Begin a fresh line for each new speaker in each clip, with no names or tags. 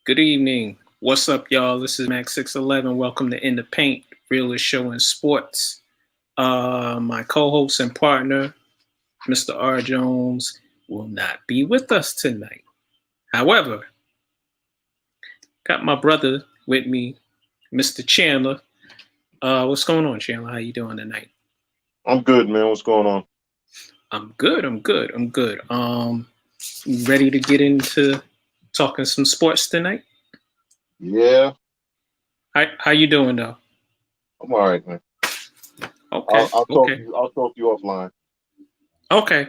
Good evening. What's up, y'all? This is Max 611. Welcome to In the Paint, realest show in sports. My co-host and partner, Mr. R. Jones, will not be with us tonight. However, got my brother with me, Mr. Chandler. What's going on, Chandler? How you doing tonight?
I'm good, man. What's going on?
I'm good. Ready to get into talking some sports tonight?
Yeah,
How you doing though?
I'm all right, man.
Okay,
I'll talk to
okay,
you. I'll talk to you offline.
okay.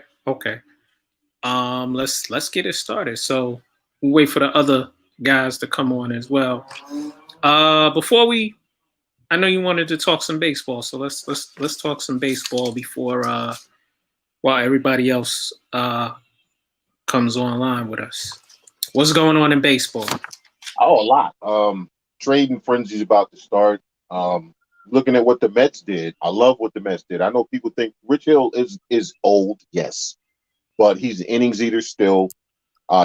Let's get it started. So we'll wait for the other guys to come on as well. Before we, I know you wanted to talk some baseball, so let's talk some baseball before while everybody else comes online with us. What's going on in baseball?
Oh, a lot. Trading frenzy's about to start. Looking at what the Mets did, I love what the Mets did. I know people think Rich Hill is old, yes, but he's an innings eater still.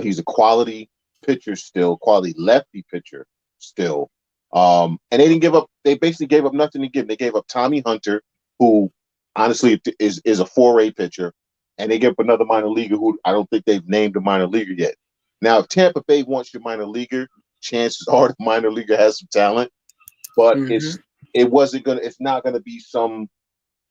He's a quality pitcher still, quality lefty pitcher still. And they didn't give up. They basically gave up nothing to give. They gave up Tommy Hunter, who honestly is a 4A pitcher, and they gave up another minor leaguer who I don't think they've named a minor leaguer yet. Now, if Tampa Bay wants your minor leaguer, chances are the minor leaguer has some talent, but
Mm-hmm.
it's not gonna be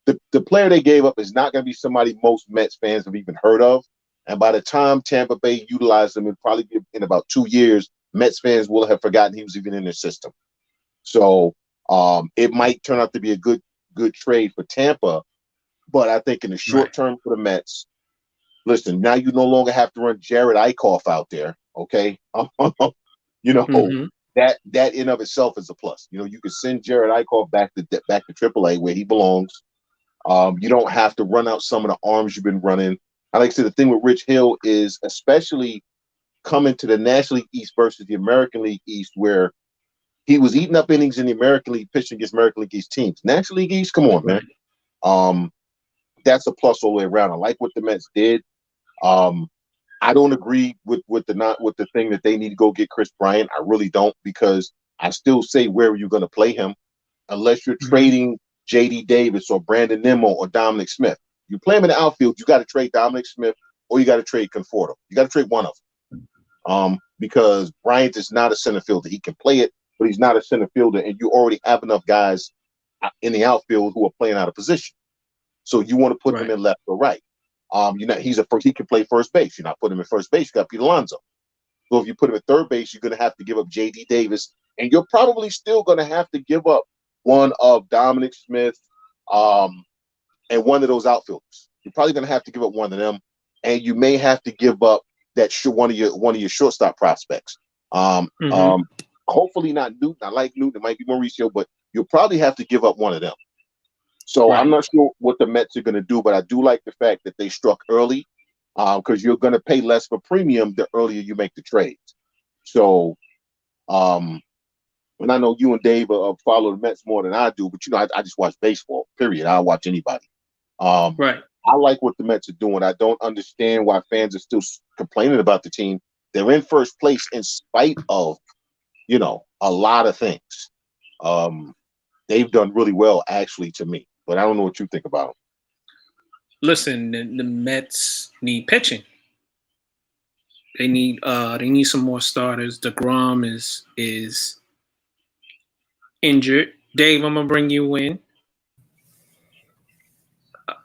the player they gave up is not gonna be somebody most Mets fans have even heard of. And by the time Tampa Bay utilized him, probably be in about 2 years, Mets fans will have forgotten he was even in their system. So it might turn out to be a good trade for Tampa, but I think in the
Right.
short term for the Mets, listen, now you no longer have to run Jared Eichhoff out there, okay? you know
Mm-hmm.
that in of itself is a plus. You can send Jared Eichhoff back to AAA where he belongs. You don't have to run out some of the arms you've been running. I like to say the thing with Rich Hill is especially coming to the National League East versus the American League East, where he was eating up innings in the American League pitching against American League East teams. National League East, come on, man.
Right.
That's a plus all the way around. I like what the Mets did. I don't agree with the thing that they need to go get Chris Bryant. I really don't, because I still say, where are you going to play him unless you're
Mm-hmm.
trading J.D. Davis or Brandon Nimmo or Dominic Smith? You play him in the outfield, you got to trade Dominic Smith or you got to trade Conforto. You got to trade one of them. Because Bryant is not a center fielder. He can play it, but he's not a center fielder, and you already have enough guys in the outfield who are playing out of position. So you want to put him
Right.
in left or right. He can play first base. You're not putting him in first base. You got Pete Alonso. So if you put him at third base, you're going to have to give up J.D. Davis, and you're probably still going to have to give up one of Dominic Smith, and one of those outfielders. You're probably going to have to give up one of them, and you may have to give up one of your shortstop prospects.
Mm-hmm.
Hopefully not Newton. I like Newton. It might be Mauricio, but you'll probably have to give up one of them. So I'm
Right.
not sure what the Mets are going to do, but I do like the fact that they struck early, because you're going to pay less for premium the earlier you make the trades. So, and I know you and Dave follow the Mets more than I do, but I just watch baseball. Period. I'll watch anybody.
Right.
I like what the Mets are doing. I don't understand why fans are still complaining about the team. They're in first place in spite of, a lot of things. They've done really well, actually, to me. But I don't know what you think about them.
Listen, the Mets need pitching. They need some more starters. DeGrom is injured. Dave, I'm gonna bring you in.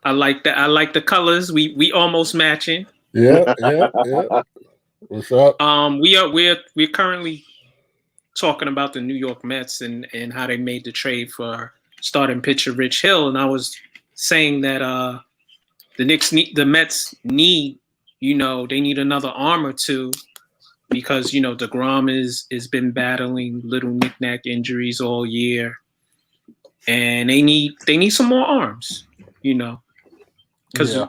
I like that. I like the colors. We almost matching.
Yeah. What's up?
We're currently talking about the New York Mets and how they made the trade for starting pitcher Rich Hill, and I was saying that the Mets need, they need another arm or two, because DeGrom is been battling little knick-knack injuries all year, and they need some more arms, because
Yeah.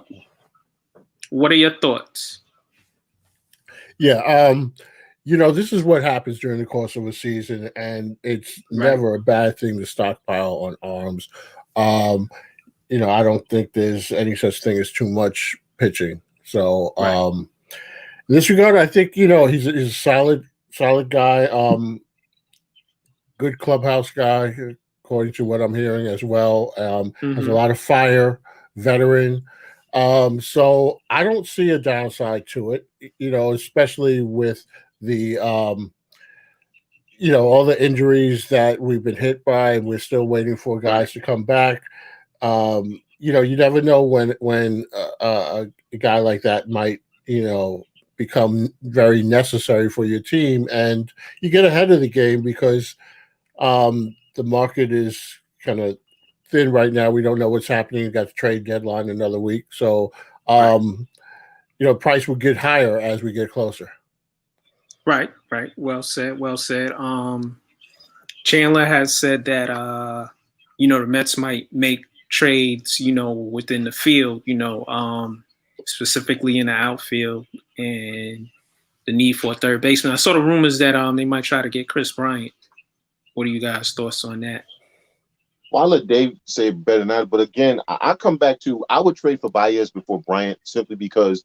what are your thoughts?
Yeah. This is what happens during the course of a season, and it's
Right.
never a bad thing to stockpile on arms. I don't think there's any such thing as too much pitching. So,
Right.
in this regard, I think, he's a solid solid guy. Good clubhouse guy, according to what I'm hearing as well. Has a lot of fire, veteran. So I don't see a downside to it, especially with the, all the injuries that we've been hit by. We're still waiting for guys to come back. You never know when a guy like that might, become very necessary for your team, and you get ahead of the game because the market is kind of thin right now. We don't know what's happening. You got the trade deadline another week, so price will get higher as we get closer.
Right. Well said. Chandler has said that the Mets might make trades, within the field, specifically in the outfield, and the need for a third baseman. I saw the rumors that they might try to get Chris Bryant. What are you guys' thoughts on that?
Well, I'll let Dave say it better than that. But again, I come back to I would trade for Baez before Bryant simply because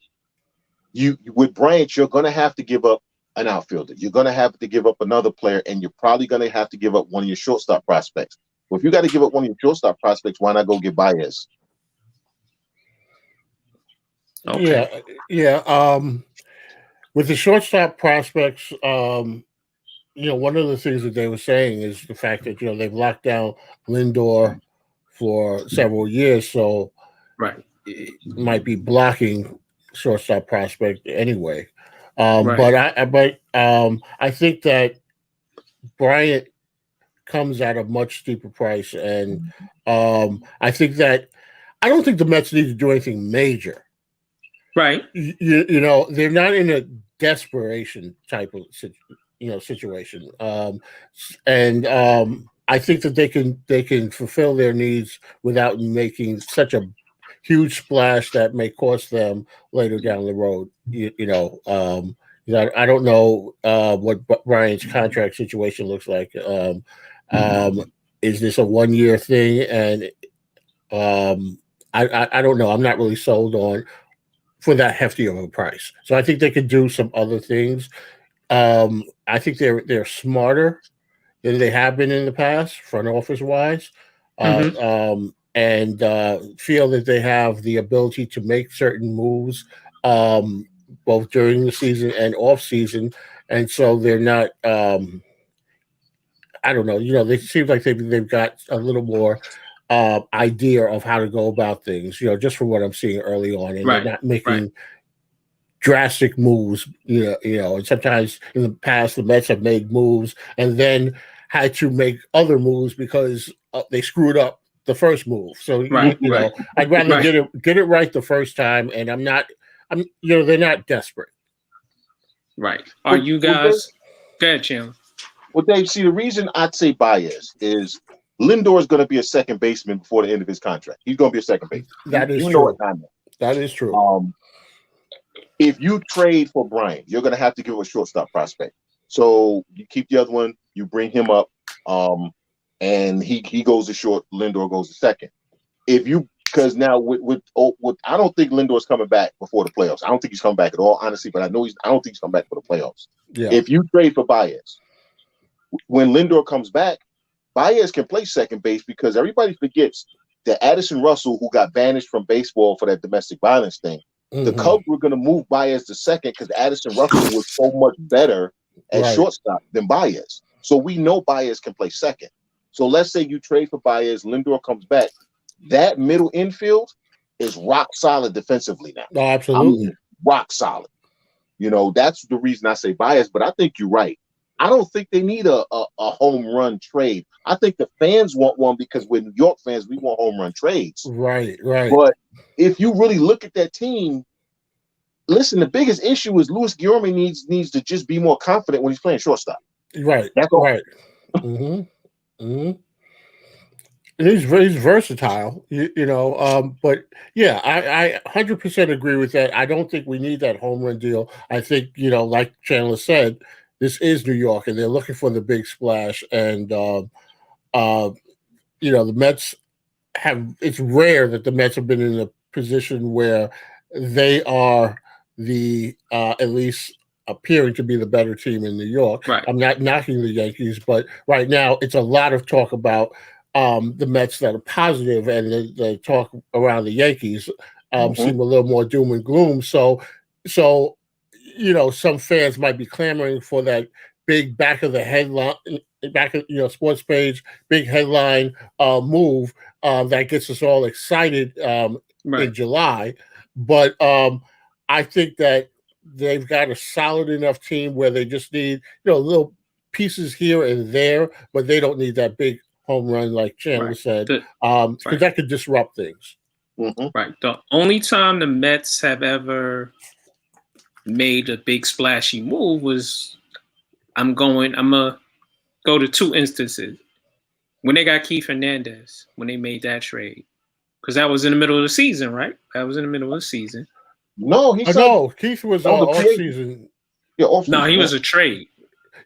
with Bryant, you're going to have to give up an outfielder. You're going to have to give up another player, and you're probably going to have to give up one of your shortstop prospects. Well, if you got to give up one of your shortstop prospects, why not go get Baez?
Okay.
Yeah. With the shortstop prospects, one of the things that they were saying is the fact that they've locked down Lindor for several years, so it might be blocking shortstop prospect anyway. But I think that Bryant comes at a much steeper price, and I think that I don't think the Mets need to do anything major.
Right.
They're not in a desperation type of situation, and I think that they can fulfill their needs without making such a huge splash that may cost them later down the road. I don't know what Brian's contract situation looks like. Is this a 1-year thing? And I don't know. I'm not really sold on for that hefty of a price. So I think they could do some other things. I think they're smarter than they have been in the past, front office wise, and feel that they have the ability to make certain moves both during the season and off season, and so they're not. I don't know. They seem like they've got a little more idea of how to go about things. Just from what I'm seeing early on, and they're not making drastic moves. And sometimes in the past the Mets have made moves and then had to make other moves because they screwed up the first move. So I'd rather get it right the first time, and they're not desperate.
Right. Are you guys? Go ahead, Chandler.
Well, Dave, see, the reason I'd say Baez is Lindor is going to be a second baseman before the end of his contract. He's going to be a second baseman.
That is true.
Know what I mean.
That is true.
If you trade for Bryant, you're going to have to give a shortstop prospect. So you keep the other one, you bring him up, and he goes to short, Lindor goes to second. Because now with I don't think Lindor's coming back before the playoffs. I don't think he's coming back at all, honestly. But I don't think he's coming back for the playoffs.
Yeah.
If you trade for Baez, when Lindor comes back, Baez can play second base because everybody forgets that Addison Russell, who got banished from baseball for that domestic violence thing, the Cubs were going to move Baez to second because Addison Russell was so much better at shortstop than Baez. So we know Baez can play second. So let's say you trade for Baez, Lindor comes back. That middle infield is rock solid defensively now.
No, absolutely.
Rock solid. That's the reason I say Baez, but I think you're right. I don't think they need a home run trade. I think the fans want one because we're New York fans. We want home run trades.
Right.
But if you really look at that team, listen, the biggest issue is Luis Guillorme needs to just be more confident when he's playing shortstop.
Right.
That's all.
Right. He's versatile, but yeah, I 100% agree with that. I don't think we need that home run deal. I think, like Chandler said, this is New York, and they're looking for the big splash. And the Mets it's rare that the Mets have been in a position where they are the at least appearing to be the better team in New York.
Right.
I'm not knocking the Yankees, but right now it's a lot of talk about the Mets that are positive, and the talk around the Yankees seem a little more doom and gloom. So some fans might be clamoring for that big back of the headline, sports page, big headline move that gets us all excited in July. But I think that they've got a solid enough team where they just need little pieces here and there, but they don't need that big home run like Chandler said, because that could disrupt things.
Right. The only time the Mets have ever made a big splashy move was I'm gonna go to two instances. When they got Keith Hernandez, when they made that trade. Because that was in the middle of the season, right? That was in the middle of the season.
No,
Keith was off season.
Yeah, off season.
No, he was a trade.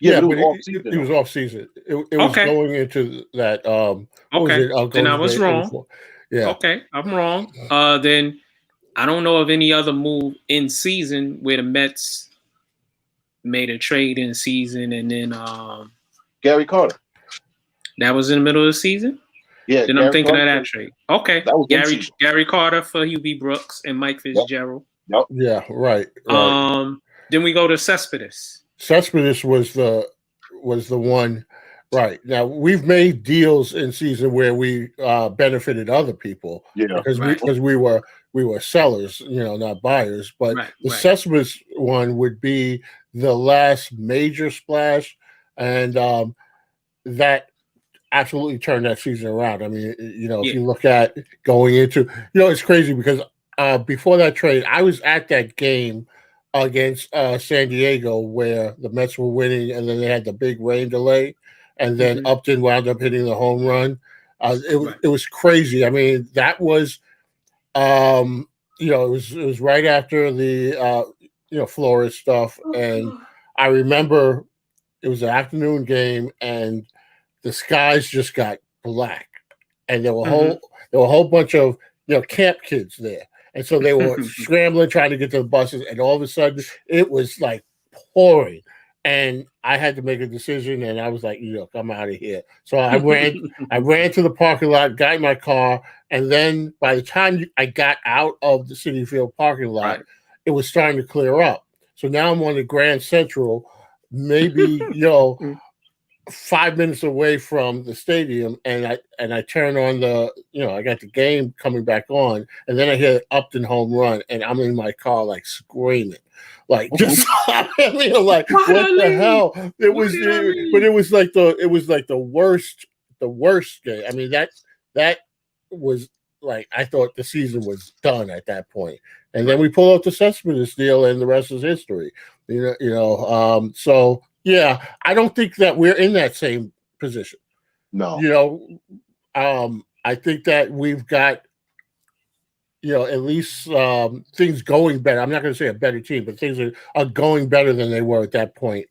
Yeah, but he was off season. It was going into that.
Then I was wrong.
Yeah.
Okay, I'm wrong. Then I don't know of any other move in season where the Mets made a trade in season, and then
Gary Carter.
That was in the middle of the season.
Yeah.
Then I'm thinking of that trade. Okay,
that was
Gary Carter for Hubie Brooks and Mike Fitzgerald.
Yep.
Yeah. Right.
Then we go to Cespedes.
Cespedes was the one. Right. Now we've made deals in season where we benefited other people.
Yeah.
Because we were sellers, not buyers. But the Cespedes one would be the last major splash, and that absolutely turned that season around. I mean, if you look at going into, it's crazy because before that trade, I was at that game against San Diego where the Mets were winning, and then they had the big rain delay, and then Upton wound up hitting the home run. It was crazy. I mean, that was, it was right after the Flores stuff, and I remember it was an afternoon game, and the skies just got black, and there were a whole bunch of camp kids there, and so they were scrambling trying to get to the buses, and all of a sudden it was like pouring, and I had to make a decision, and I was like, I'm out of here. So I ran to the parking lot, got in my car, and then by the time I got out of the Citi Field parking lot, it was starting to clear up. So now I'm on the Grand Central, maybe 5 minutes away from the stadium, and I turn on I got the game coming back on, and then I hear Upton home run, and I'm in my car like screaming, like just like what the hell? It was like the worst game. I mean that was like, I thought the season was done at that point, and then we pull out the Cespedes deal, and the rest is history. So. Yeah, I don't think that we're in that same position.
No.
I think that we've got, at least things going better. I'm not going to say a better team, but things are going better than they were at that point,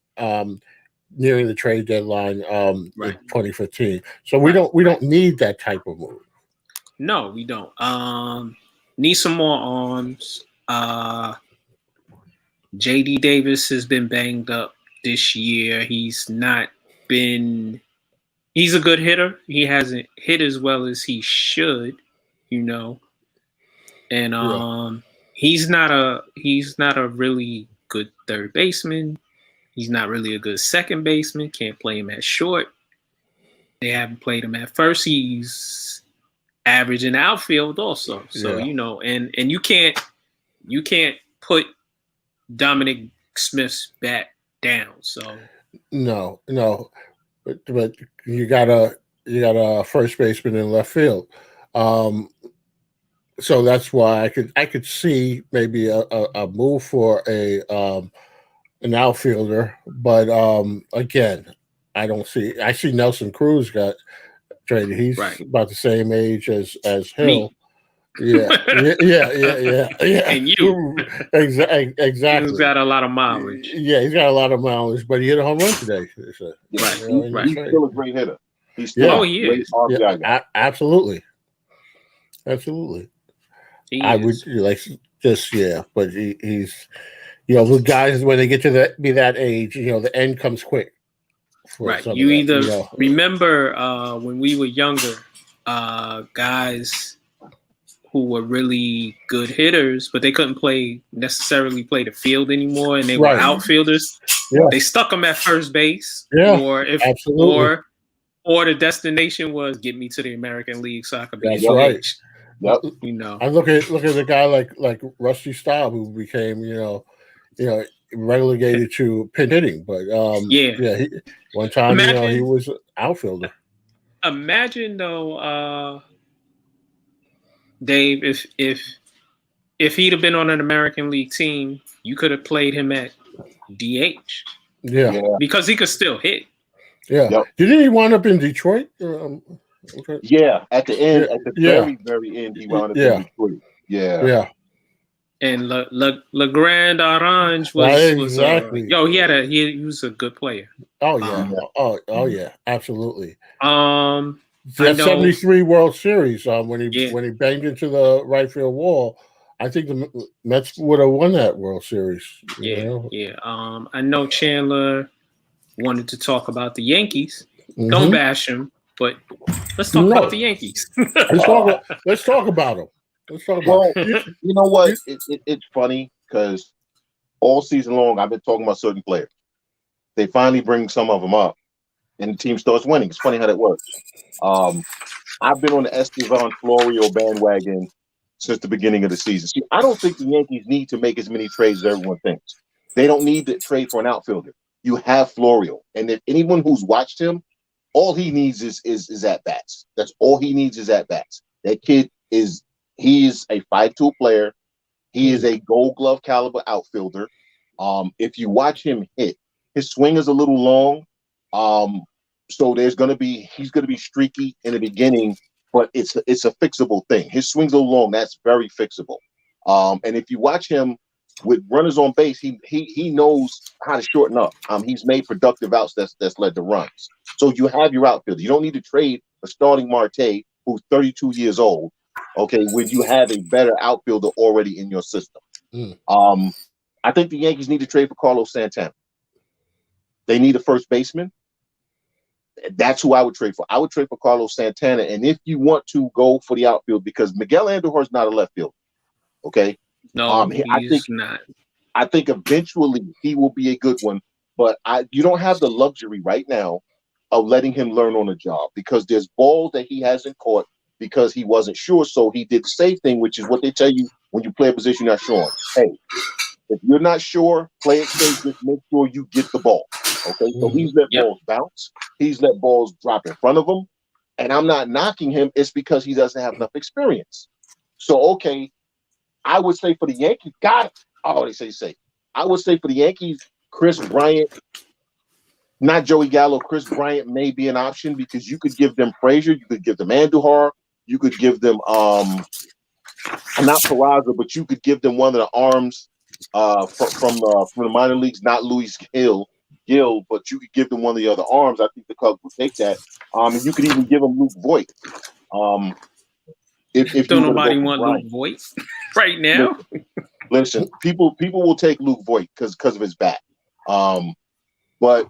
nearing the trade deadline in 2015. So we don't need that type of move.
No, we don't. Need some more arms. J.D. Davis has been banged up this year. He's a good hitter. He hasn't hit as well as he should, and he's not a really good third baseman. He's not really a good second baseman. Can't play him at short. They haven't played him at first. He's average in outfield also. So and you can't put Dominic Smith's bat down. So
no, but you got a first baseman in left field, so that's why I could see maybe a move for an outfielder, but again, I see Nelson Cruz got traded. He's about the same age as Hill.
Me.
Yeah.
And you.
Exactly.
He's got a lot of mileage.
Yeah, he's got a lot of mileage, but he hit a home run today. So,
right.
He's still a great hitter. He's still
he is.
Absolutely.
He
I
is.
would like just but he's the guys when they get to be that age, the end comes quick.
Right.
Some
You
of that,
either remember when we were younger, guys who were really good hitters, but they couldn't necessarily play the field anymore, and they were outfielders.
Yeah.
They stuck them at first base,
absolutely.
or the destination was get me to the American League so I could be
That's right.
Yep.
I
look at a guy like Rusty Staub, who became relegated to pin hitting, but one time he was an outfielder.
Imagine though, Dave, if he'd have been on an American League team, you could have played him at DH.
Yeah.
Because he could still hit.
Yeah. Yep. Didn't he wind up in Detroit?
Yeah, at the end, at the very, very end, he wound up in Detroit. Yeah.
Yeah.
And Le Grand Orange was
exactly.
He was a good player.
Oh yeah. Oh yeah. Absolutely.
That
73 World Series, when he banged into the right field wall, I think the Mets would have won that World Series.
I know Chandler wanted to talk about the Yankees. Mm-hmm. Don't bash him, but let's talk about the Yankees.
let's talk about them.
Well, you know what? It's funny because all season long I've been talking about certain players. They finally bring some of them up, and the team starts winning. It's funny how that works. I've been on the Estevan Florio bandwagon since the beginning of the season. See, I don't think the Yankees need to make as many trades as everyone thinks. They don't need to trade for an outfielder. You have Florio, and if anyone who's watched him, all he needs is at bats. That's all he needs is at bats. That kid is a 5'2" player. He is a Gold Glove caliber outfielder. If you watch him hit, his swing is a little long. So he's going to be streaky in the beginning, but it's a fixable thing. His swing's a little long. That's very fixable. And if you watch him with runners on base, he knows how to shorten up. He's made productive outs that's led to runs. So you have your outfielder. You don't need to trade a starting Marte who's 32 years old. Okay, when you have a better outfielder already in your system. I think the Yankees need to trade for Carlos Santana. They need a first baseman. That's who I would trade for. I would trade for Carlos Santana. And if you want to go for the outfield, because Miguel Andujar is not a left fielder. Okay.
No, he's not.
I think eventually he will be a good one, but you don't have the luxury right now of letting him learn on the job, because there's balls that he hasn't caught because he wasn't sure. So he did the safe thing, which is what they tell you when you play a position you're not sure on. Hey, if you're not sure, play it safe. Just make sure you get the ball. Okay, so he's let balls bounce. He's let balls drop in front of him. And I'm not knocking him. It's because he doesn't have enough experience. So, okay, I would say for the Yankees, they say. I would say for the Yankees, Chris Bryant, not Joey Gallo, Chris Bryant may be an option, because you could give them Frazier, you could give them Andujar, you could give them not Peraza, but you could give them one of the arms from the minor leagues, not Luis Gil, but you could give them one of the other arms. I think the Cubs would take that. And you could even give them Luke Voigt. If
don't nobody want Luke Voigt right now.
Listen, people will take Luke Voigt because of his bat. But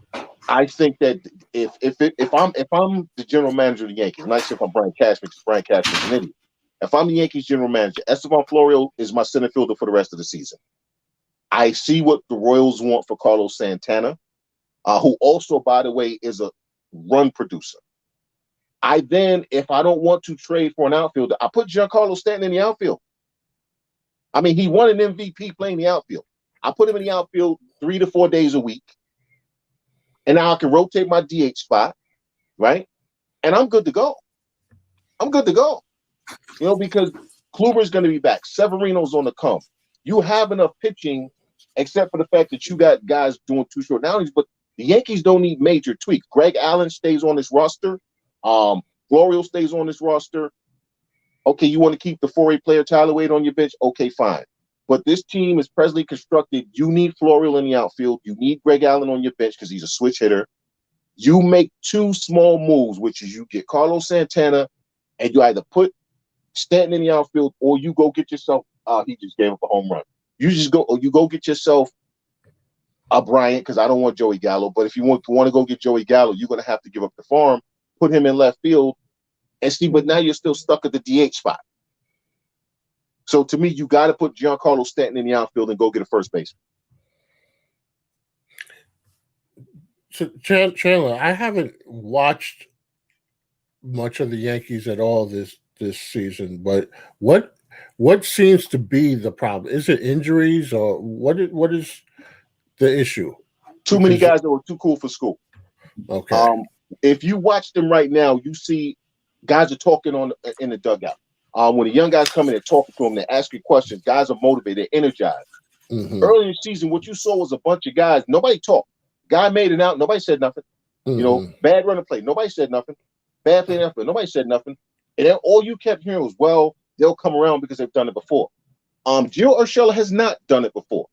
I think that if I'm the general manager of the Yankees, I'm not sure if I'm Brian Cashman, because Brian Cashman's an idiot. If I'm the Yankees general manager, Estevan Florio is my center fielder for the rest of the season. I see what the Royals want for Carlos Santana, who also, by the way, is a run producer. If I don't want to trade for an outfielder, I put Giancarlo Stanton in the outfield. I mean, he won an MVP playing the outfield. I put him in the outfield 3 to 4 days a week. And now I can rotate my DH spot, right? And I'm good to go. Because Kluber's going to be back. Severino's on the come. You have enough pitching, except for the fact that you got guys doing 2 short outings, but the Yankees don't need major tweaks. Greg Allen stays on this roster. Florio stays on this roster. Okay, you want to keep the 4A player Tyler Wade on your bench? Okay, fine. But this team is presently constructed. You need Florio in the outfield. You need Greg Allen on your bench because he's a switch hitter. You make 2 small moves, which is you get Carlos Santana, and you either put Stanton in the outfield, or you go get yourself. He just gave up a home run. You go get yourself Bryant, because I don't want Joey Gallo. But if you want to go get Joey Gallo, you're going to have to give up the farm, put him in left field, and see. But now you're still stuck at the DH spot. So to me, you got to put Giancarlo Stanton in the outfield and go get a first baseman.
So Chandler, I haven't watched much of the Yankees at all this season, but what seems to be the problem? Is it injuries or what is the issue?
Too many guys that were too cool for school.
Okay.
If you watch them right now, you see guys are talking in the dugout. When the young guys come in and talking to them, they ask you questions. Guys are motivated, they're energized.
Mm-hmm.
Early in the season, what you saw was a bunch of guys. Nobody talked. Guy made it out. Nobody said nothing.
Mm-hmm.
You know, bad run of play. Nobody said nothing. Bad play after. Nobody said nothing. And then all you kept hearing was, well, they'll come around because they've done it before. Gio Urshela has not done it before.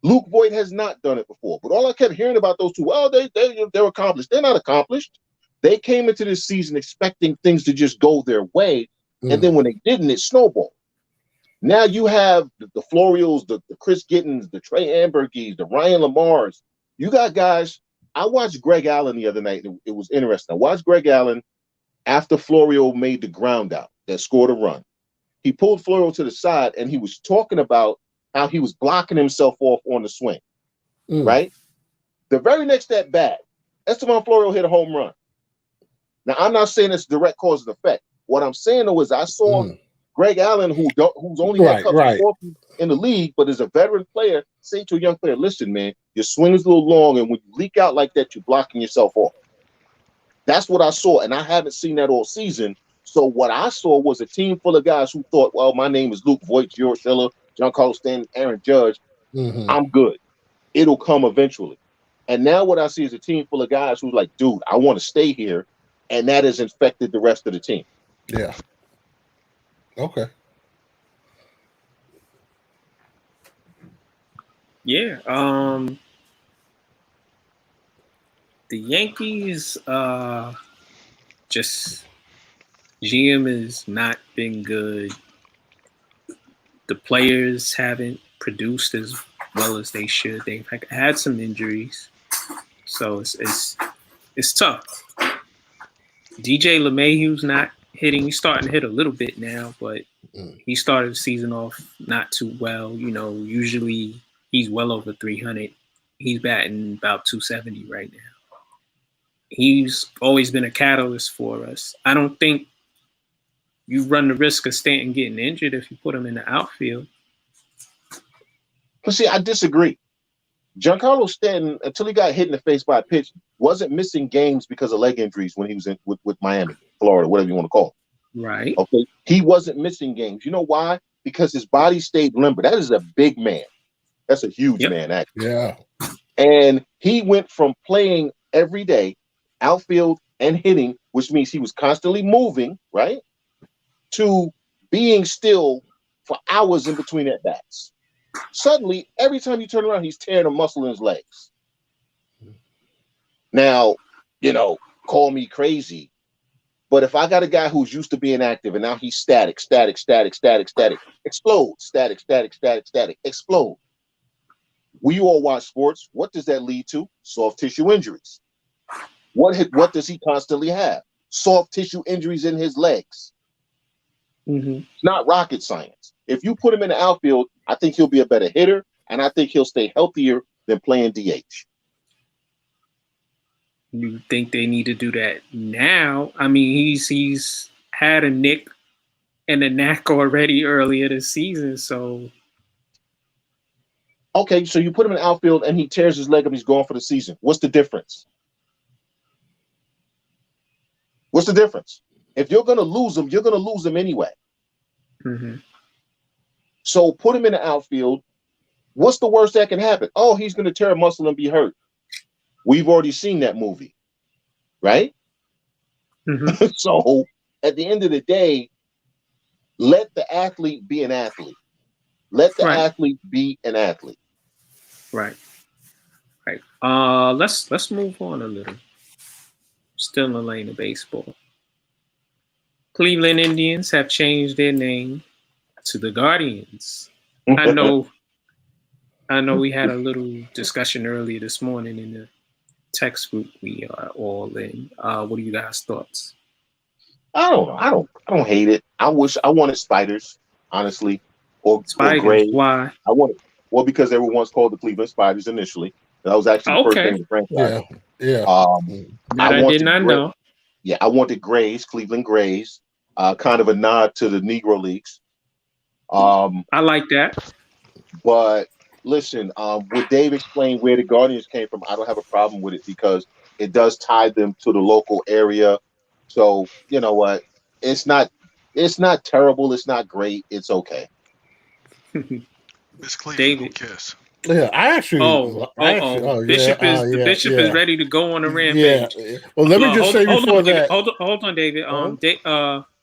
Luke Voigt has not done it before. But all I kept hearing about those two, well, they're accomplished. They're not accomplished. They came into this season expecting things to just go their way. And then when they didn't, it snowballed. Now you have the Florials, the Chris Gittins, the Trey Ambergis, the Ryan Lamars. You got guys. I watched Greg Allen the other night. It was interesting. I watched Greg Allen after Florio made the ground out that scored a run. He pulled Florio to the side, and he was talking about how he was blocking himself off on the swing, right? The very next at bat, Esteban Florio hit a home run. Now, I'm not saying it's direct cause and effect. What I'm saying, though, is I saw Greg Allen, who's only had a couple in the league, but is a veteran player, say to a young player, listen, man, your swing is a little long, and when you leak out like that, you're blocking yourself off. That's what I saw, and I haven't seen that all season. So what I saw was a team full of guys who thought, well, my name is Luke Voigt, Gio Urshela, Giancarlo Stanton, Aaron Judge. I'm good. It'll come eventually. And now what I see is a team full of guys who's like, dude, I want to stay here, and that has infected the rest of the team.
Yeah. Okay.
Yeah. The Yankees, just GM has not been good. The players haven't produced as well as they should. They've had some injuries, so it's tough. DJ LeMahieu's not hitting. He's starting to hit a little bit now, but he started the season off not too well. You know, usually he's well over 300. He's batting about 270 right now. He's always been a catalyst for us. I don't think you run the risk of Stanton getting injured if you put him in the outfield.
But see, I disagree. Giancarlo Stanton, until he got hit in the face by a pitch, wasn't missing games because of leg injuries when he was in with Miami, Florida, whatever you want to call it.
Right.
Okay. He wasn't missing games. You know why? Because his body stayed limber. That is a big man. That's a huge man, actually.
Yeah.
And he went from playing every day, outfield and hitting, which means he was constantly moving, right, to being still for hours in between at bats. Suddenly, every time you turn around, he's tearing a muscle in his legs. Now, call me crazy, but if I got a guy who's used to being active and now he's static, explode, static, explode. We all watch sports. What does that lead to? Soft tissue injuries. What does he constantly have? Soft tissue injuries in his legs. It's not rocket science. If you put him in the outfield, I think he'll be a better hitter, and I think he'll stay healthier than playing DH.
You think they need to do that now? I mean, he's had a nick and a knack already earlier this season, so.
Okay, so you put him in the outfield and he tears his leg up, he's gone for the season. What's the difference? What's the difference? If you're going to lose him, you're going to lose him anyway. So put him in the outfield. What's the worst that can happen? Oh, he's going to tear a muscle and be hurt. We've already seen that movie, right? So at the end of the day, let the athlete be an athlete. Let the athlete be an athlete.
Right. Let's move on a little. Still in the lane of baseball. Cleveland Indians have changed their name to the Guardians. I know I know we had a little discussion earlier this morning in the text group we are all in. What are you guys' thoughts?
I don't know. I don't hate it. I wanted spiders, honestly, or
Spiders?
gray.
Why?
I wanted because they were once called the Cleveland Spiders initially. That was actually the first
Okay.
name of the franchise.
Yeah.
That I did not know.
Yeah, I wanted grays, Cleveland Grays, kind of a nod to the Negro Leagues.
I like that.
But listen, would Dave explain where the Guardians came from? I don't have a problem with it because it does tie them to the local area. So you know what? It's not terrible. It's not great. It's okay.
Miss Cleveland,
David.
who cares?
Yeah, I actually.
Bishop is ready to go on a rampage.
Yeah. Well, let me just say before that.
Hold on, David.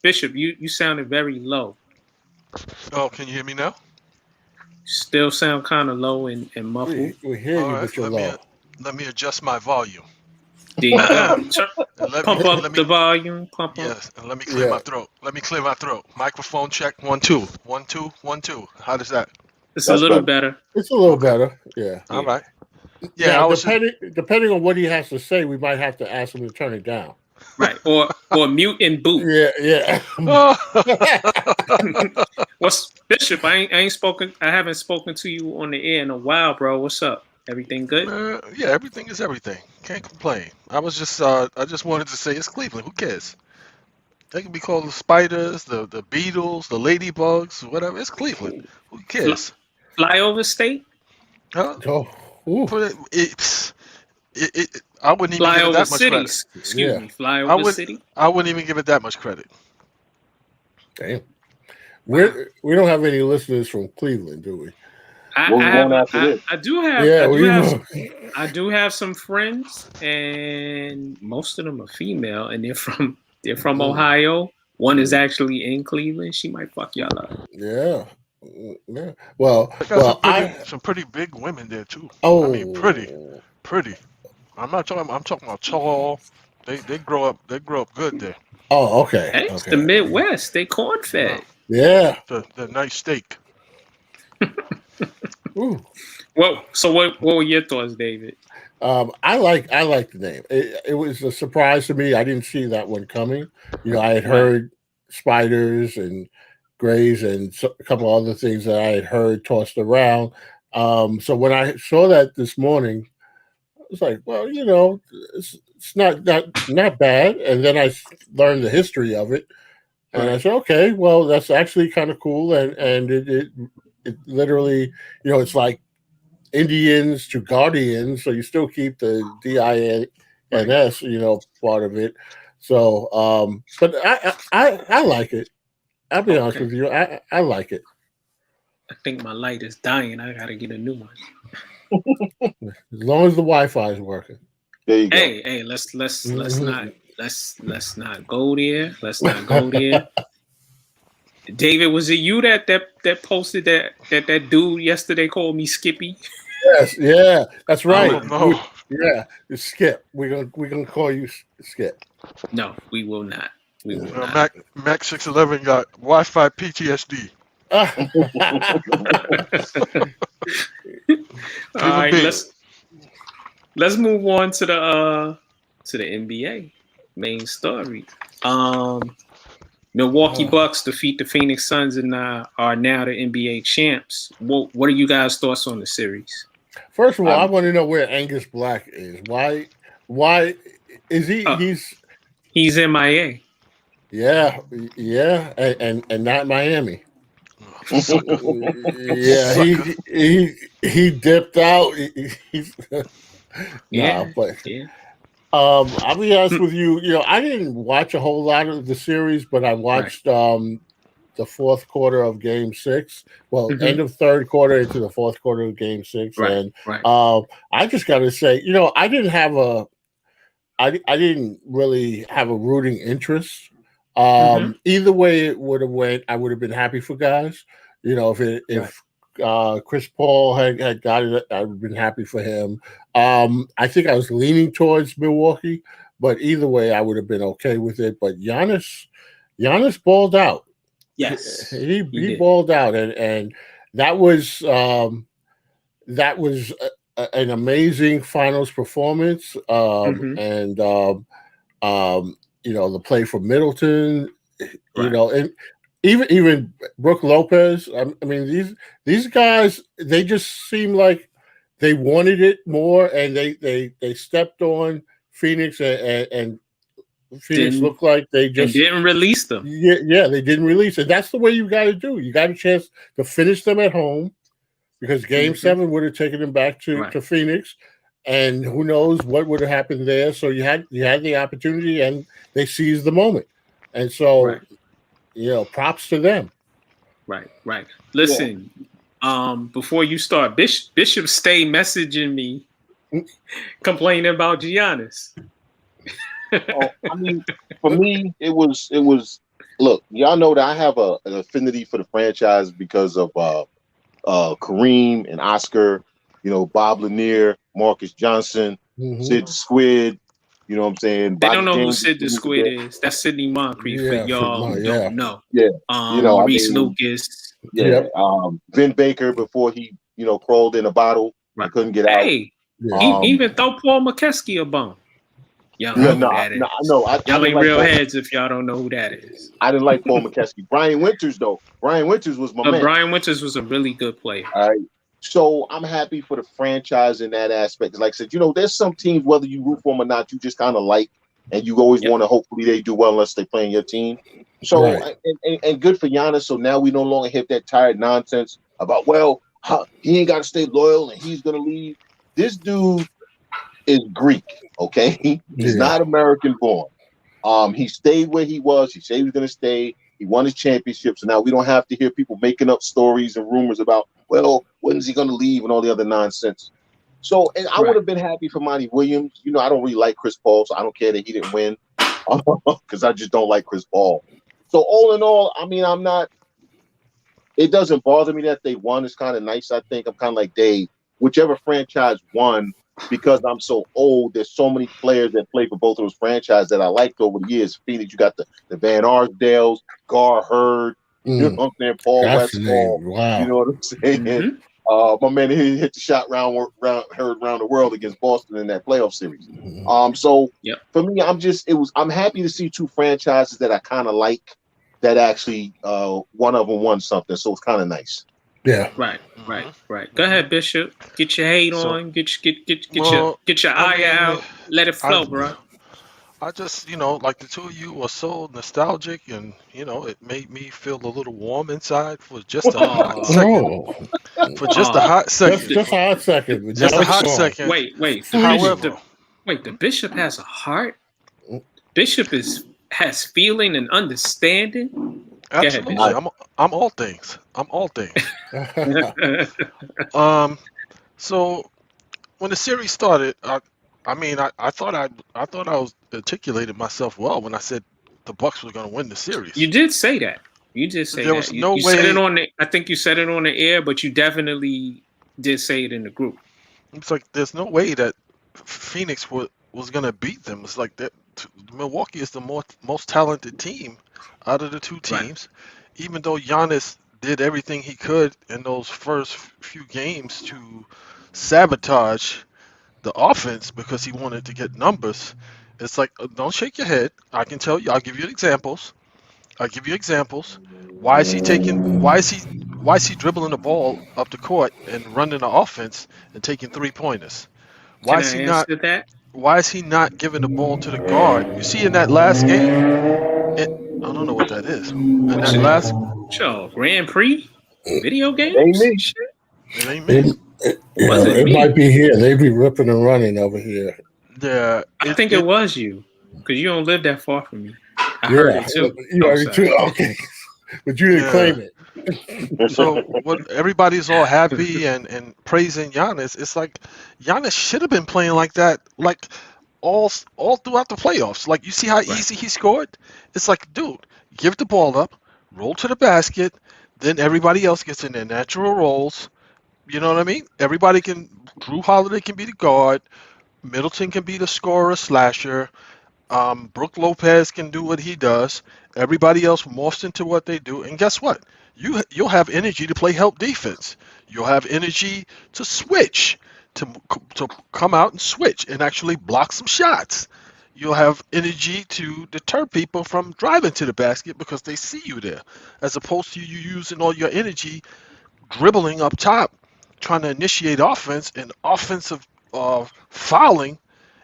Bishop, you sounded very low.
Oh, can you hear me now?
Still sound kind of low and muffled.
We hear you, but you're low.
Let me adjust my volume.
There you go. Pump up the volume.
Yes, and let me clear my throat. Microphone check. 1 2 1 2 1 2. How does that?
It's a little better.
It's a little better. Yeah.
All right.
Yeah. Now, depending on what he has to say, we might have to ask him to turn it down.
Right. Or mute and boot.
Yeah.
What's Bishop? I haven't spoken to you on the air in a while, bro. What's up? Everything good?
Yeah, everything is everything. Can't complain. I just wanted to say it's Cleveland. Who cares? They can be called the spiders, the beetles, the ladybugs, whatever. It's Cleveland. Who cares?
Flyover state?
Huh?
Oh,
I wouldn't even give it that much
cities.
credit.
Excuse me, flyover city.
I wouldn't even give it that much credit.
Damn. We don't have any listeners from Cleveland, do we?
I do have some friends, and most of them are female, and they're from Ohio. One is actually in Cleveland. She might fuck y'all up.
Yeah. Well,
some pretty big women there too.
Oh,
I mean, pretty. I'm talking about tall. They grow up good there.
Oh, okay.
Hey, it's the Midwest. They corn fed.
Yeah.
The nice steak.
Ooh.
Well, so what were your thoughts, David?
I like the name. It was a surprise to me. I didn't see that one coming. You know, I had heard spiders and grays and a couple other things that I had heard tossed around. So when I saw that this morning, I was like, well, you know, it's not bad. And then I learned the history of it, and I said, okay, well, that's actually kind of cool. And it literally, you know, it's like Indians to Guardians, so you still keep the DINS, you know, part of it. So, but I like it. I'll be honest with you, I like it.
I think my light is dying. I gotta get a new one.
As long as the Wi-Fi is working.
There you go.
Hey, let's not go there. Let's not go there. David, was it you that posted that dude yesterday called me Skippy?
Yes, yeah, that's right.
No.
Yeah, it's Skip. We're gonna call you Skip.
No, we will not. We will not.
Mac 611 got Wi-Fi PTSD.
All right, let's move on to the NBA main story. Milwaukee Bucks defeat the Phoenix Suns and are now the NBA champs. What are you guys' thoughts on the series?
First of all, I want to know where Angus Black is. Why is he?
He's MIA.
Yeah, and not Miami. Yeah, he dipped out. I'll be honest with you. You know, I didn't watch a whole lot of the series, but I watched the fourth quarter of Game 6. Well, end of third quarter into the fourth quarter of Game 6, and I just got to say, you know, I didn't really have a rooting interest. Either way it would have went, I would have been happy for guys. You know, if Chris Paul had got it, I would have been happy for him. I think I was leaning towards Milwaukee, but either way, I would have been okay with it. But Giannis balled out.
Yes,
he balled out, and that was that was an amazing finals performance.
Mhm.
And the play for Middleton,
Right.
and even Brooke Lopez. I mean, these guys, they just seem like they wanted it more, and they stepped on Phoenix, and Phoenix
Didn't
looked like they
and
just
didn't release them.
yeah, they didn't release it. That's the way you got to do. You got a chance to finish them at home, because Game
Mhm.
7 would have taken them back to
Right.
Phoenix, and who knows what would have happened there. So you had the opportunity, and they seized the moment, and so
Right.
props to them.
Right. Listen, before you start, Bishop stay messaging me complaining about Giannis.
Oh, I mean, for me, it was. Look, y'all know that I have an affinity for the franchise because of Kareem and Oscar, Bob Lanier, Marcus Johnson, Sid the Squid. You know what I'm saying?
They don't
Bobby
know who
James
Sid the
is
Squid
there.
is. That's Sidney Moncrief for
Yeah,
y'all who
yeah.
don't know.
Yeah, I
Maurice
mean,
Lucas.
yeah.
Yep.
Vin Baker before he, crawled in a bottle
Right.
and couldn't get out.
Hey,
Yeah.
even throw Paul McKeskey a bone. Y'all
No,
know who that is.
I
Y'all
didn't
ain't
like
real
Paul.
heads if y'all don't know who that is.
I didn't like Paul McKeskey. Brian Winters, though. Brian Winters was my
But
man.
Brian Winters was a really good player.
All right. So I'm happy for the franchise in that aspect. Like I said, there's some teams, whether you root for them or not, you just kind of like, and you always want to hopefully they do well unless they play in your team. So,
Right.
and good for Giannis. So now we no longer have that tired nonsense about, he ain't got to stay loyal and he's going to leave. This dude is Greek, okay? He's
Yeah.
not American born. He stayed where he was. He said he was going to stay. He won his championship. So now we don't have to hear people making up stories and rumors about, when is he going to leave and all the other nonsense. So, and I would have been happy for Monty Williams. I don't really like Chris Paul, so I don't care that he didn't win because I just don't like Chris Paul. So all in all, I mean, it doesn't bother me that they won. It's kind of nice, I think. I'm kind of like, Dave, whichever franchise won, because I'm so old, there's so many players that play for both of those franchises that I liked over the years. Phoenix, you got the Van Arsdales, Gar Hurd, you know what I'm saying? Paul
That's the
Westphal,
name. Wow.
you know what I'm saying?
Mm-hmm.
My man, he hit the shot around the world against Boston in that playoff series. So for me, I'm happy to see two franchises that I kind of like that actually one of them won something. So it's kind of nice.
Yeah.
Right. Go ahead, Bishop. Get your hate on. Get your eye out. Let it flow, bro.
I just, like the two of you were so nostalgic, and it made me feel a little warm inside for just a hot second. For just a hot second.
Just a hot second.
Just a hot second.
Wait.
However,
the Bishop has a heart. Bishop has feeling and understanding.
Absolutely. I'm all things. I'm all things. So when the series started, I thought I was articulated myself well when I said the Bucks were going to win the series.
You did say that.
There was no
you
way.
Said it I think you said it on the air, but you definitely did say it in the group.
It's like there's no way that Phoenix was going to beat them. It's like that. Milwaukee is the most talented team out of the two teams. Right. Even though Giannis did everything he could in those first few games to sabotage the offense because he wanted to get numbers. It's like, don't shake your head. I can tell you. I'll give you examples. Why is he dribbling the ball up the court and running the offense and taking 3-pointers? Why is he not giving the ball to the guard? You see in that last game, I don't know what that is. In that last
Grand Prix video games?
It ain't me.
It ain't me.
It might be here. They be ripping and running over here.
Yeah,
I think it was you because you don't live that far from me. I heard it too.
You heard it too. Okay, but you didn't claim it.
So what? Everybody's all happy and praising Giannis. It's like Giannis should have been playing like that, like all throughout the playoffs. Like you see how easy he scored. It's like, dude, give the ball up, roll to the basket, then everybody else gets in their natural roles. You know what I mean? Everybody can. Drew Holiday can be the guard. Middleton can be the scorer slasher. Brooke Lopez can do what he does. Everybody else morphs into what they do. And guess what? You'll have energy to play help defense. You'll have energy to switch, to come out and switch and actually block some shots. You'll have energy to deter people from driving to the basket because they see you there, as opposed to you using all your energy dribbling up top, trying to initiate offense and offensive fouling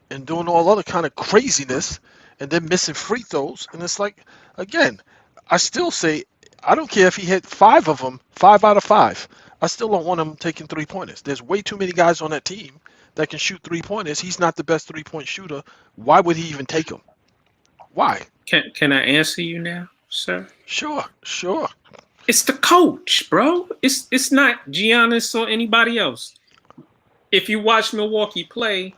and doing all other kind of craziness, and then missing free throws. And it's like, again, I still say, I don't care if he hit 5 of them, 5 out of 5. I still don't want him taking 3-pointers. There's way too many guys on that team that can shoot 3-pointers. He's not the best 3-point shooter. Why would he even take them? Why?
Can I answer you now, sir?
Sure.
It's the coach, bro. It's not Giannis or anybody else. If you watch Milwaukee play,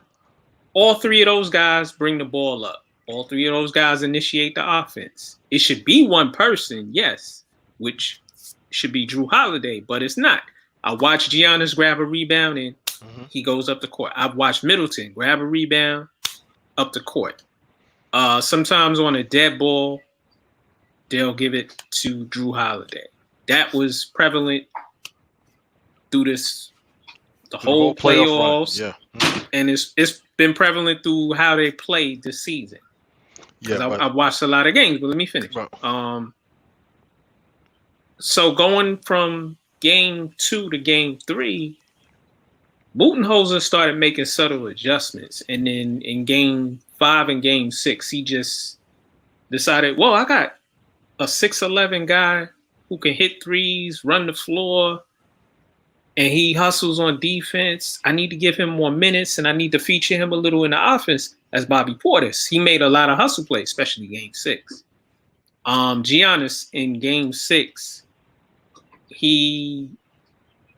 all 3 of those guys bring the ball up. All 3 of those guys initiate the offense. It should be one person, yes, which should be Drew Holiday, but it's not. I watched Giannis grab a rebound and he goes up the court. I've watched Middleton grab a rebound up the court. Sometimes on a dead ball, they'll give it to Drew Holiday. That was prevalent through the whole playoffs.
Yeah.
And it's been prevalent through how they played this season. Because I've watched a lot of games, but let me finish.
Right.
So going from game 2 to game 3, Budenholzer started making subtle adjustments. And then in game 5 and game 6, he just decided, well, I got a 6'11" guy who can hit threes, run the floor, and he hustles on defense. I need to give him more minutes, and I need to feature him a little in the offense as Bobby Portis. He made a lot of hustle plays, especially game 6. Giannis in game 6, he,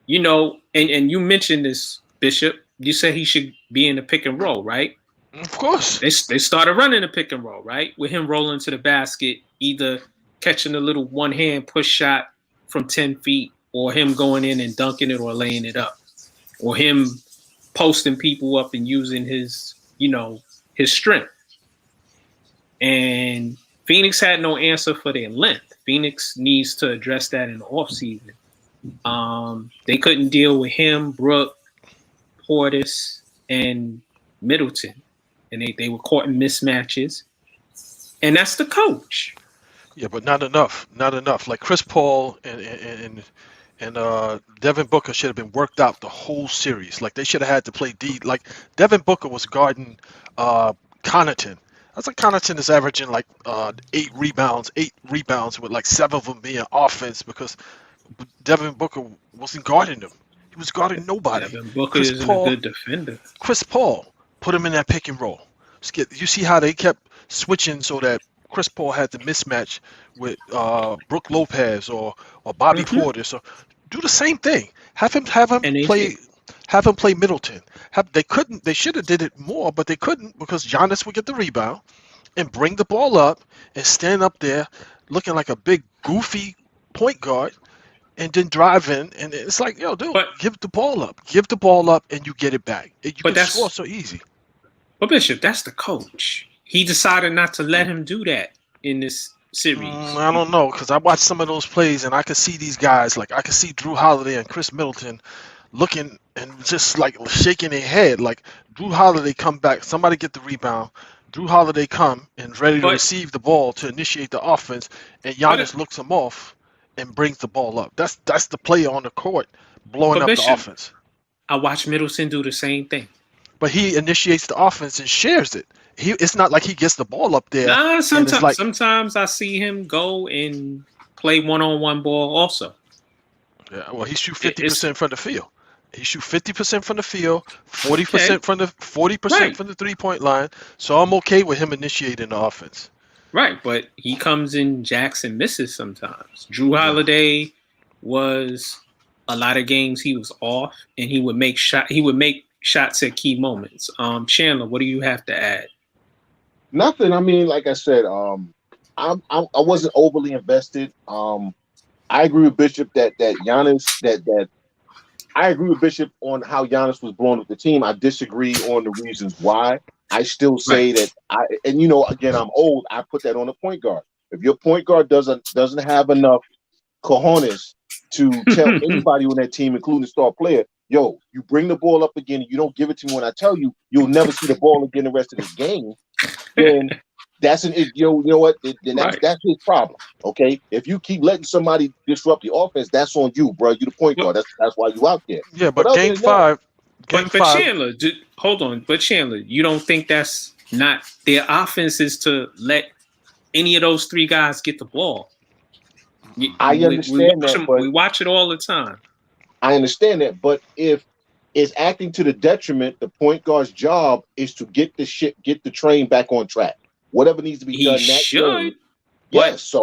and you mentioned this, Bishop. You said he should be in the pick and roll, right?
Of course.
They started running the pick and roll, right? With him rolling to the basket, either catching a little one-hand push shot from 10 feet, or him going in and dunking it or laying it up, or him posting people up and using his, his strength. And Phoenix had no answer for their length. Phoenix needs to address that in the offseason. They couldn't deal with him, Brook, Portis, and Middleton. And they were caught in mismatches. And that's the coach.
Yeah, but not enough. Not enough. Like Chris Paul and Devin Booker should have been worked out the whole series. Like they should have had to play D. Like Devin Booker was guarding Connaughton. That's like Connaughton is averaging like 8 rebounds with like 7 of them being offense because Devin Booker wasn't guarding them. He was guarding nobody.
Devin Booker is a good defender.
Chris Paul put him in that pick and roll. You see how they kept switching so that Chris Paul had the mismatch with Brook Lopez or Bobby Portis. So do the same thing. Have him play Middleton. They should have did it more, but they couldn't because Giannis would get the rebound and bring the ball up and stand up there looking like a big goofy point guard and then drive in. And it's like, yo, dude, give the ball up. Give the ball up and you get it back. You can score so easy.
But Bishop, that's the coach. He decided not to let him do that in this series.
I don't know, because I watched some of those plays and I could see these guys, like I could see Drew Holiday and Chris Middleton looking and just like shaking their head. Like Drew Holiday come back, somebody get the rebound. Drew Holiday come and ready to receive the ball to initiate the offense, and Giannis looks him off and brings the ball up. That's the play on the court, blowing up the offense.
I watched Middleton do the same thing.
But he initiates the offense and shares it. It's not like he gets the ball up there.
Nah, sometimes I see him go and play one-on-one ball also.
Yeah, well, he shoot 50% from the field. He shoot 50% from the field, 40% from the 40% from the 3-point line. So I'm okay with him initiating the offense.
Right, but he comes in jacks and misses sometimes. Drew Holiday was a lot of games he was off, and he would make shots at key moments. Chandler, what do you have to add?
Nothing. I mean, like I said, I wasn't overly invested. I agree with Bishop that Giannis that I agree with Bishop on how Giannis was blowing up the team. I disagree on the reasons why. I still say that again, I'm old. I put that on a point guard. If your point guard doesn't have enough cojones to tell anybody on that team, including the star player, yo, you bring the ball up again and you don't give it to me when I tell you, you'll never see the ball again the rest of this game, then that's you know what? Then that's his problem. Okay, if you keep letting somebody disrupt the offense, that's on you, bro. You the point guard. That's why you out there.
Yeah, but game five.
But Chandler, hold on. But Chandler, you don't think that's not their offense is to let any of those three guys get the ball?
I understand that.
We watch it all the time.
I understand that, but if it's acting to the detriment, the point guard's job is to get the train back on track. Whatever needs to be done.
He should.
Yes, so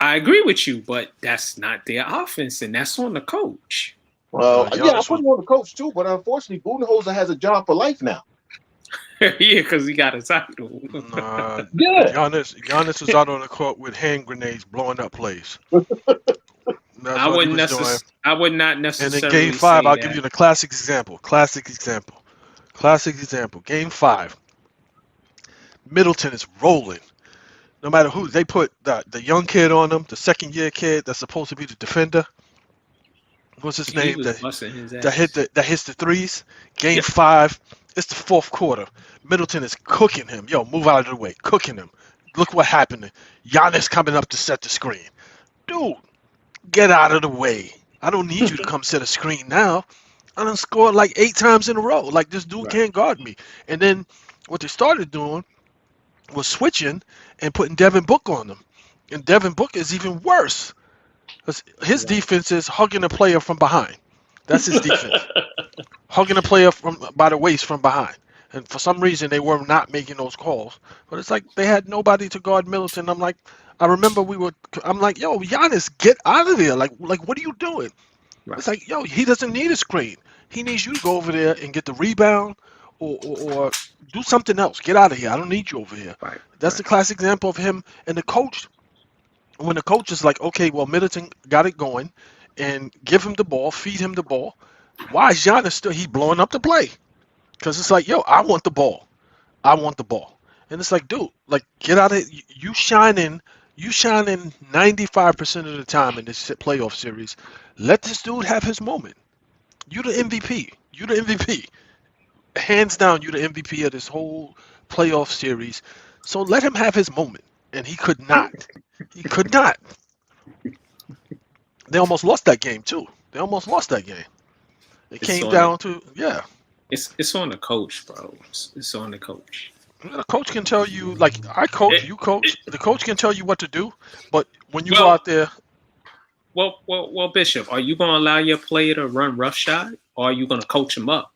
I agree with you, but that's not their offense, and that's on the coach.
Well, I put him on the coach too, but unfortunately, Budenholzer has a job for life now.
Yeah, because he got a title.
Yeah.
Giannis is out on the court with hand grenades blowing up plays.
I would not necessarily.
And in game 5, I'll give you the classic example. Game 5. Middleton is rolling. No matter who, they put the young kid on him, the second-year kid that's supposed to be the defender. What's his name? That hits the threes. Game 5, it's the fourth quarter. Middleton is cooking him. Yo, move out of the way. Cooking him. Look what happened. Giannis coming up to set the screen. Dude, get out of the way. I don't need you to come set a screen now. I done scored like 8 times in a row. Like, this dude can't guard me. And then what they started doing was switching and putting Devin Book on them. And Devin Book is even worse. His defense is hugging a player from behind. That's his defense. Hugging a player by the waist from behind. And for some reason, they were not making those calls. But it's like they had nobody to guard Middleton. I remember I'm like, yo, Giannis, get out of there. Like what are you doing? Right. It's like, yo, he doesn't need a screen. He needs you to go over there and get the rebound or do something else. Get out of here. I don't need you over here. Right. That's the classic example of him and the coach. When the coach is like, okay, well, Middleton got it going and give him the ball, feed him the ball. Why is Giannis still blowing up the play? Because it's like, yo, I want the ball. And it's like, dude, like, get out of it. You shining 95% of the time in this playoff series. Let this dude have his moment. You the MVP. Hands down, you the MVP of this whole playoff series. So let him have his moment. And he could not. They almost lost that game, too. It came down to,
It's on the coach, bro. It's on the coach.
The coach can tell you, like, I coach, you coach. The coach can tell you what to do, but when you go out there.
Well, Bishop, are you going to allow your player to run roughshod, or are you going to coach him up?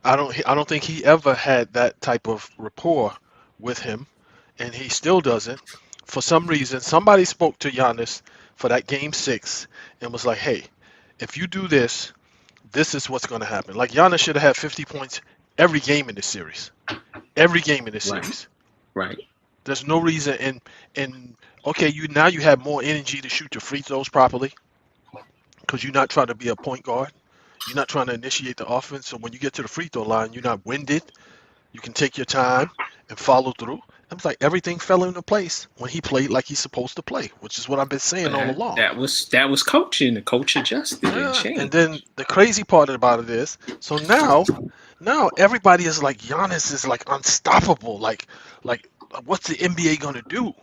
I don't think he ever had that type of rapport with him, and he still doesn't. For some reason, somebody spoke to Giannis for that game 6 and was like, hey, if you do this, this is what's going to happen. Like, Giannis should have had 50 points every game in this series.
Right.
There's no reason. And okay, you have more energy to shoot your free throws properly because you're not trying to be a point guard. You're not trying to initiate the offense. So when you get to the free throw line, you're not winded. You can take your time and follow through. It's like everything fell into place when he played like he's supposed to play, which is what I've been saying all along.
That was coaching. The coach adjusted and changed.
And then the crazy part about it is, so now everybody is like, Giannis is like unstoppable. Like what's the NBA gonna do?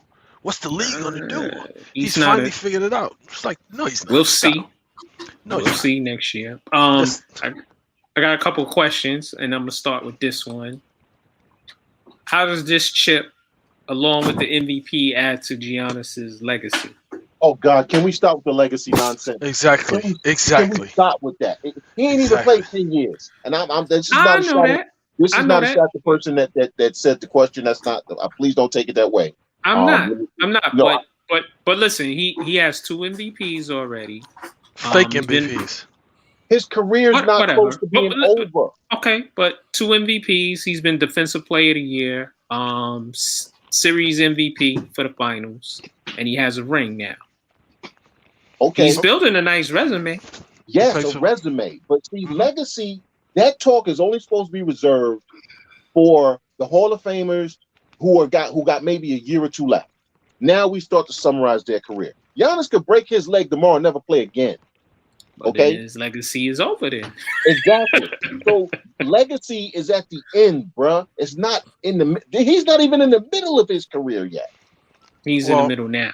What's the league gonna do? He's finally figured it out. It's like, no, he's not.
We'll see. We'll see next year. I got a couple of questions, and I'm gonna start with this one. How does this chip, along with the MVP, add to Giannis's legacy?
Oh God, can we stop with the legacy nonsense?
Exactly.
Can we stop with that? He ain't even played 10 years, and this is not a shot at the person that said the question. That's not. Please don't take it that way.
I'm not. No, but listen, he has 2 MVPs already.
Fake MVPs.
His career's not close to being over.
Okay, but 2 MVPs. He's been Defensive Player of the Year, Series MVP for the finals, and he has a ring now. Okay, he's building a nice resume.
Yes, a resume. But see, legacy. That talk is only supposed to be reserved for the Hall of Famers who got maybe a year or 2 left. Now we start to summarize their career. Giannis could break his leg tomorrow and never play again.
But
Okay.
then his legacy is over there.
Exactly. So legacy is at the end, bruh. It's not in the. He's not even in the middle of his career yet.
He's in the middle now.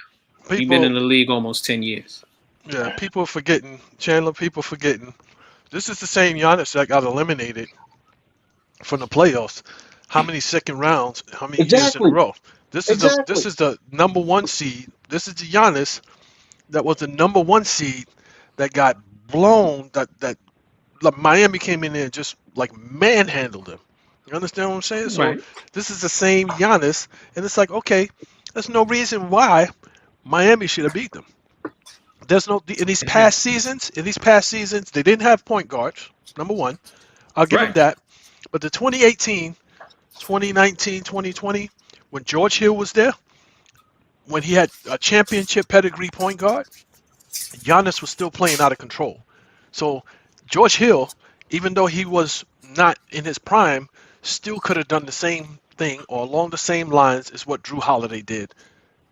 He's been in
People,
the league almost 10 years.
yeah, people forgetting, Chandler, people forgetting. This is the same Giannis that got eliminated from the playoffs. How many second rounds? How many years in a
Exactly.
row? This is the number one seed. This is the Giannis that was the number one seed that got blown. That like, Miami came in there and just like manhandled him. You understand what I'm saying? So
Right.
this is the same Giannis, and it's like, okay, there's no reason why Miami should have beat them. There's no in these past seasons. In these past seasons, they didn't have point guards. Number one, I'll give them
Right.
that. But the 2018, 2019, 2020, when George Hill was there, when he had a championship pedigree point guard, Giannis was still playing out of control. So George Hill, even though he was not in his prime, still could have done the same thing or along the same lines as what Drew Holiday did.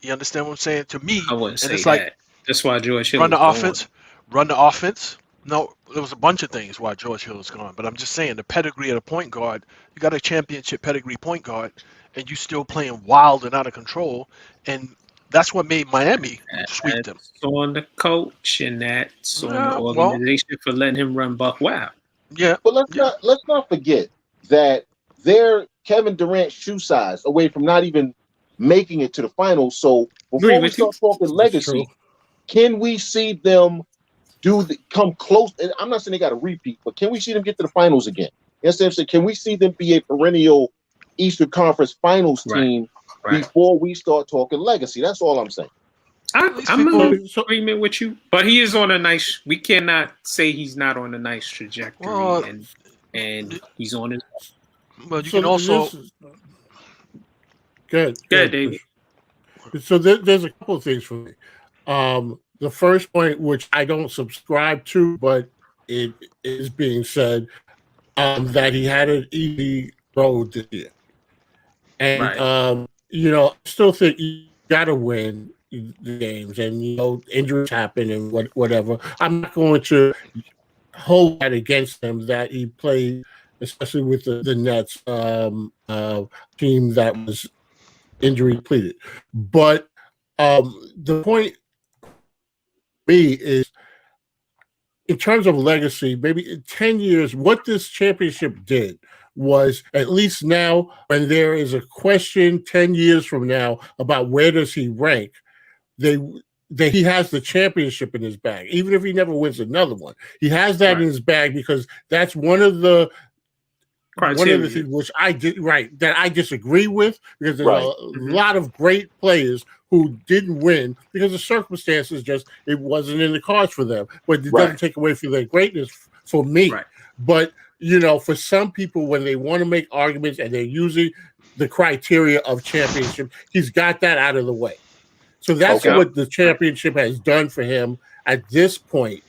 You understand what I'm saying? To me,
I wouldn't say
it's
that.
like
That's why George Hill
run the
was
offense, run the offense. No, there was a bunch of things why George Hill is gone, but I'm just saying the pedigree of the point guard. You got a championship pedigree point guard, and you still playing wild and out of control, and that's what made Miami sweep them.
That's on the coach, and that's on the
Yeah, well,
organization for letting him run buck wild.
yeah,
But let's not forget that they're Kevin Durant's shoe size away from not even making it to the finals. So
Agree
before we
with you.
start talking
That's
legacy,
true.
can we see them come close? And I'm not saying they got to repeat, but can we see them get to the finals again? Yes, I'm saying, can we see them be a perennial Eastern Conference Finals
Right.
team
Right.
before we start talking legacy? That's all I'm saying.
I'm
people-
in agreement with you, but he is on a nice. We cannot say he's not on a nice trajectory,
Well,
and he's on his.
but you
So
can also
good.
David.
So there's a couple of things for me. The first point, which I don't subscribe to, but it is being said, that he had an easy road this year, and
Right.
I still think you got to win the games, and injuries happen and whatever. I'm not going to hold that against him that he played, especially with the Nets team that was injury depleted. But the point B is, in terms of legacy, maybe in 10 years, what this championship did was, at least now, when there is a question 10 years from now about where does he rank, that he has the championship in his bag, even if he never wins another one. He has that in his bag because that's one of the things which that I disagree with, because there's a lot of great players who didn't win because the circumstances it wasn't in the cards for them. But it doesn't take away from their greatness for me.
Right.
But for some people, when they want to make arguments and they're using the criteria of championship, he's got that out of the way. So that's what the championship has done for him at this point.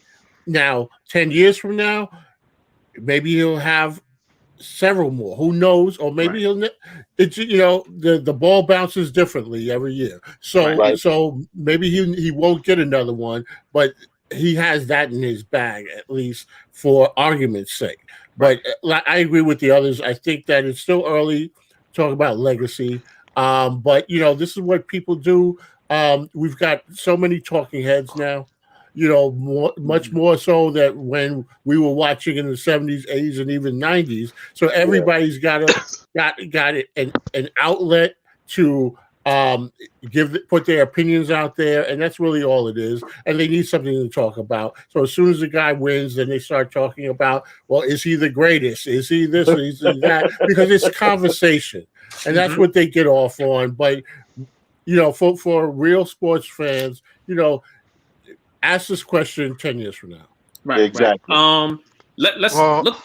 Now, 10 years from now, maybe he'll have several more. Who knows? Or maybe he'll. It's the ball bounces differently every year. So so maybe he won't get another one, but he has that in his bag, at least for argument's sake. But I agree with the others. I think that it's still early to talk about legacy. But this is what people do. We've got so many talking heads now. Much more so that when we were watching in the 70s, 80s, and even 90s. So everybody's got an outlet to put their opinions out there, and that's really all it is. And they need something to talk about. So as soon as the guy wins, then they start talking about, well, is he the greatest? Is he this? Is he that? Because it's conversation, and that's what they get off on. But for real sports fans, ask this question 10 years from now.
Right. Exactly.
Let's look.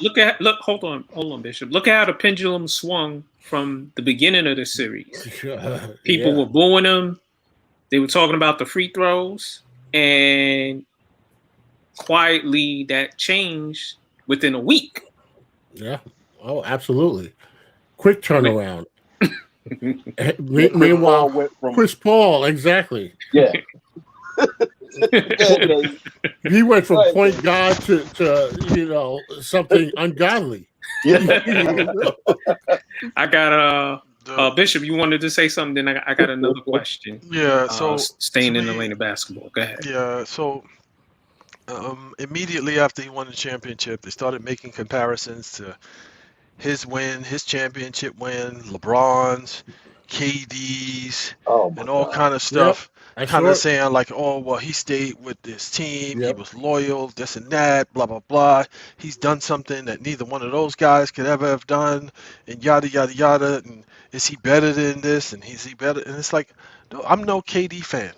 Hold on, Bishop. Look at how the pendulum swung from the beginning of the series. People were booing him. They were talking about the free throws, and quietly that changed within a week.
Yeah. Oh, absolutely. Quick turnaround. Meanwhile, Chris Paul, exactly.
Yeah.
He went from
Right.
point guard to something ungodly.
Yeah.
I got
The-
Bishop. You wanted to say something? Then I got another question.
yeah. So
Staying
to
in the
me,
lane of basketball. Go ahead.
yeah. So immediately after he won the championship, they started making comparisons to his win, his championship win, LeBron's, KD's,
Oh my
and all
God.
kind of stuff.
I
Kind
saw
of
it.
saying like, oh well, he stayed with this team, he
Yep.
was loyal, this and that, blah blah blah. He's done something that neither one of those guys could ever have done, and yada yada yada. And is he better than this? And is he better? And it's like, no, I'm no KD fan.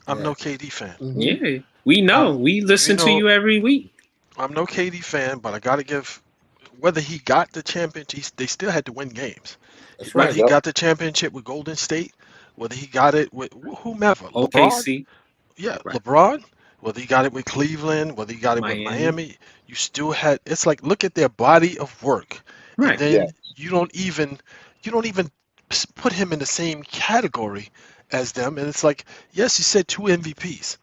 I'm
Yeah.
no KD fan.
Mhm.
Yeah, we know. We listen to
know-
you every week.
I'm no KD fan, but I got to give. Whether he got the championship, they still had to win games.
That's
Whether
right.
he
Yep.
got the championship with Golden State, whether he got it with whomever, LeBron,
OKC.
yeah,
Right.
LeBron, whether he got it with Cleveland, whether he got it with
Miami.
Miami, you still had. It's like look at their body of work,
Right.
and then
Yeah.
you don't even put him in the same category as them. And it's like, yes, you said 2 MVPs.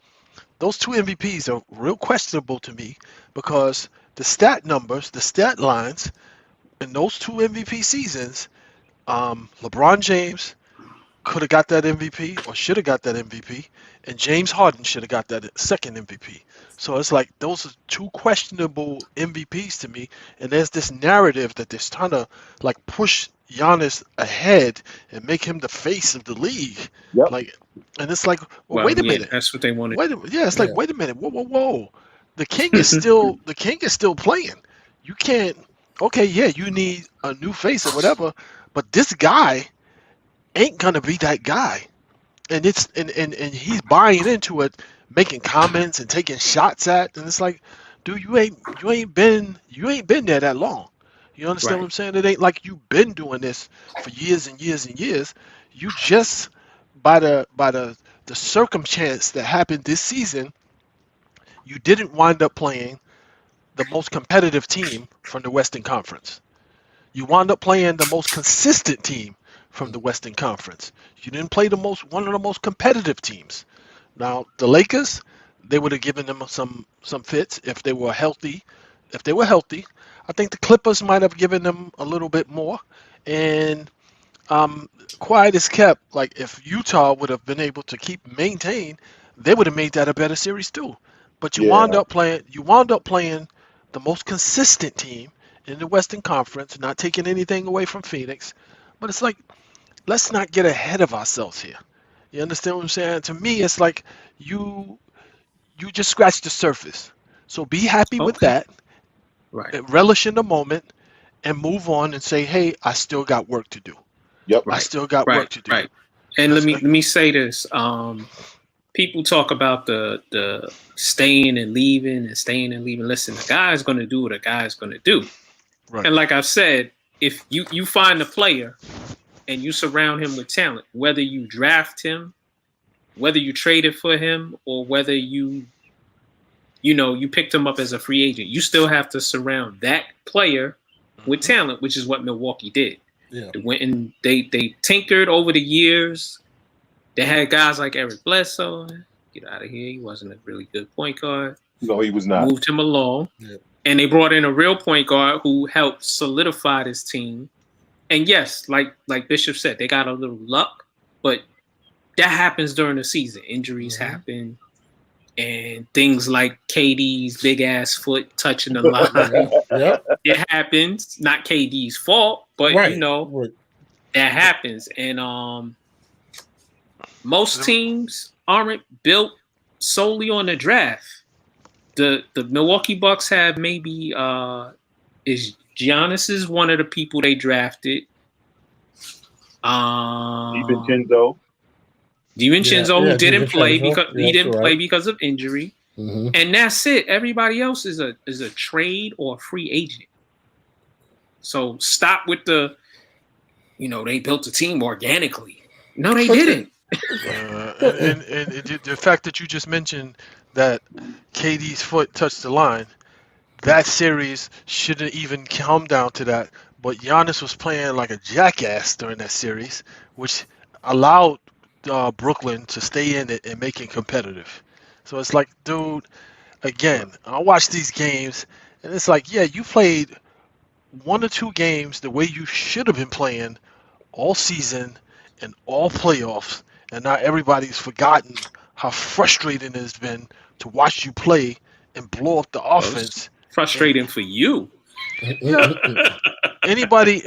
Those 2 MVPs are real questionable to me because the stat numbers, the stat lines in those 2 MVP seasons, LeBron James could have got that MVP or should have got that MVP, and James Harden should have got that second MVP. So it's like those are 2 questionable MVPs to me, and there's this narrative that they're trying to like push Giannis ahead and make him the face of the league.
Yep.
Like, and it's like, well,
Well,
wait a
yeah,
minute.
that's what they wanted.
Yeah, it's like,
Yeah.
wait a minute, whoa. The king is still playing. You can't. Okay, yeah, you need a new face or whatever, but this guy ain't gonna be that guy, and it's and he's buying into it, making comments and taking shots at, and it's like, dude, you ain't been there that long. You understand
Right.
what I'm saying? It ain't like you've been doing this for years and years and years. You just by the circumstance that happened this season, you didn't wind up playing the most competitive team from the Western Conference. You wound up playing the most consistent team from the Western Conference. You didn't play one of the most competitive teams. Now the Lakers, they would have given them some fits if they were healthy. If they were healthy, I think the Clippers might have given them a little bit more. And quiet as kept, like if Utah would have been able to maintain, they would have made that a better series too. But you
Yeah.
wound up playing the most consistent team in the Western Conference, not taking anything away from Phoenix. But it's like, let's not get ahead of ourselves here. You understand what I'm saying? To me, it's like you just scratched the surface. So be happy with
Okay.
that,
Right.
relish in the moment, and move on and say, hey, I still got work to do.
Yep.
I
Right.
still got work to do.
Right. And let
That's
me say this. People talk about the staying and leaving and staying and leaving. Listen, the guy's going to do what a guy's going to do.
Right.
And like I've said, if you find a player and you surround him with talent, whether you draft him, whether you traded for him, or whether you picked him up as a free agent, you still have to surround that player with talent, which is what Milwaukee did.
Yeah.
They went and they tinkered over the years. They had guys like Eric Bledsoe. Get out of here. He wasn't a really good point guard.
No, he was not.
Moved him along.
Yeah.
And they brought in a real point guard who helped solidify this team. And yes, like Bishop said, they got a little luck, but that happens during the season. Injuries happen. And things like KD's big ass foot touching the line.
Yep.
It happens. Not KD's fault, but
Right.
that happens. And most teams aren't built solely on the draft. The Milwaukee Bucks have maybe is Giannis is one of the people they drafted.
DiVincenzo.
DiVincenzo, who didn't play because
Yeah,
he didn't
that's
play
right.
because of injury.
Mhm.
And that's it. Everybody else is a trade or a free agent. So stop with the, they built a team organically. No, they didn't.
And the fact that you just mentioned that KD's foot touched the line, that series shouldn't even come down to that. But Giannis was playing like a jackass during that series, which allowed Brooklyn to stay in it and make it competitive. So it's like, dude, again, I watch these games, and it's like, yeah, you played 1 or 2 games the way you should have been playing all season and all playoffs, and now everybody's forgotten how frustrating it has been to watch you play and blow up the offense.
Frustrating for you.
Yeah. Anybody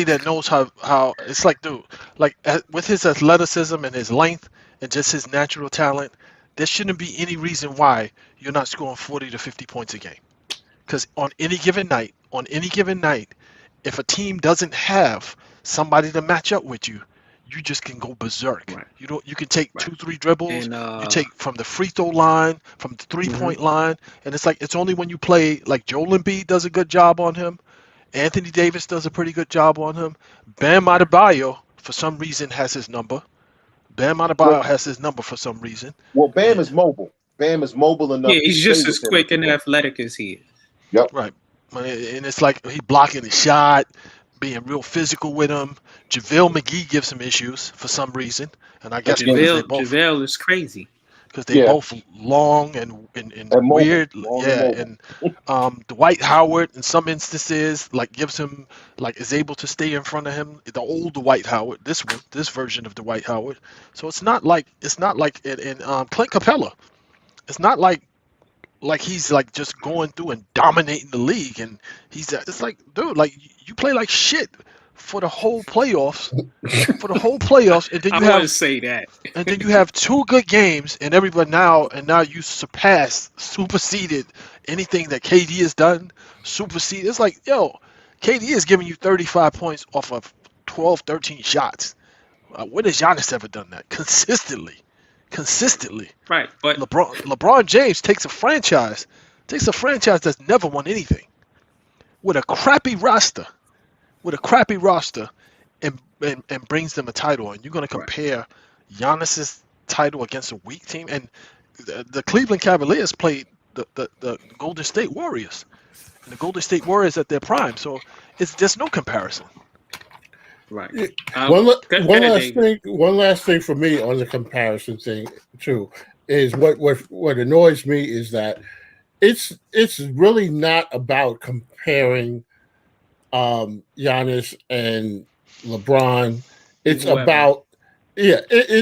that knows how it's like, dude, like with his athleticism and his length and just his natural talent, there shouldn't be any reason why you're not scoring 40 to 50 points a game. Because on any given night, if a team doesn't have somebody to match up with you, you just can go berserk.
Right.
You can take 2-3 dribbles.
And,
you take from the free throw line, from the 3-point line, and it's like it's only when you play like Joel Embiid does a good job on him, Anthony Davis does a pretty good job on him. Bam Adebayo for some reason has his number. Has his number for some reason.
Well, Bam is mobile. Bam is mobile enough.
Yeah, he's just as quick and athletic as he is.
Yep.
Right. And it's like he blocking the shot, being real physical with him. JaVale McGee gives him issues for some reason. And I guess
JaVale is crazy.
Because they both long and weird. And Dwight Howard in some instances is able to stay in front of him. The old Dwight Howard, this version of Dwight Howard. So it's not like in Clint Capella. It's not like he's like just going through and dominating the league, and it's like, dude, like you play like shit for the whole playoffs, and then you have
say that,
and then you have 2 good games, and everybody now you superseded anything that KD has done. It's like, yo, KD is giving you 35 points off of 12, 13 shots. When has Giannis ever done that consistently?
Right, but
LeBron James takes a franchise that's never won anything with a crappy roster, and brings them a title. And you're going to compare Giannis's title against a weak team, and the Cleveland Cavaliers played the Golden State Warriors, and the Golden State Warriors at their prime. So there's no comparison.
Right.
One last thing for me on the comparison thing too is what annoys me is that it's really not about comparing Giannis and LeBron. It's about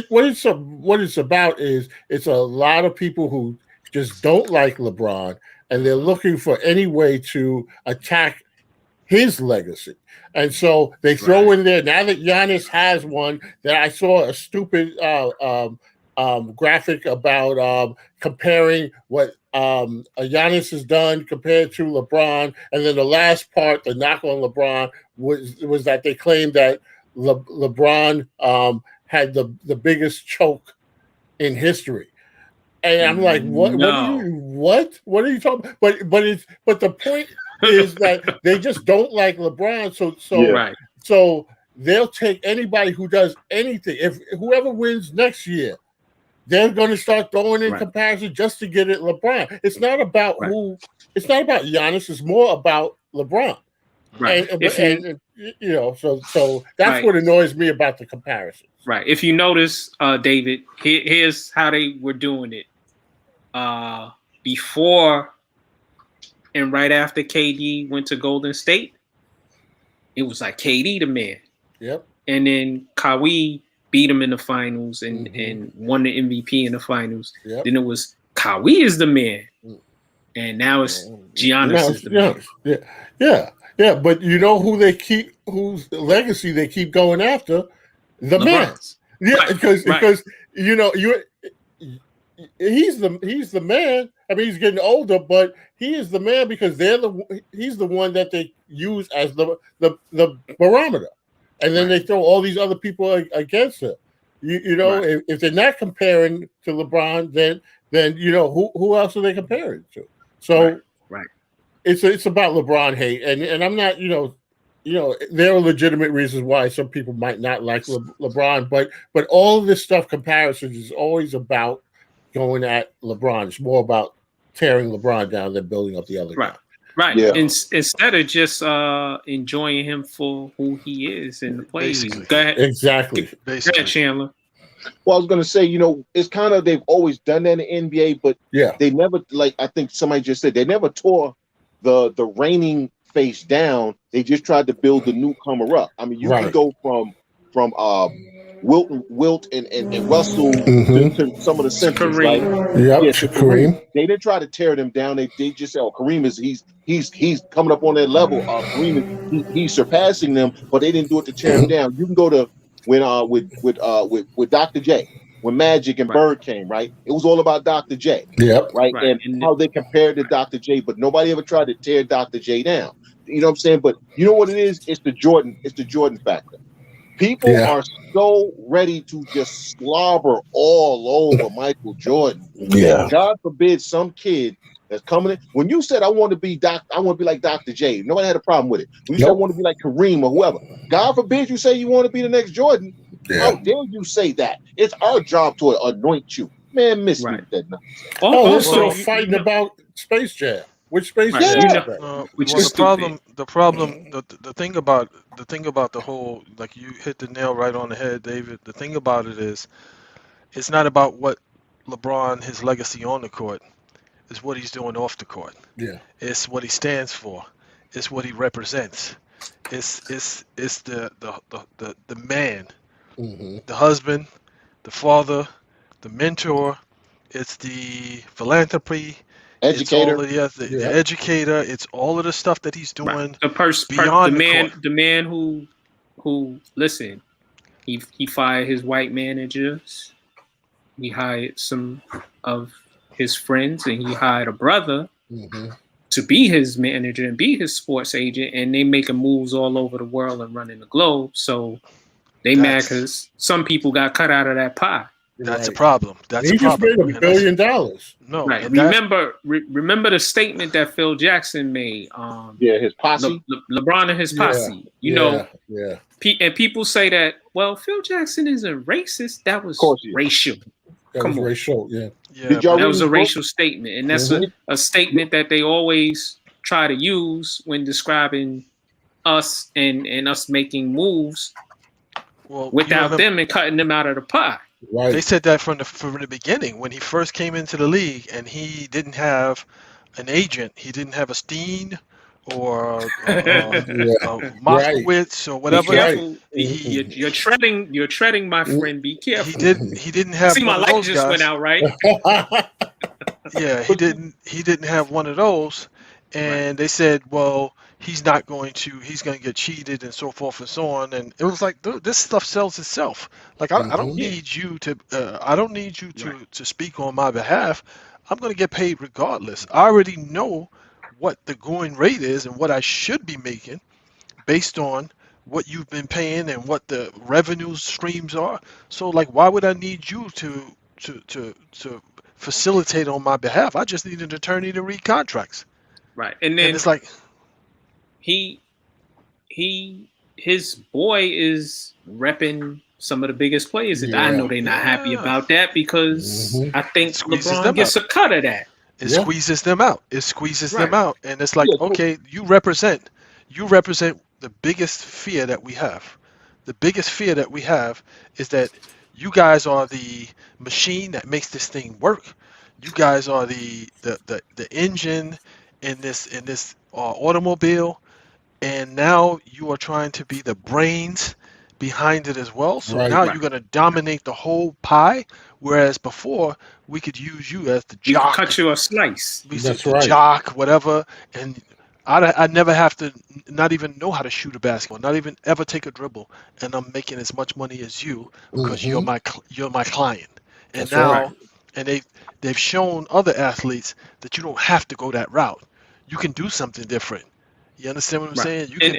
what it's about is it's a lot of people who just don't like LeBron, and they're looking for any way to attack his legacy. And so they throw in there, now that Giannis has one, that I saw a stupid graphic about comparing what Giannis has done compared to LeBron. And then the last part, the knock on LeBron, was that they claimed that LeBron had the biggest choke in history. And I'm like, what?
No.
What are you talking about? But the point is that they just don't like LeBron, so they'll take anybody who does anything. If whoever wins next year, they're going to start throwing in comparison just to get at LeBron. It's not about it's not about Giannis. It's more about LeBron.
Right.
So that's what annoys me about the comparison.
Right. If you notice, David, here's how they were doing it. Before and right after KD went to Golden State, it was like KD the man.
Yep.
And then Kawhi beat him in the finals and won the MVP in the finals.
Yep.
Then it was Kawhi is the man. And now it's Giannis is the man.
Yeah. But you know whose legacy they keep going after? The
LeBron's.
man. Yeah, because he's the man. I mean, he's getting older, but he is the man because he's the one that they use as the barometer, and then they throw all these other people against him. If they're not comparing to LeBron, then who else are they comparing to? So it's about LeBron hate, and I'm not there are legitimate reasons why some people might not like LeBron, but all of this stuff comparisons is always about going at LeBron. It's more about tearing LeBron down than building up the other guy.
Right.
Yeah.
Instead of just enjoying him for who he is and the plays.
Basically.
Go ahead.
Exactly.
Go ahead, Chandler.
Well, I was going to say, it's kind of they've always done that in the NBA, but
Yeah.
they never, like I think somebody just said, they never tore the reigning face down. They just tried to build the newcomer up. I mean, you can
Right.
go from Wilt and Russell to some of the Simpsons, right?
Kareem.
Yep.
Yeah, to
Kareem.
They didn't try to tear them down. They just said, "Oh, Kareem is he's coming up on that level. Kareem is he's surpassing them," but they didn't do it to tear him down. You can go to when with Dr. J, when Magic and
Right.
Bird came, right? It was all about Dr. J,
Yep.
right?
Right.
And how they compared to Dr. J, but nobody ever tried to tear Dr. J down. You know what I'm saying? But you know what it is? It's the Jordan factor. People are so ready to just slobber all over Michael Jordan.
Yeah.
And God forbid some kid that's coming in. When you said I want to be like Dr. J, nobody had a problem with it. When you said I want to be like Kareem or whoever, God forbid you say you want to be the next Jordan. How dare you say that? It's our job to anoint you. Man, miss me with that nonsense.
They're
Also,
still fighting about Space Jam. Which Space
Right.
Jam?
Which
Well,
is
the problem, the thing about the whole, like you hit the nail right on the head, David. The thing about it is, it's not about what LeBron, his legacy on the court, it's what he's doing off the court.
Yeah.
It's what he stands for. It's what he represents. It's the man, the husband, the father, the mentor. It's the philanthropy.
Educator.
It's all the educator. It's all of the stuff that he's doing.
The
beyond
the man who listen, he fired his white managers. He hired some of his friends, and he hired a brother to be his manager and be his sports agent, and they making moves all over the world and running the globe. So they mad because some people got cut out of that pie.
That's a problem.
He just made $1 billion.
No,
right.
and
Remember the statement that Phil Jackson made.
His posse,
LeBron and his posse.
Yeah.
And people say that. Well, Phil Jackson isn't racist. That was racial.
That was racial. Yeah.
That was a racial statement, and that's a statement that they always try to use when describing us and us making moves without them and cutting them out of the pie.
Right.
They said that from the beginning when he first came into the league, and he didn't have an agent. He didn't have a Steen or Moskowitz or whatever.
You're treading, my friend. Be careful.
He didn't have.
See, my light just went out, right?
Yeah, he didn't have one of those, and they said, well, he's going to get cheated and so forth and so on. And it was like, this stuff sells itself. Like I don't need you to to speak on my behalf. I'm going to get paid regardless. I already know what the going rate is and what I should be making based on what you've been paying and what the revenue streams are. So like, why would I need you to facilitate on my behalf? I just need an attorney to read contracts.
Right. And then
it's like
his boy is repping some of the biggest players. And I know they're not happy about that because I think LeBron gets a cut of that.
It squeezes them out. It squeezes them out. And it's like, okay, you represent the biggest fear that we have. The biggest fear that we have is that you guys are the machine that makes this thing work. You guys are the engine in this automobile, and now you are trying to be the brains behind it as well. So now you're going to dominate the whole pie, whereas before we could use you as the jock.
Cut you a slice.
That's right.
Jock, whatever, and I never have to not even know how to shoot a basketball, not even ever take a dribble, and I'm making as much money as you because you're my client. And
That's
now,
right.
and they've shown other athletes that you don't have to go that route. You can do something different. You understand what I'm saying? You can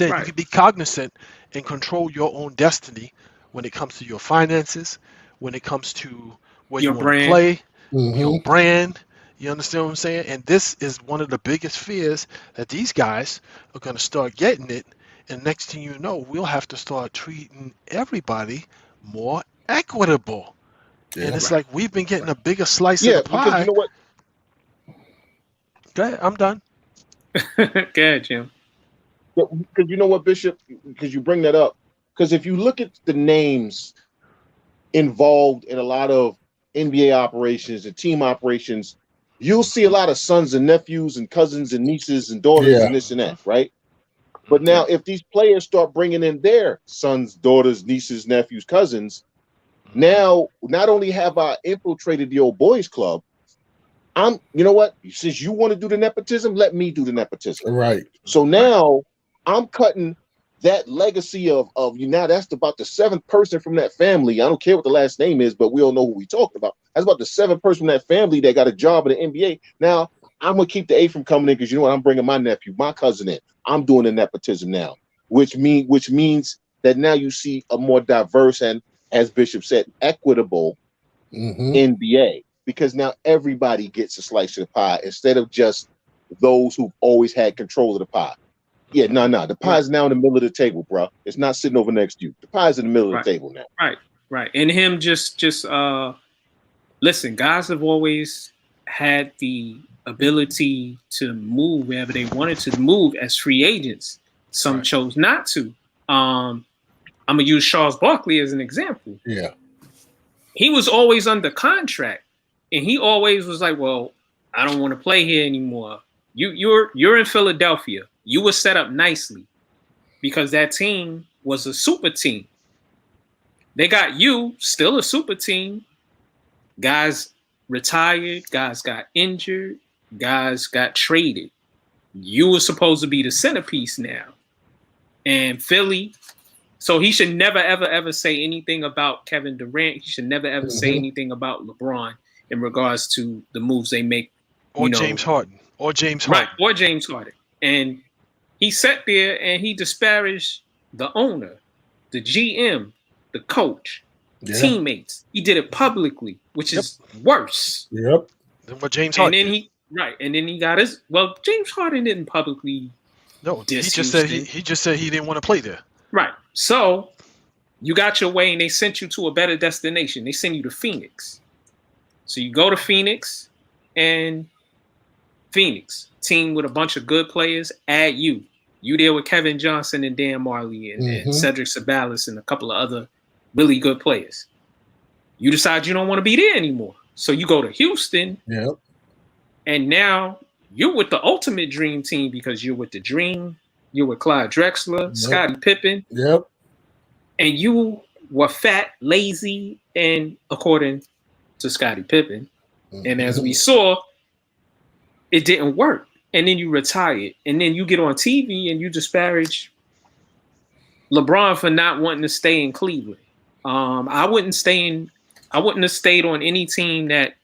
you can be cognizant and control your own destiny when it comes to your finances, when it comes to where you want to play, your brand. You understand what I'm saying? And this is one of the biggest fears that these guys are going to start getting it. And next thing you know, we'll have to start treating everybody more equitable. Yeah, and it's like we've been getting a bigger slice of the pie.
Because you know what?
Go ahead, I'm done.
Go ahead, Jim.
Because you know what, Bishop? Because you bring that up. Because if you look at the names involved in a lot of NBA operations and team operations, you'll see a lot of sons and nephews and cousins and nieces and daughters and this and that, right? But now, if these players start bringing in their sons, daughters, nieces, nephews, cousins, now not only have I infiltrated the old boys club, you know what? Since you want to do the nepotism, let me do the nepotism.
Right.
So now I'm cutting that legacy of you. Now that's about the seventh person from that family. I don't care what the last name is, but we all know who we talking about. That's about the seventh person from that family that got a job in the NBA. Now I'm gonna keep the A from coming in because you know what? I'm bringing my nephew, my cousin in. I'm doing the nepotism now, which means that now you see a more diverse and, as Bishop said, equitable NBA, because now everybody gets a slice of the pie instead of just those who've always had control of the pie. Yeah, no. The pie's now in the middle of the table, bro. It's not sitting over next to you. The pie's in the middle of the table now.
Right. And him just listen, guys have always had the ability to move wherever they wanted to move as free agents. Some chose not to. I'm gonna use Charles Barkley as an example.
Yeah.
He was always under contract, and he always was like, well, I don't want to play here anymore. You're in Philadelphia. You were set up nicely because that team was a super team. They got you, still a super team. Guys retired, guys got injured, guys got traded. You were supposed to be the centerpiece now. And Philly, so he should never, ever, ever say anything about Kevin Durant. He should never, ever say anything about LeBron in regards to the moves they make.
Or James Harden.
Right, or James Harden. And he sat there and he disparaged the owner, the GM, the coach, teammates. He did it publicly, which is worse.
Yep.
Than what James Harden did.
And then he got his. Well, James Harden didn't publicly.
No, he just said he didn't want to play there.
Right. So you got your way, and they sent you to a better destination. They send you to Phoenix. So you go to Phoenix, and Phoenix team with a bunch of good players. Add you there with Kevin Johnson and Dan Marley and Cedric Sabalas and a couple of other really good players. You decide you don't want to be there anymore, so you go to Houston.
Yep.
And now you're with the ultimate dream team because you're with the Dream. You're with Clyde Drexler, Scottie Pippen.
Yep.
And you were fat, lazy, and according to Scottie Pippen. And as we saw, it didn't work. And then you retired. And then you get on TV and you disparage LeBron for not wanting to stay in Cleveland. I wouldn't have stayed on any team that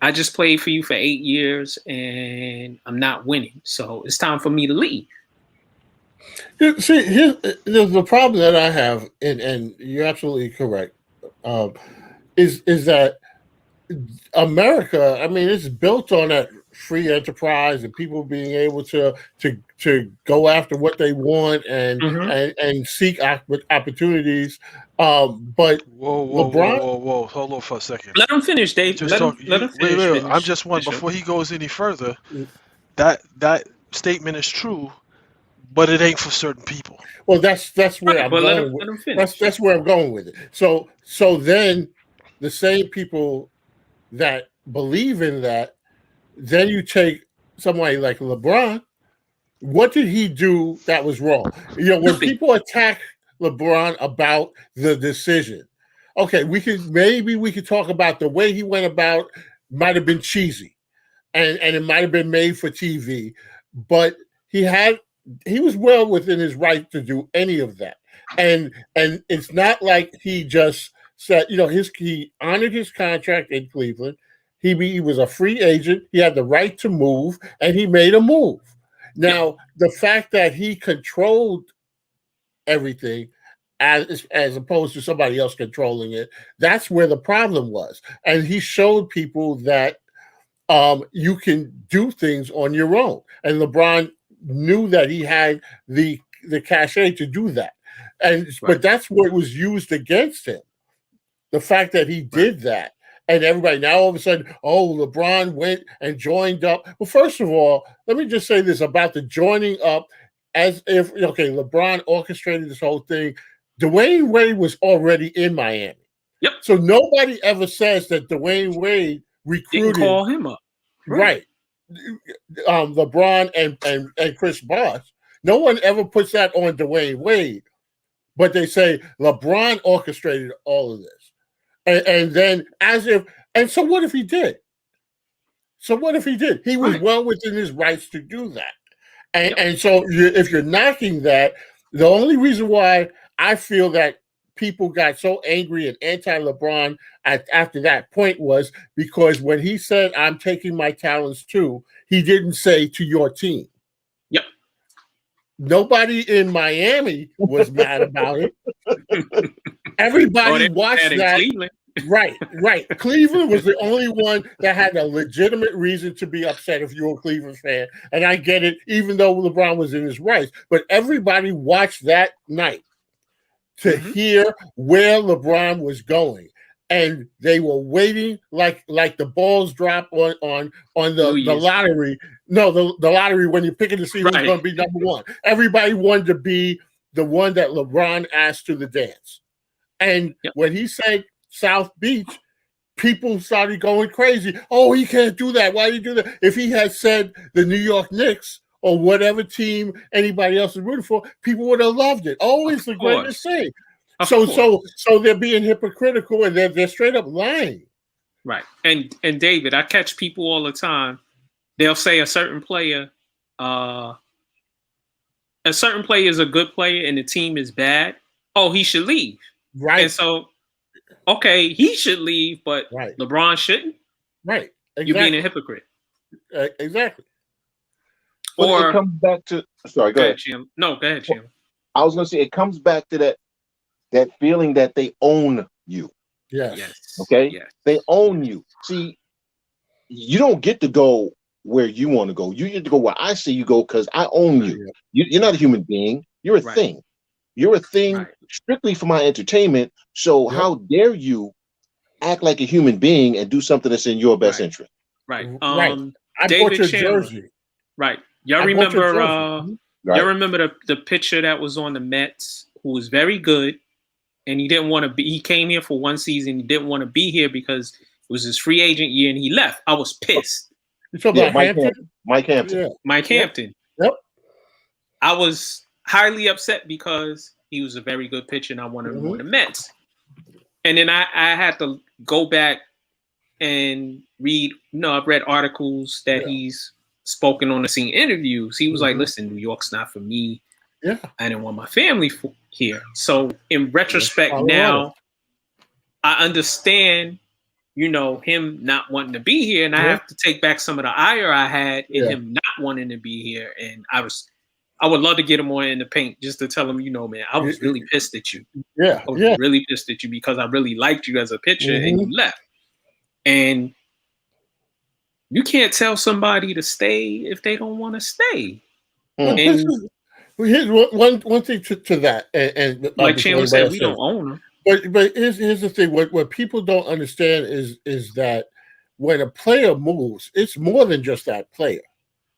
I just played for you for 8 years and I'm not winning. So it's time for me to leave.
See, here's the problem that I have, and you're absolutely correct, is that America, I mean, it's built on that free enterprise and people being able to go after what they want and seek opportunities. But
whoa, hold on for a second.
Let him finish, Dave. Let him finish.
Wait. I'm just one before he goes any further. That statement is true, but it ain't for certain people.
Well, that's where I'm going. Let him finish. That's where I'm going with it. So then the same people that believe in that, then you take somebody like LeBron. What did he do that was wrong? You know, when people attack LeBron about the decision, okay, we could talk about the way he went about. Might have been cheesy, and it might have been made for TV, but he was well within his right to do any of that, and it's not like he just said, you know, he honored his contract in Cleveland. He was a free agent. He had the right to move, and he made a move. Now, the fact that he controlled everything as opposed to somebody else controlling it, that's where the problem was. And he showed people that you can do things on your own. And LeBron knew that he had the cachet to do that. But that's what was used against him. The fact that he did that. And everybody now all of a sudden, LeBron went and joined up. Well, first of all, let me just say this about the joining up, as if, okay, LeBron orchestrated this whole thing. Dwayne Wade was already in Miami.
Yep.
So nobody ever says that Dwayne Wade recruited.
Didn't call him up.
Right. LeBron and Chris Bosh. No one ever puts that on Dwayne Wade, but they say LeBron orchestrated all of this. And then so what if he did? So what if he did? He was well within his rights to do that. And so if you're knocking that, the only reason why I feel that people got so angry and anti-LeBron after that point was because when he said, I'm taking my talents too, he didn't say to your team.
Yep.
Nobody in Miami was mad about it. Everybody watched that.
Cleveland.
Right. Cleveland was the only one that had a legitimate reason to be upset if you're a Cleveland fan. And I get it, even though LeBron was in his rights. But everybody watched that night to hear where LeBron was going. And they were waiting like the balls drop on the lottery. No, the lottery when you're picking to see who's going to be number one. Everybody wanted to be the one that LeBron asked to the dance. And when he said South Beach, people started going crazy. Oh, he can't do that. Why do you do that? If he had said the New York Knicks or whatever team anybody else is rooting for, people would have loved it. Always the greatest thing. So they're being hypocritical and they're straight up lying.
Right. And David, I catch people all the time. They'll say a certain player is a good player and the team is bad. Oh, he should leave.
Right.
And so, okay, he should leave, but LeBron shouldn't.
Right. Exactly.
You're being a hypocrite.
Exactly.
Or it comes back to. Sorry, go ahead,
Jim. No, go ahead, Jim.
I was going to say it comes back to that feeling that they own you.
Yes.
Okay.
Yes.
They own you. See, you don't get to go where you want to go. You get to go where I say you go because I own you. You're not a human being. You're a thing. You're a thing strictly for my entertainment. So how dare you act like a human being and do something that's in your best interest?
Right.
I
David
bought your
Chandler.
jersey.
Right. Y'all remember the pitcher that was on the Mets who was very good and he didn't want to be. He came here for one season. He didn't want to be here because it was his free agent year and he left. I was pissed.
You talking about Hampton?
Mike Hampton.
Yeah.
Mike Hampton.
Yep.
I was highly upset because he was a very good pitcher and I wanted him on the Mets. And then I had to go back and read, I've read articles that he's spoken on the scene interviews. He was like, listen, New York's not for me.
Yeah.
I didn't want my family here. So in retrospect now, I understand, him not wanting to be here. And I have to take back some of the ire I had in him not wanting to be here. And I would love to get him on in the paint just to tell him, man, I was really pissed at you.
Yeah.
I was really pissed at you because I really liked you as a pitcher and you left. And you can't tell somebody to stay if they don't want to stay.
Here's one thing to that. And
like Chandler said, we don't own them.
But here's the thing. What people don't understand is that when a player moves, it's more than just that player.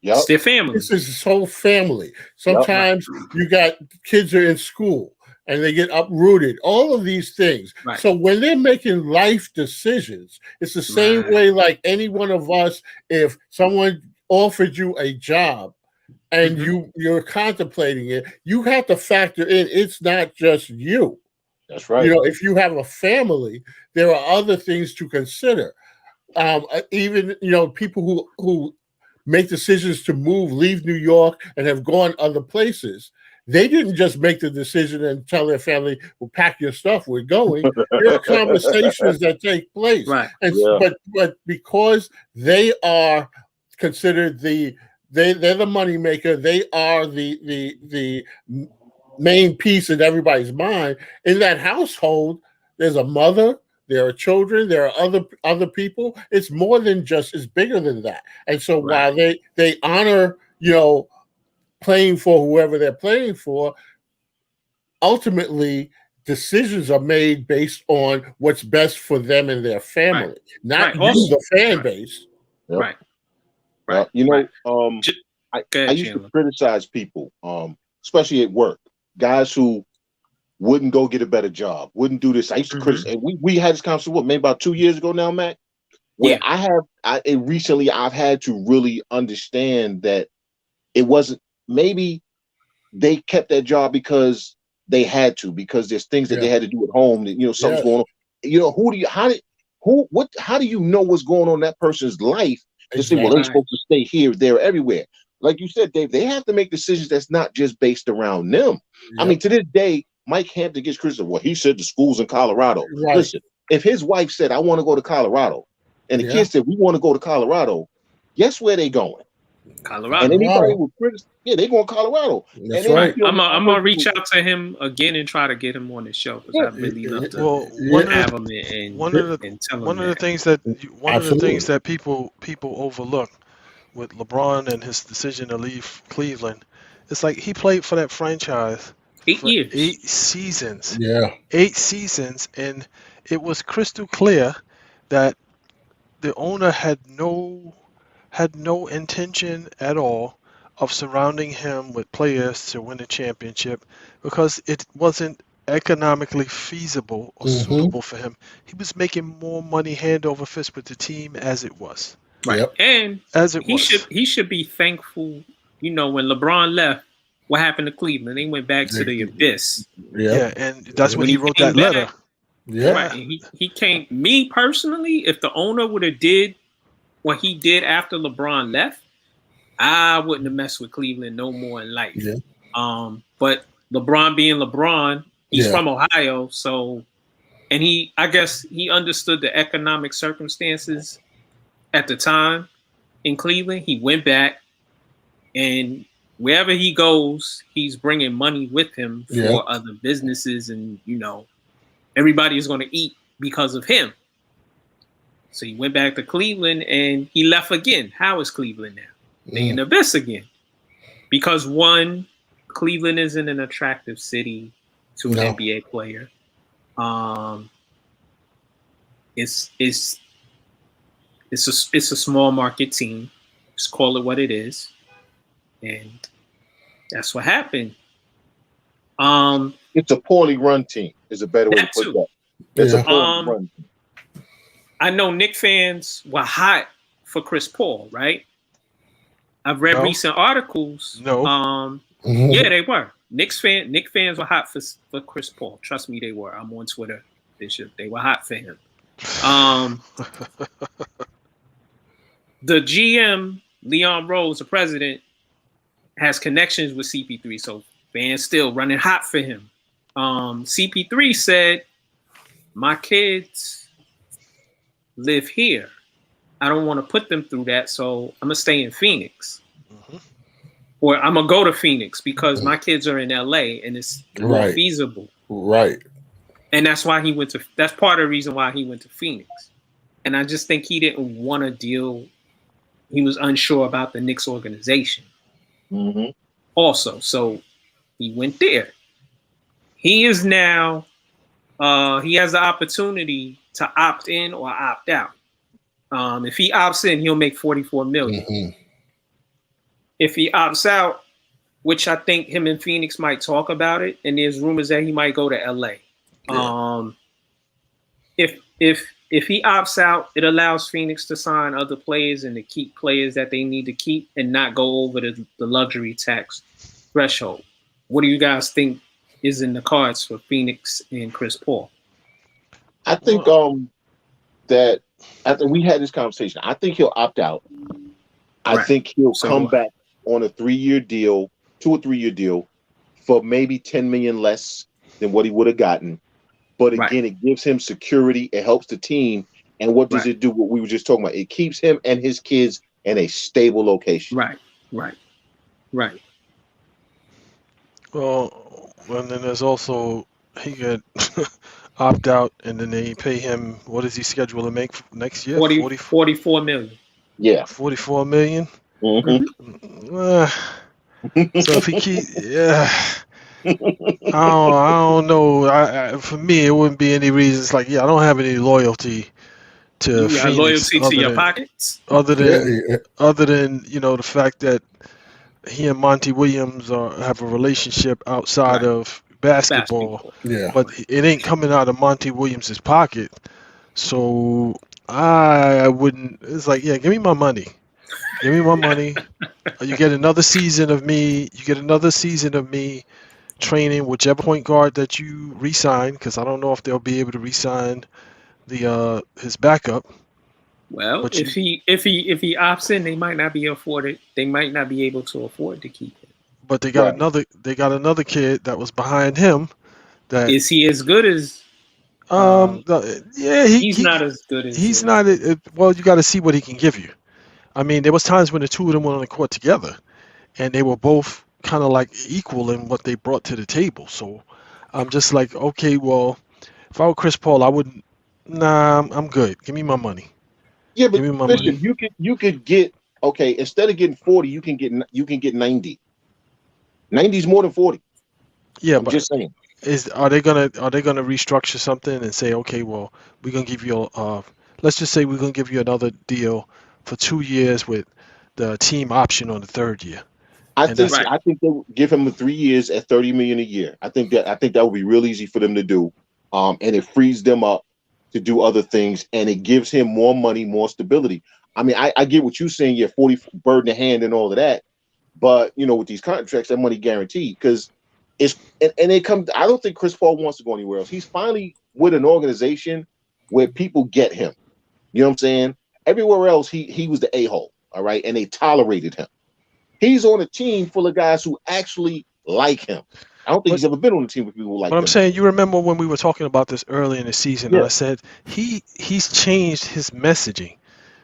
Yep.
It's their family.
This is his whole family. Sometimes you got kids are in school and they get uprooted. All of these things.
Right.
So when they're making life decisions, it's the same way like any one of us, if someone offered you a job and you're contemplating it, you have to factor in it's not just you.
That's right.
If you have a family, there are other things to consider. Even people who make decisions to leave New York and have gone other places. They didn't just make the decision and tell their family, well, pack your stuff, we're going. There are conversations that take place.
Right.
And but because they are considered they're the moneymaker, they are the main piece in everybody's mind. In that household, there's a mother, there are children, there are other people. It's more than just, it's bigger than that. And so while they honor, playing for whoever they're playing for, ultimately decisions are made based on what's best for them and their family, not the fan base.
Yep. Right. I used to criticize people, especially at work, guys who wouldn't go get a better job, wouldn't do this. I used to criticize. We had this conversation maybe about 2 years ago now, Mac. Where recently I've had to really understand that it wasn't, maybe they kept that job because they had to, because there's things that they had to do at home that, something's going on. How do you know what's going on in that person's life to say, well, they're supposed to stay here, there, everywhere? Like you said, Dave, they have to make decisions that's not just based around them. I mean, to this day, Mike Hampton gets criticized. Well, he said the schools in Colorado. Right. Listen, if his wife said, I want to go to Colorado, and the kids said, we want to go to Colorado, guess where they going?
Colorado.
And anybody with criticism, they going to Colorado.
That's right. I'm gonna reach out to him again and try to get him on the show, because I really love to have him and tell him.
One of the things that people overlook with LeBron and his decision to leave Cleveland, it's like he played for that franchise
8 years,
8 seasons.
Yeah,
8 seasons, and it was crystal clear that the owner had no intention at all of surrounding him with players to win a championship, because it wasn't economically feasible or suitable for him. He was making more money hand over fist with the team as it was.
Right. Yep. And he should be thankful, when LeBron left, what happened to Cleveland? They went back to the abyss.
Yeah, and that's when he wrote that letter.
Yeah.
Right. And he came, me personally, if the owner would have did what he did after LeBron left, I wouldn't have messed with Cleveland no more in life. Yeah. But LeBron being LeBron, he's from Ohio, so, and I guess he understood the economic circumstances at the time in Cleveland. He went back, and wherever he goes, he's bringing money with him for other businesses, and everybody is going to eat because of him. So he went back to Cleveland, and he left again. How is Cleveland now? They in the abyss again. Because one, Cleveland isn't an attractive city to an NBA player. It's a small market team. Just call it what it is. And that's what happened.
It's a poorly run team, is a better way to put that. It's a poorly run team.
I know Knicks fans were hot for Chris Paul, right? I've read recent articles. Yeah, they were. Knicks fans were hot for Chris Paul. Trust me, they were. I'm on Twitter. They were hot for him. The GM, Leon Rose, the president, has connections with CP3, so fans still running hot for him. CP3 said, my kids live here. I don't want to put them through that, so I'm going to stay in Phoenix. Or I'm going to go to Phoenix because my kids are in LA and it's more feasible.
Right.
And that's why that's part of the reason why he went to Phoenix. And I just think he didn't want to deal. He was unsure about the Knicks organization. Also, so he went there. He is now, he has the opportunity to opt in or opt out. If he opts in, he'll make $44 million. If he opts out, which I think him and Phoenix might talk about it, and there's rumors that he might go to LA. If he opts out, it allows Phoenix to sign other players and to keep players that they need to keep and not go over the luxury tax threshold. What do you guys think is in the cards for Phoenix and Chris Paul?
I think that after we had this conversation, I think he'll opt out. I think he'll come back on a 3-year deal, 2 or 3 year deal, for maybe $10 million less than what he would have gotten. But again, it gives him security. It helps the team. And what does it do? What we were just talking about, it keeps him and his kids in a stable location.
Right.
Well, and then there's also, he could opt out, and then they pay him, what is he scheduled to make next year?
44 million.
Yeah.
44 million? So if he I don't know. For me, it wouldn't be any reasons like, I don't have any loyalty to Phoenix.
Loyalty to your pockets?
Other than the fact that he and Monty Williams have a relationship outside of basketball,
Yeah.
but it ain't coming out of Monty Williams' pocket. So I wouldn't. It's like, yeah, give me my money. Give me my money. You get another season of me. You get another season of me training whichever point guard that you re-sign, because I don't know if they'll be able to re-sign the his backup.
Well,
But
if he opts in, they might not be afforded. They might not be able to afford to keep him.
But they got
Right.
another kid that was behind him. That
Is he as good as?
yeah,
He's not as good as.
he's not. Well, you got to see what he can give you. I mean, there was times when the two of them were on the court together, and they were both kind of like equal in what they brought to the table. So I'm just like, okay, well, if I were Chris Paul, I wouldn't. Nah, I'm good. Give me my money.
Yeah, but
Give me my
Bishop,
money.
you could get okay. Instead of getting 40, you can get 90. 90 is more than 40.
Yeah,
I'm
but
just saying.
are they gonna restructure something and say, okay, well, we're gonna give you let's just say we're gonna give you another deal for 2 years with the team option on the third year, and that's it.
Right.
I think they would give him 3 years at 30 million a year. I think that would be real easy for them to do. And it frees them up to do other things, and it gives him more money, more stability. I mean, I get what you're saying. You're 40 bird in the hand and all of that, but with these contracts, that money guaranteed because it's and it comes. I don't think Chris Paul wants to go anywhere else. He's finally with an organization where people get him. You know what I'm saying? Everywhere else, he was the a-hole, all right, and they tolerated him. He's on a team full of guys who actually like him. I don't think
But
he's ever been on a team with people who like
but I'm
him.
saying, you remember when we were talking about this early in the season, and
Yeah.
I said he's changed his messaging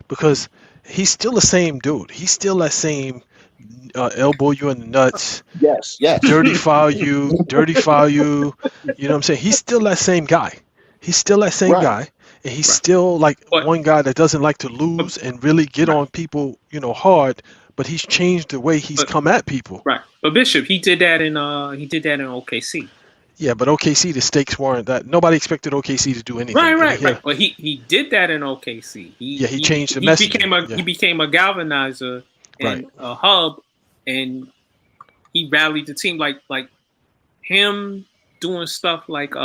because he's still the same dude. He's still that same elbow you in the nuts,
Yes.
dirty foul you, dirty foul you. You know what I'm saying? He's still that same guy. He's still that same
Right.
guy, and he's
Right.
still like
But-
one guy that doesn't like to lose and really get on people, hard. But he's changed the way he's
But-
come at people.
Right. But Bishop, he did that in OKC.
Yeah, but OKC, the stakes weren't that. Nobody expected OKC to do anything.
Right.
Yeah.
But he did that in OKC.
He changed the messaging.
He became a galvanizer and
Right.
a hub, and he rallied the team like him doing stuff like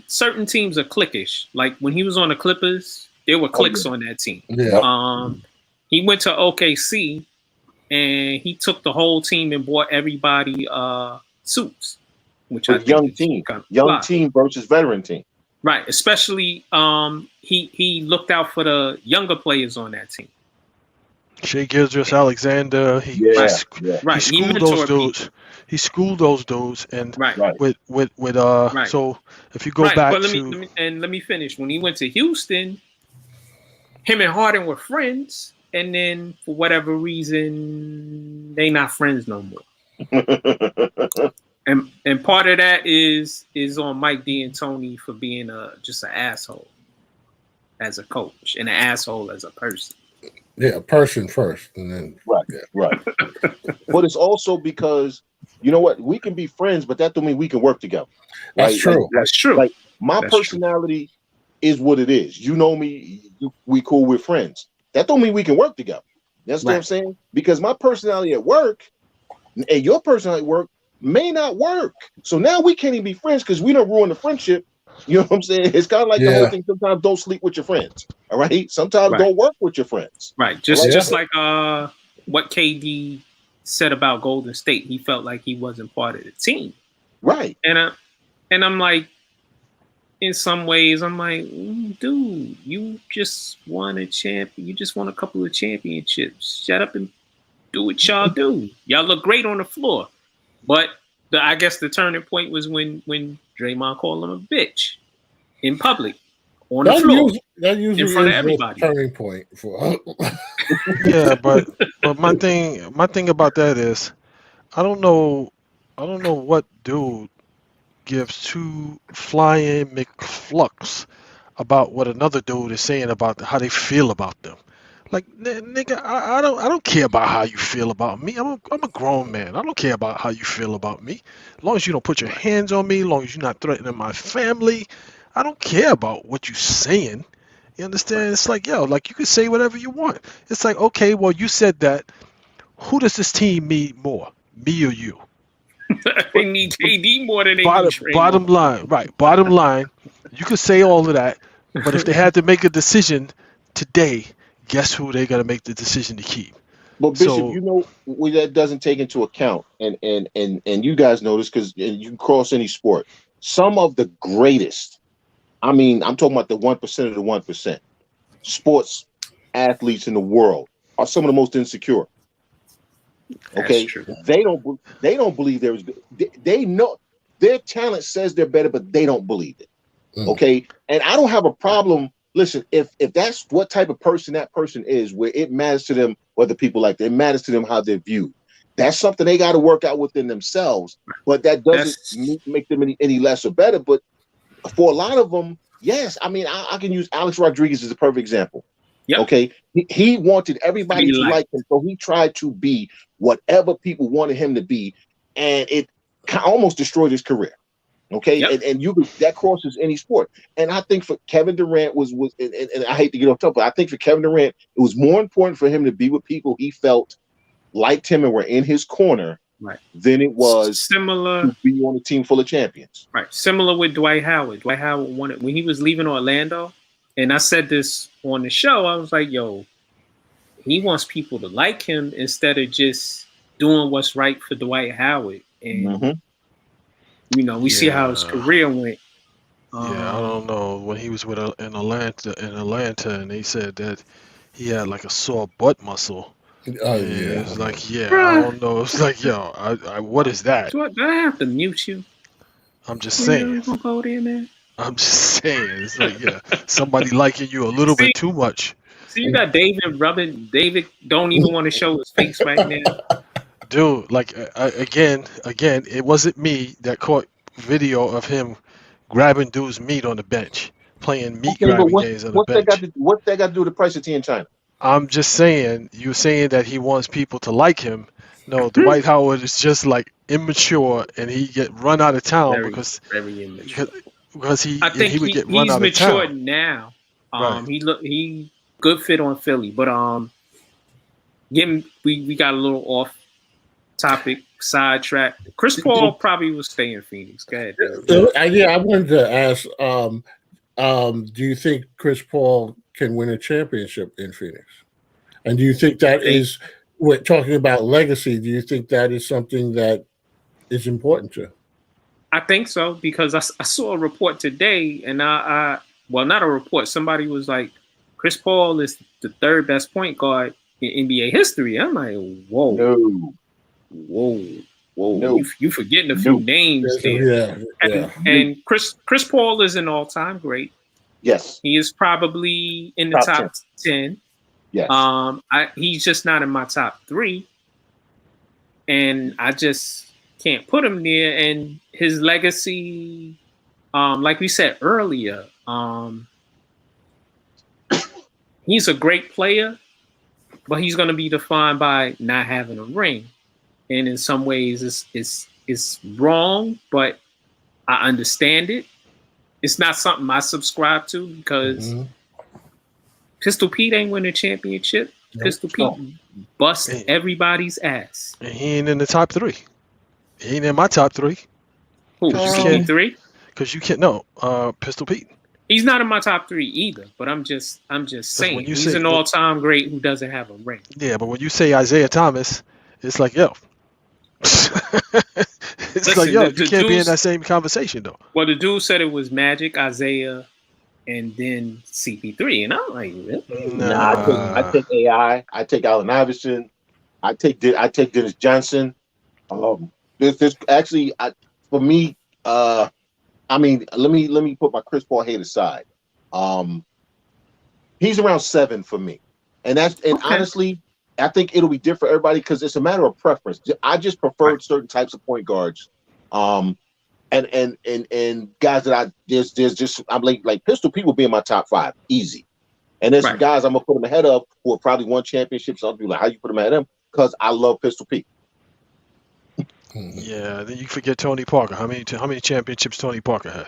certain teams are cliquish. Like when he was on the Clippers, there were cliques on that team.
Yeah.
He went to OKC and he took the whole team and bought everybody suits, which I
With
think
young
is
team,
kind of
young
fly.
team versus veteran team.
Right. Especially he looked out for the younger players on that team.
Shea Gilgeous-Alexander. He
Right. He
schooled those
mentored
dudes.
people.
He schooled those dudes, and
Right.
with
Right.
So if you go
Right.
back
But
to
let me finish. When he went to Houston, him and Harden were friends, and then for whatever reason, they not friends no more. And part of that is on Mike D'Antoni for being just an asshole as a coach and an asshole as a person.
Yeah, a person first, and then
Right. But it's also because you know what, we can be friends, but that don't mean we can work together.
that's
Right?
true.
That's true.
Like my
That's true.
personality is what it is. You know me, we cool, we're friends. That don't mean we can work together. That's what I'm
Right.
saying. Because my personality at work and your personality at work may not work. So now we can't even be friends because we don't ruin the friendship. You know what I'm saying? It's kind of like the whole thing. Sometimes don't sleep with your friends. All right. Sometimes
Right.
don't work with your friends.
Right. Just
Right.
just like what KD said about Golden State. He felt like he wasn't part of the team.
Right.
And I'm like, in some ways, I'm like, dude, you just won a champion. You just won a couple of championships. Shut up and do what y'all do. Y'all look great on the floor. But I guess the turning point was when Draymond called him a bitch in public on the floor.
That usually
in front of
is
everybody.
the turning point for.
yeah, but my thing about that is, I don't know what dude gives two flying McFlux about what another dude is saying about how they feel about them. Like, nigga, I don't care about how you feel about me. I'm a grown man. I don't care about how you feel about me. As long as you don't put your hands on me, as long as you're not threatening my family, I don't care about what you're saying. You understand? It's like, yo, like you can say whatever you want. It's like, okay, well, you said that. Who does this team need more, me or you?
They need KD more than they need Draymond.
Bottom line, right? Bottom line, you could say all of that, but if they had to make a decision today, guess who they're gonna make the decision to keep?
But Bishop,
So-
you know what that doesn't take into account, and you guys know this because you can cross any sport. Some of the greatest, I mean, I'm talking about the 1% of the 1%, sports athletes in the world are some of the most insecure. Okay,
That's true.
they don't believe there is. They know their talent says they're better, but they don't believe it. Okay, and I don't have a problem. Listen, if that's what type of person that person is, where it matters to them whether people like them, it matters to them how they're viewed. That's something they got to work out within themselves. But that doesn't make them any less or better. But for a lot of them, yes. I mean, I can use Alex Rodriguez as a perfect example.
Yep.
Okay, he wanted everybody to like him, so he tried to be whatever people wanted him to be, and it almost destroyed his career. Okay,
Yep.
and that crosses any sport. And I think for Kevin Durant was and I hate to get off top, but I think for Kevin Durant, it was more important for him to be with people he felt liked him and were in his corner,
right,
than it was
similar
to be on a team full of champions.
Right, similar with Dwight Howard. Dwight Howard wanted when he was leaving Orlando, and I said this on the show. I was like, "Yo, he wants people to like him instead of just doing what's right for Dwight Howard." And you know, we see how his career went.
Yeah, I don't know. When he was in Atlanta, and they said that he had like a sore butt muscle.
Oh
And
yeah.
it's like, I don't know. It's like, yo, what is that?
Do I have to mute you?
I'm just
You
saying.
gonna go there, man?
I'm just saying. It's like, somebody liking you a little bit too much.
See, you got David rubbing. David don't even want to show his face right now.
Dude, like again, it wasn't me that caught video of him grabbing dude's meat on the bench, playing meat grabbing games on the bench.
What's that got to do with the price of tea in China?
I'm just saying, you're saying that he wants people to like him. No, Dwight Howard is just like immature, and he get run out of town because he would get run out of town.
He's mature now.
Right.
He good fit on Philly, but we got a little off topic, sidetrack. Chris Paul probably will stay in Phoenix. Go ahead.
I wanted to ask, do you think Chris Paul can win a championship in Phoenix? And do you think that is, we're talking about legacy, do you think that is something that is important to?
I think so, because I saw a report today, and well, not a report. Somebody was like, Chris Paul is the third best point guard in NBA history. I'm like, whoa. No. You forgetting a few names there. And Chris Paul is an all-time great.
Yes.
He is probably in the top 10.
Yes.
He's just not in my top 3. And I just can't put him there. And his legacy, like we said earlier, he's a great player, but he's going to be defined by not having a ring. And in some ways, it's wrong, but I understand it. It's not something I subscribe to because Pistol Pete ain't win a championship. Nope. Pistol Pete bust everybody's ass.
And he ain't in the top 3. He ain't in my top 3.
Who? Pistol 3?
Because you can't Pistol Pete.
He's not in my top 3 either. But I'm just saying he's an all-time great who doesn't have a ring.
Yeah, but when you say Isaiah Thomas, it's like Listen, you can't be in that same conversation though.
Well, the dude said it was Magic, Isaiah, and then CP3, and I'm like, really?
Nah, I take AI. I take Allen Iverson. I take Dennis Johnson. This actually, for me, I mean, let me put my Chris Paul hate aside. He's around 7 for me, and honestly, I think it'll be different for everybody because it's a matter of preference. I just preferred certain types of point guards, and guys that there's just I'm like Pistol Pete will be in my top 5 easy, and there's some guys I'm gonna put him ahead of who have probably won championships. I'll be like, how you put him ahead of him? Because I love Pistol Pete.
Yeah, then you forget Tony Parker. How many championships Tony Parker had?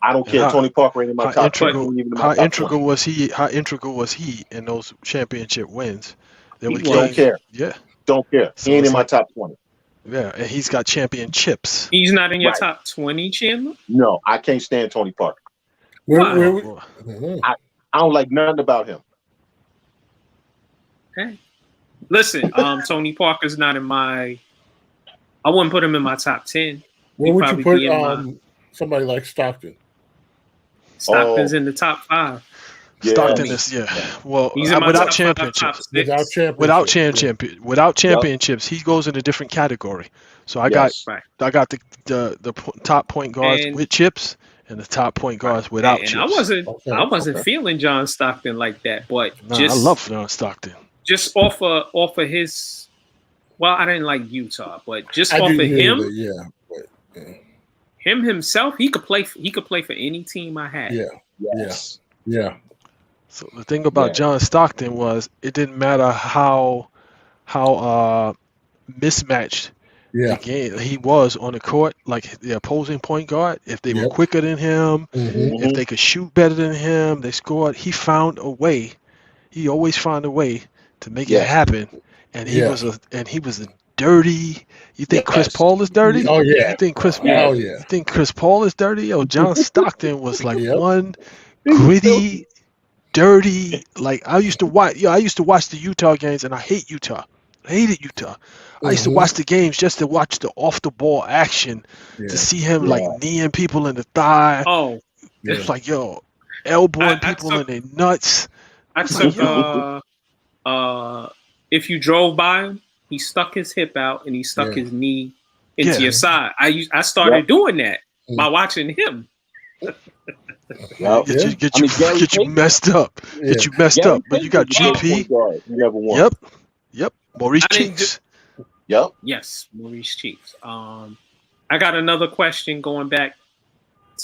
I don't care. Tony Parker ain't in my top
20. How integral was he in those championship wins?
Don't care.
Yeah.
Don't care. He ain't in my top 20.
Yeah, and he's got championships.
He's not in your
Right.
top 20, Chandler?
No, I can't stand Tony Parker.
Why?
I don't like nothing about him.
Hey. Listen, Tony Parker's not in my. I wouldn't put him in my top 10.
Where would you put
my,
somebody like Stockton?
Stockton's in the top 5.
Yeah.
Stockton is well,
He's in my
without
top
championships.
5, top 6.
Without championships, he goes in a different category. So I got the top point guards with chips and the top point guards without chips.
I wasn't feeling John Stockton like that, but
I love John Stockton.
Just off of his. Well, I didn't like Utah, but just off of him, him himself, he could play for any team I had.
Yeah.
So the thing about John Stockton was it didn't matter how mismatched the game he was on the court, like the opposing point guard. If they were quicker than him, if they could shoot better than him, they scored. He found a way. He always found a way to make it happen. And he was a dirty. You think Chris Paul is dirty?
Oh yeah.
You think Chris? You think Chris Paul is dirty? Oh, John Stockton was like one gritty, dirty. Like I used to watch the Utah games, and I hate Utah. I hated Utah. I used to watch the games just to watch the off the ball action, to see him like kneeing people in the thigh.
Oh,
it's like elbowing people in their nuts.
I took if you drove by him, he stuck his hip out and he stuck his knee into your side. I started doing that by watching him.
Get you messed up. Get you messed up. But you got GP.
You never won.
Yep. Maurice Cheeks.
Yes, Maurice Cheeks. I got another question going back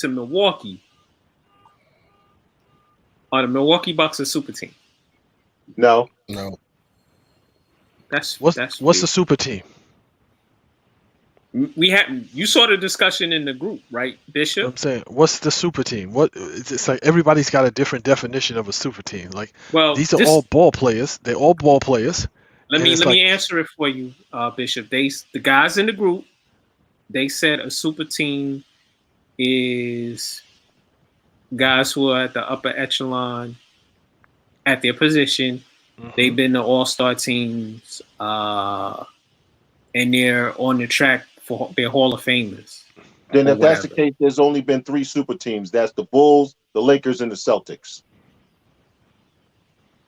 to Milwaukee. Are the Milwaukee Bucks a super team?
No.
What's the super team?
You saw the discussion in the group, right, Bishop?
I'm saying, what's the super team? It's like everybody's got a different definition of a super team. Like, these are all ball players. They're all ball players.
Let me answer it for you, Bishop. The guys in the group, they said a super team is guys who are at the upper echelon at their position. They've been to all-star teams, and they're on the track for their Hall of Famers.
Then if that's the case, there's only been 3 super teams. That's the Bulls, the Lakers, and the Celtics.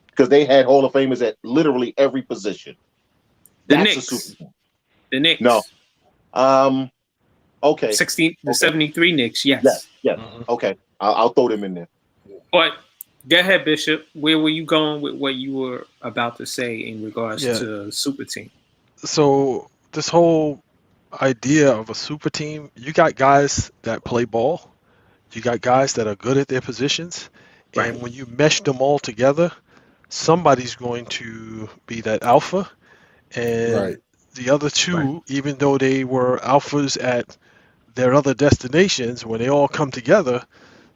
Because they had Hall of Famers at literally every position. That's a super team.
The Knicks.
No. Okay.
73 Knicks, yes.
Yes. Okay. I'll throw them in there.
But go ahead, Bishop. Where were you going with what you were about to say in regards to super team?
So this whole idea of a super team, you got guys that play ball, you got guys that are good at their positions, and when you mesh them all together, somebody's going to be that alpha, and the other two, even though they were alphas at their other destinations, when they all come together,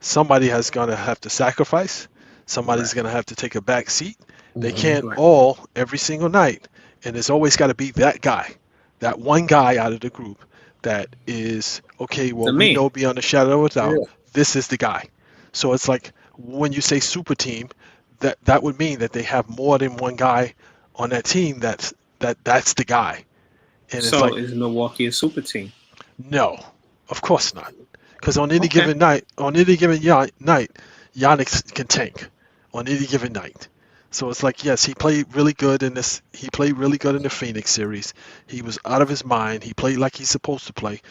somebody has going to have to sacrifice. Somebody's going to have to take a back seat. They can't all every single night. And there's always got to be that guy, that one guy out of the group that is, okay, well, we know beyond a shadow of a doubt, this is the guy. So it's like when you say super team, that would mean that they have more than one guy on that team that's the guy. And
so
it's like,
is Milwaukee a super team?
No, of course not. Because on any given night, Giannis can tank on any given night. So it's like, yes, he played really good in this. He played really good in the Phoenix series. He was out of his mind. He played like he's supposed to play,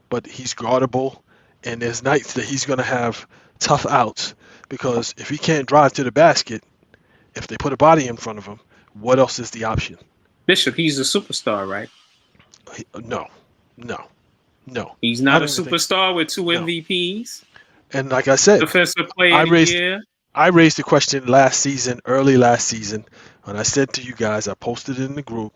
but he's guardable. And there's nights that he's going to have tough outs because if he can't drive to the basket, if they put a body in front of him, what else is the option?
Bishop, he's a superstar, right?
No.
He's not a superstar with 2 MVPs.
And like I said,
defensive player of the year.
I raised the question early last season, and I said to you guys, I posted it in the group,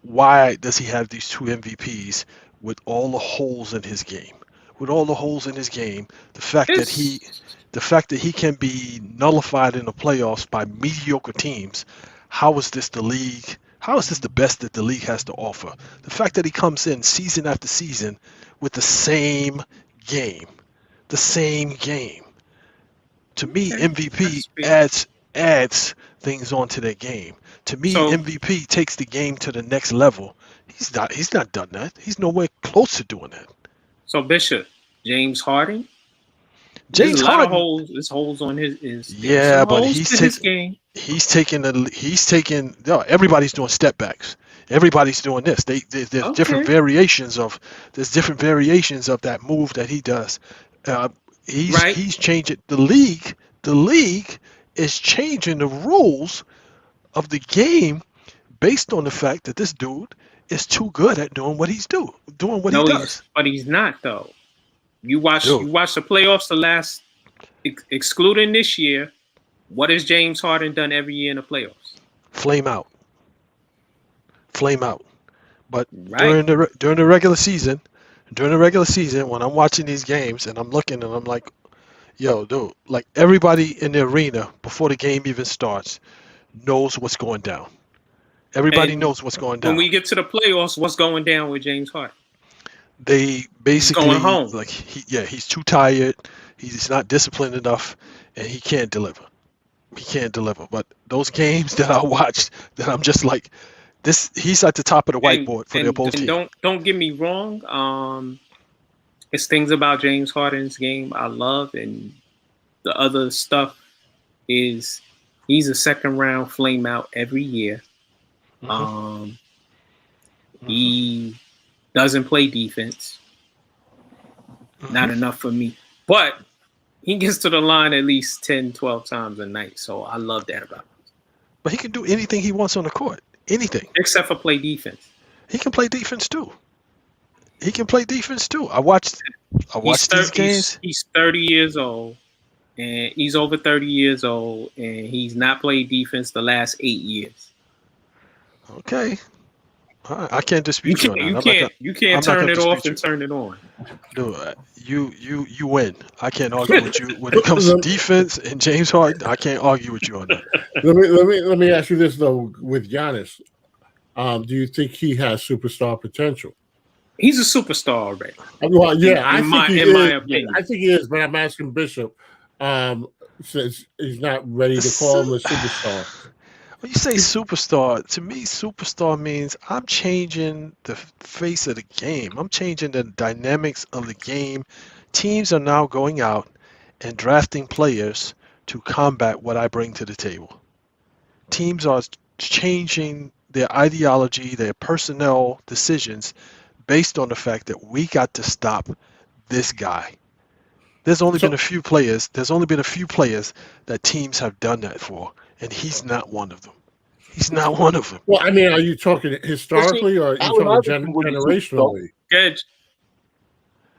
why does he have these 2 MVPs with all the holes in his game? With all the holes in his game, the fact that he can be nullified in the playoffs by mediocre teams, how is this the league How is this the best that the league has to offer? The fact that he comes in season after season with the same game. To me,
Okay,
MVP
that's fair.
adds things onto their game. To me,
So
MVP takes the game to the next level. He's not done that. He's nowhere close to doing that.
so Bishop, James Harden. There's a
James
lot of
Harden,
holes. There's holes on there's
yeah,
some
but
holes to his game.
he's taking everybody's doing step backs. Everybody's doing this. There's different
Okay,
variations of that move that he does. Uh,
right.
he's changing the league. The league is changing the rules of the game based on the fact that this dude is too good at doing what doing what he
No,
does.
he's not though. You
Dude,
watch the playoffs the last excluding this year. What has James Harden done every year in the playoffs?
flame out, flame out. But
Right.
during the regular season, when I'm watching these games and I'm looking and I'm like, yo, dude, like everybody in the arena before the game even starts knows what's going down. Everybody
And
knows what's going
when
down.
we get to the playoffs, what's going down with James Harden?
They
He's going
basically
home.
like he's too tired. He's not disciplined enough, and he can't deliver. He can't deliver. But those games that I watched, that I'm just like, this. He's at the top of the whiteboard for the opposing team.
Don't get me wrong. It's things about James Harden's game I love, and the other stuff is he's a second round flame out every year.
Mhm,
Um,
mhm,
he doesn't play defense, not
mhm.
enough for me, but he gets to the line at least 10, 12 times a night. So I love that about him,
But he can do anything he wants on the court. Anything.
except for play defense.
He can play defense too. I watched these games.
He's 30 years old, and he's over 30 years old, and he's not played defense the last 8 years.
Okay. All right. I can't
You
dispute you on
can't
that.
you
I'm not
can't
gonna,
you
I'm
can't
not
turn
gonna
it off
dispute
and
you.
turn it on.
Dude, you win. I can't argue with you when it comes to defense and James Harden. I can't argue with you on that.
let me ask you this though. With Giannis, do you think he has superstar potential?
He's a superstar already.
Well, yeah, I
In
think
my
he
in my
is.
opinion.
I think he is, but I'm asking Bishop, since he's not ready to call him a superstar.
When you say superstar, to me, superstar means I'm changing the face of the game. I'm changing the dynamics of the game. Teams are now going out and drafting players to combat what I bring to the table. Teams are changing their ideology, their personnel decisions based on the fact that we got to stop this guy. There's only been a few players that teams have done that for, and he's not one of them. He's not one of them.
Well, I mean, are you talking historically or are you
Allen
talking
Iverson was a superstar.
generationally?
Good.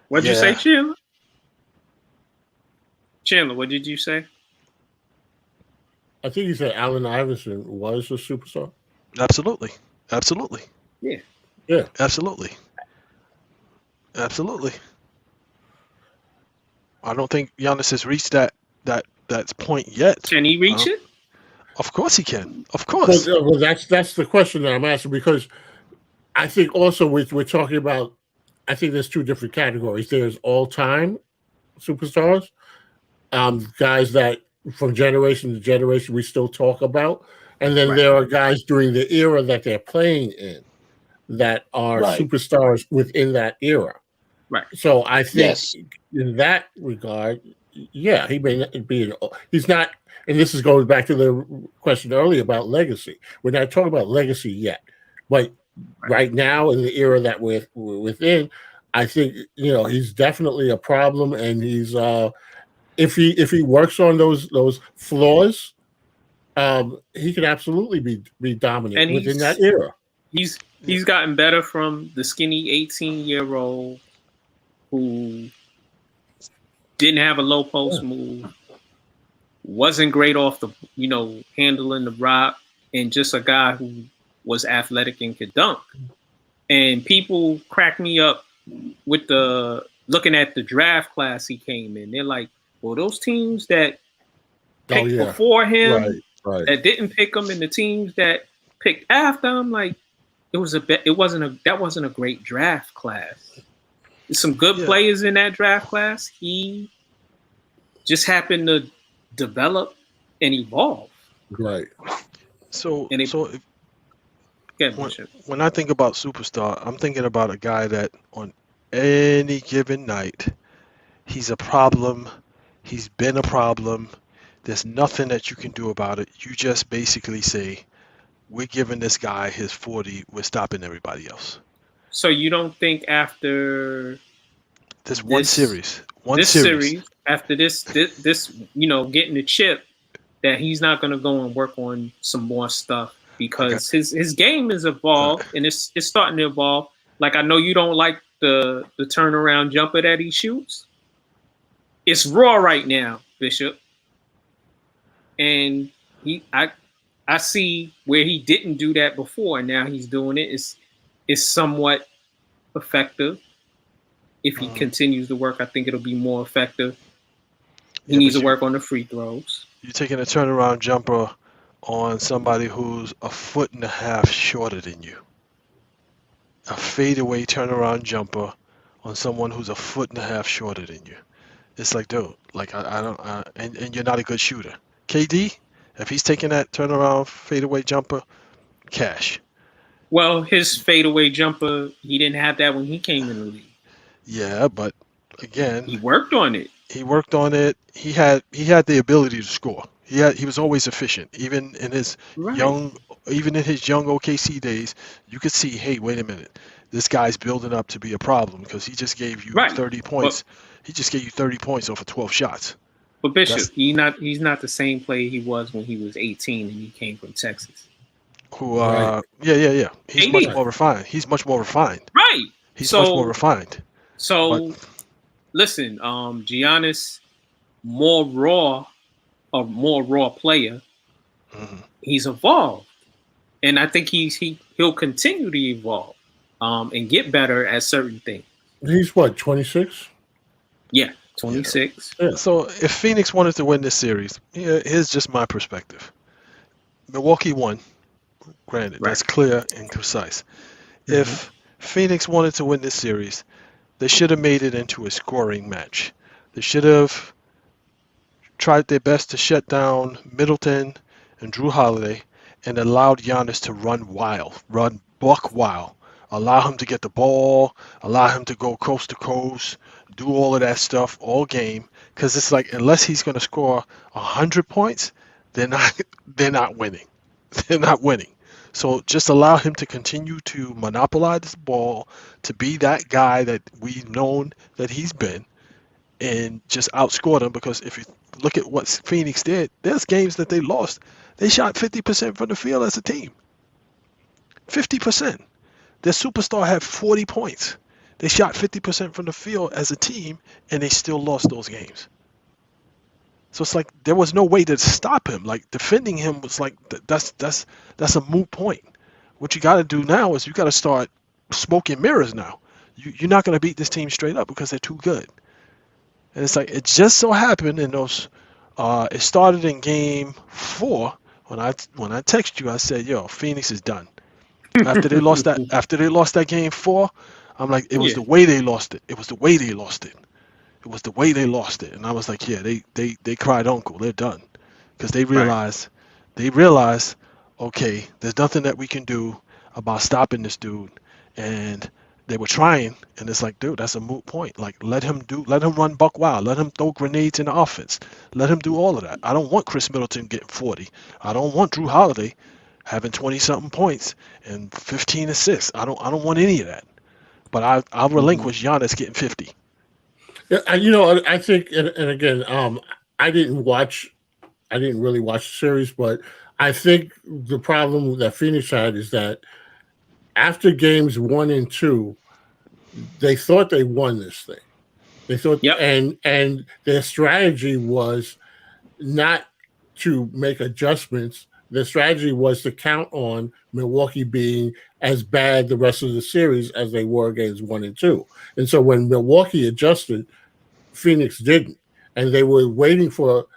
What'd you say, Chandler? Chandler, what did you say?
I think you said Allen Iverson was a superstar.
Absolutely.
Yeah.
Yeah.
Absolutely. I don't think Giannis has reached that point yet.
Can he reach it?
Of course he can. Of course.
Well, that's the question that I'm asking, because I think also we're talking about. I think there's two different categories. There's all-time superstars, guys that from generation to generation we still talk about, and then there are guys during the era that they're playing in that are superstars within that era.
Right.
So I think in that regard, yeah, he may not be. He's not. And this is going back to the question earlier about legacy. We're not talking about legacy yet, but right now in the era that we're within, I think he's definitely a problem, and he's if he works on those flaws, he can absolutely be dominant within that era.
He's gotten better from the skinny 18-year-old who didn't have a low post move, wasn't great off the, handling the rock, and just a guy who was athletic and could dunk. And people crack me up with looking at the draft class he came in. They're like, well, those teams that picked before him, that didn't pick him, and the teams that picked after. I'm like, that wasn't a great draft class. There's some good players in that draft class. He just happened to develop and evolve.
Right.
So,
And
when I think about superstar, I'm thinking about a guy that on any given night, he's a problem. He's been a problem. There's nothing that you can do about it. You just basically say, we're giving this guy his 40. We're stopping everybody else.
So you don't think after
one series,
after this, getting the chip, that he's not going to go and work on some more stuff because his game is evolved and it's starting to evolve. Like, I know you don't like the turnaround jumper that he shoots. It's raw right now, Bishop. And I see where he didn't do that before, and now he's doing it. It's somewhat effective. If he continues to work, I think it'll be more effective. He needs to work on the free throws.
You're taking a turnaround jumper on somebody who's a 1.5 feet shorter than you. A fadeaway turnaround jumper on someone who's a 1.5 feet shorter than you. It's like, dude, like I don't, and you're not a good shooter. KD, if he's taking that turnaround fadeaway jumper, cash.
Well, his fadeaway jumper, he didn't have that when he came in the league.
Yeah, but again,
he worked on it.
He had the ability to score. He was always efficient. Even in his young OKC days, you could see, hey, wait a minute, this guy's building up to be a problem because he just gave you 30 points. He just gave you 30 points off of 12 shots.
But Bishop, he's not the same player he was when he was 18 and he came from Texas.
Yeah. He's much more refined.
Right.
He's much more refined.
So, listen, Giannis, more raw player.
Mm-hmm.
He's evolved, and I think he'll continue to evolve, and get better at certain things.
He's what, 26?
Yeah, 26.
Yeah. So if Phoenix wanted to win this series, here's just my perspective. Milwaukee won. Granted, that's clear and concise. Mm-hmm. If Phoenix wanted to win this series, they should have made it into a scoring match. They should have tried their best to shut down Middleton and Drew Holiday and allowed Giannis to run buck wild. Allow him to get the ball, allow him to go coast to coast, do all of that stuff all game. Because it's like, unless he's going to score 100 points, they're not winning. They're not winning. So just allow him to continue to monopolize the ball, to be that guy that we've known that he's been, and just outscore them. Because if you look at what Phoenix did, there's games that they lost. They shot 50% from the field as a team. 50%. Their superstar had 40 points. They shot 50% from the field as a team, and they still lost those games. So it's like there was no way to stop him. Like, defending him was like that's a moot point. What you got to do now is you got to start smoking mirrors now. You're not going to beat this team straight up because they're too good. And it's like, it just so happened in those. It started in game 4 when I text you. I said, "Yo, Phoenix is done." After they lost that game 4, I'm like, it was the way they lost it. It was the way they lost it. It was the way they lost it. And I was like, yeah, they cried uncle. They're done. Because they realized, okay, there's nothing that we can do about stopping this dude. And they were trying, and it's like, dude, that's a moot point. Like, let him run buck wild. Let him throw grenades in the offense. Let him do all of that. I don't want Chris Middleton getting 40. I don't want Drew Holiday having 20-something points and 15 assists. I don't want any of that. But I'll relinquish Giannis getting 50.
Yeah, I think, and again, I didn't really watch the series, but I think the problem that Phoenix had is that after games 1 and 2, they thought they won this thing. They thought, and their strategy was not to make adjustments. Their strategy was to count on Milwaukee being as bad the rest of the series as they were games 1 and 2. And so when Milwaukee adjusted, Phoenix didn't. And they were waiting for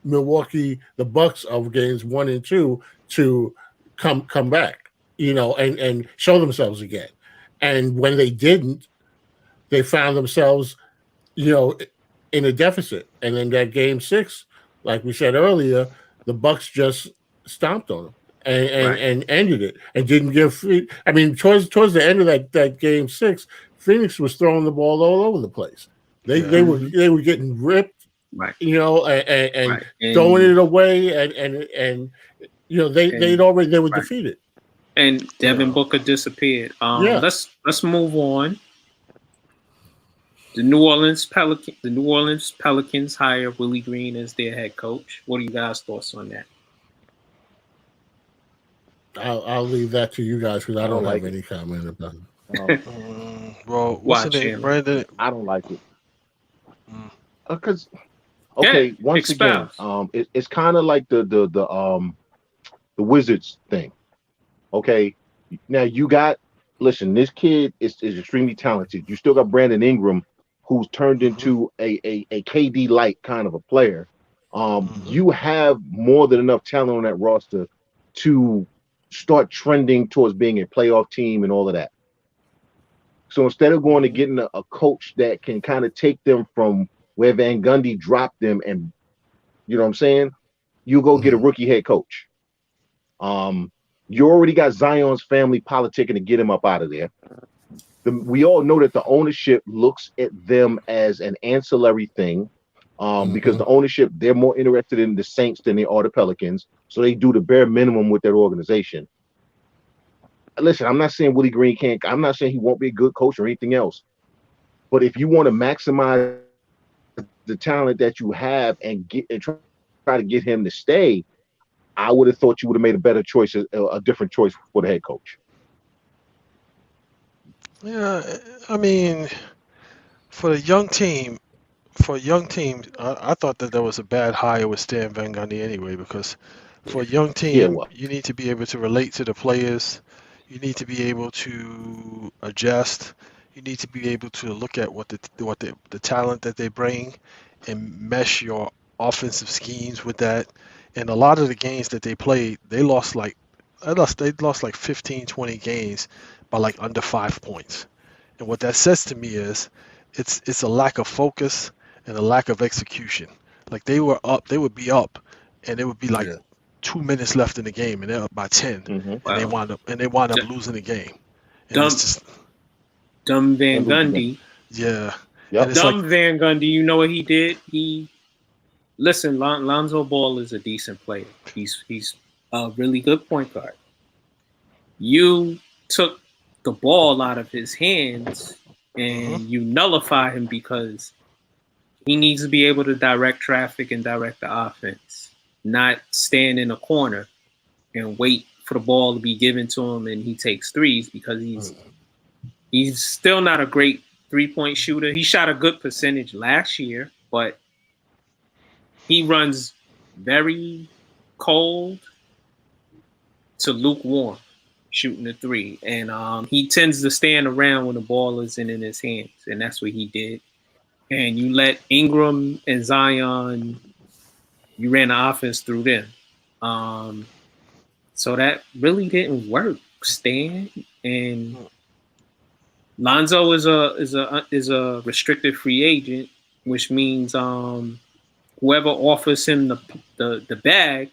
Milwaukee, the Bucks of games 1 and 2, to come back, and show themselves again. And when they didn't, they found themselves, in a deficit. And then that game 6, like we said earlier, the Bucks just stomped on them and ended it and didn't give. I mean, towards the end of that game 6, Phoenix was throwing the ball all over the place. They were getting ripped,
right.
And throwing it away, and they were defeated.
And Devin Booker disappeared. Let's move on. The New Orleans Pelicans hire Willie Green as their head coach. What are you guys' thoughts on that?
I'll leave that to you guys because I don't have any comment about it.
Well, what's the name, Brandon?
I don't like it. Because once again, it's kind of like the Wizards thing. Okay, now listen, this kid is extremely talented. You still got Brandon Ingram, who's turned into a KD light kind of a player. You have more than enough talent on that roster to start trending towards being a playoff team and all of that. So instead of going to getting a coach that can kind of take them from where Van Gundy dropped them, and you know what I'm saying, you go get a rookie head coach. You already got Zion's family politicking to get him up out of there. We all know that the ownership looks at them as an ancillary thing, because the ownership, they're more interested in the Saints than they are the Pelicans. So they do the bare minimum with their organization. Listen, I'm not saying Willie Green can't. I'm not saying he won't be a good coach or anything else. But if you want to maximize the talent that you have and try to get him to stay, I would have thought you would have made a better choice, a different choice for the head coach.
Yeah, I mean, for a young team, I thought that was a bad hire with Stan Van Gundy anyway, because for a young team, you need to be able to relate to the players. You need to be able to adjust. You need to be able to look at what the talent that they bring and mesh your offensive schemes with that. And a lot of the games that they played, they lost like 15, 20 games by like under 5 points. And what that says to me is it's a lack of focus and a lack of execution. Like they would be up, and it would be like 2 minutes left in the game, and they're up by 10, and they wind up losing the game. And
Dumb Van Gundy.
Yeah.
Yep. Dumb Van Gundy. You know what he did? Listen, Lonzo Ball is a decent player. He's a really good point guard. You took the ball out of his hands and you nullify him because he needs to be able to direct traffic and direct the offense, not stand in a corner and wait for the ball to be given to him and he takes threes, because he's still not a great 3-point shooter. He shot a good percentage last year, but he runs very cold to lukewarm shooting the three. And he tends to stand around when the ball isn't in his hands. And that's what he did. And you let Ingram and Zion, you ran the offense through them. So that really didn't work, Stan. And Lonzo is a restricted free agent, which means whoever offers him the bag,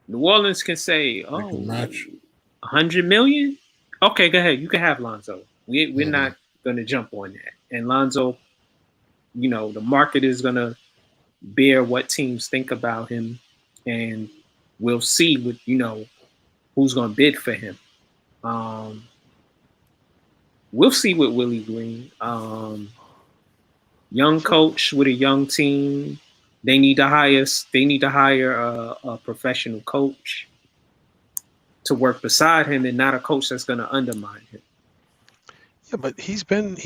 New Orleans can say, $100 million? Okay, go ahead. You can have Lonzo. We're not going to jump on that. And Lonzo, the market is going to bear what teams think about him, and we'll see who's going to bid for him. We'll see with Willie Green. Young coach with a young team. They need to hire a professional coach to work beside him, and not a coach that's going to undermine him.
Yeah, but he's been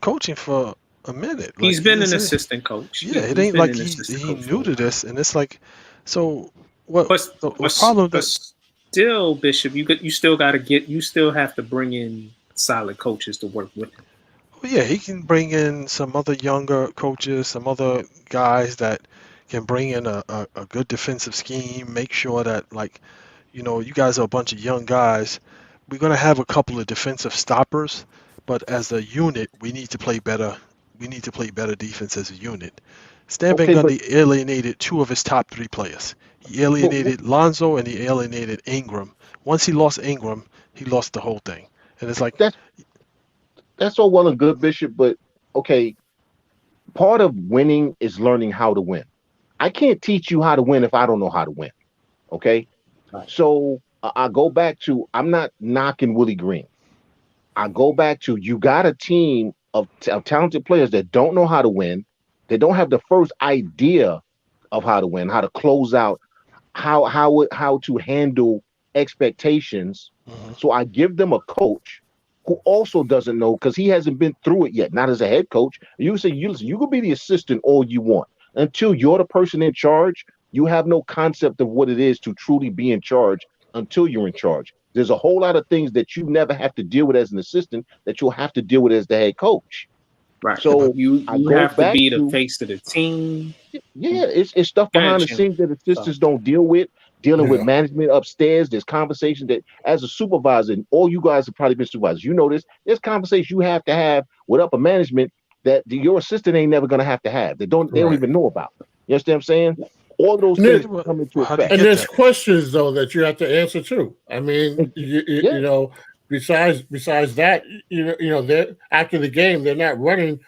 coaching for a minute.
He's been an assistant coach.
Yeah, it ain't like he new to this, and it's like, so what? The problem
but still, Bishop, you still have to bring in solid coaches to work with him.
Well, yeah, he can bring in some other younger coaches, some other guys that can bring in a good defensive scheme, make sure that you guys are a bunch of young guys. We're going to have a couple of defensive stoppers, but as a unit, we need to play better. We need to play better defense as a unit. Stan Van
Okay, but
Gundy alienated 2 of his top 3 players. He alienated Lonzo and he alienated Ingram. Once he lost Ingram, he lost the whole thing. And it's like,
that's that's all well and good, Bishop. But okay, part of winning is learning how to win. I can't teach you how to win if I don't know how to win. Okay,
Right.
so I go back to I'm not knocking Willie Green. I go back to you got a team of talented players that don't know how to win. They don't have the first idea of how to win, how to close out, how to handle expectations.
mhm.
So I give them a coach who also doesn't know because he hasn't been through it yet, not as a head coach. You say you listen, you can be the assistant all you want. Until you're the person in charge, you have no concept of what it is to truly be in charge until you're in charge. There's a whole lot of things that you never have to deal with as an assistant that you'll have to deal with as the head coach.
Right.
Yeah, but
So
You
I
you
go
have to
back
be the
to
face of the team.
yeah, it's stuff
Go ahead,
behind the
Jim.
scenes that
Sorry.
assistants don't deal with, dealing with
Yeah.
management upstairs. There's conversation that as a supervisor, and all you guys have probably been supervisors, you know this, there's conversation you have to have with upper management that your assistant ain't never gonna have to have. They don't
Right.
even know about. You understand what I'm saying? All those
And
things
there,
well,
come into
how do you
effect.
and
get
there's
that?
questions though that you have to answer too. I mean,
Yeah,
besides that, they're after the game, they're not running.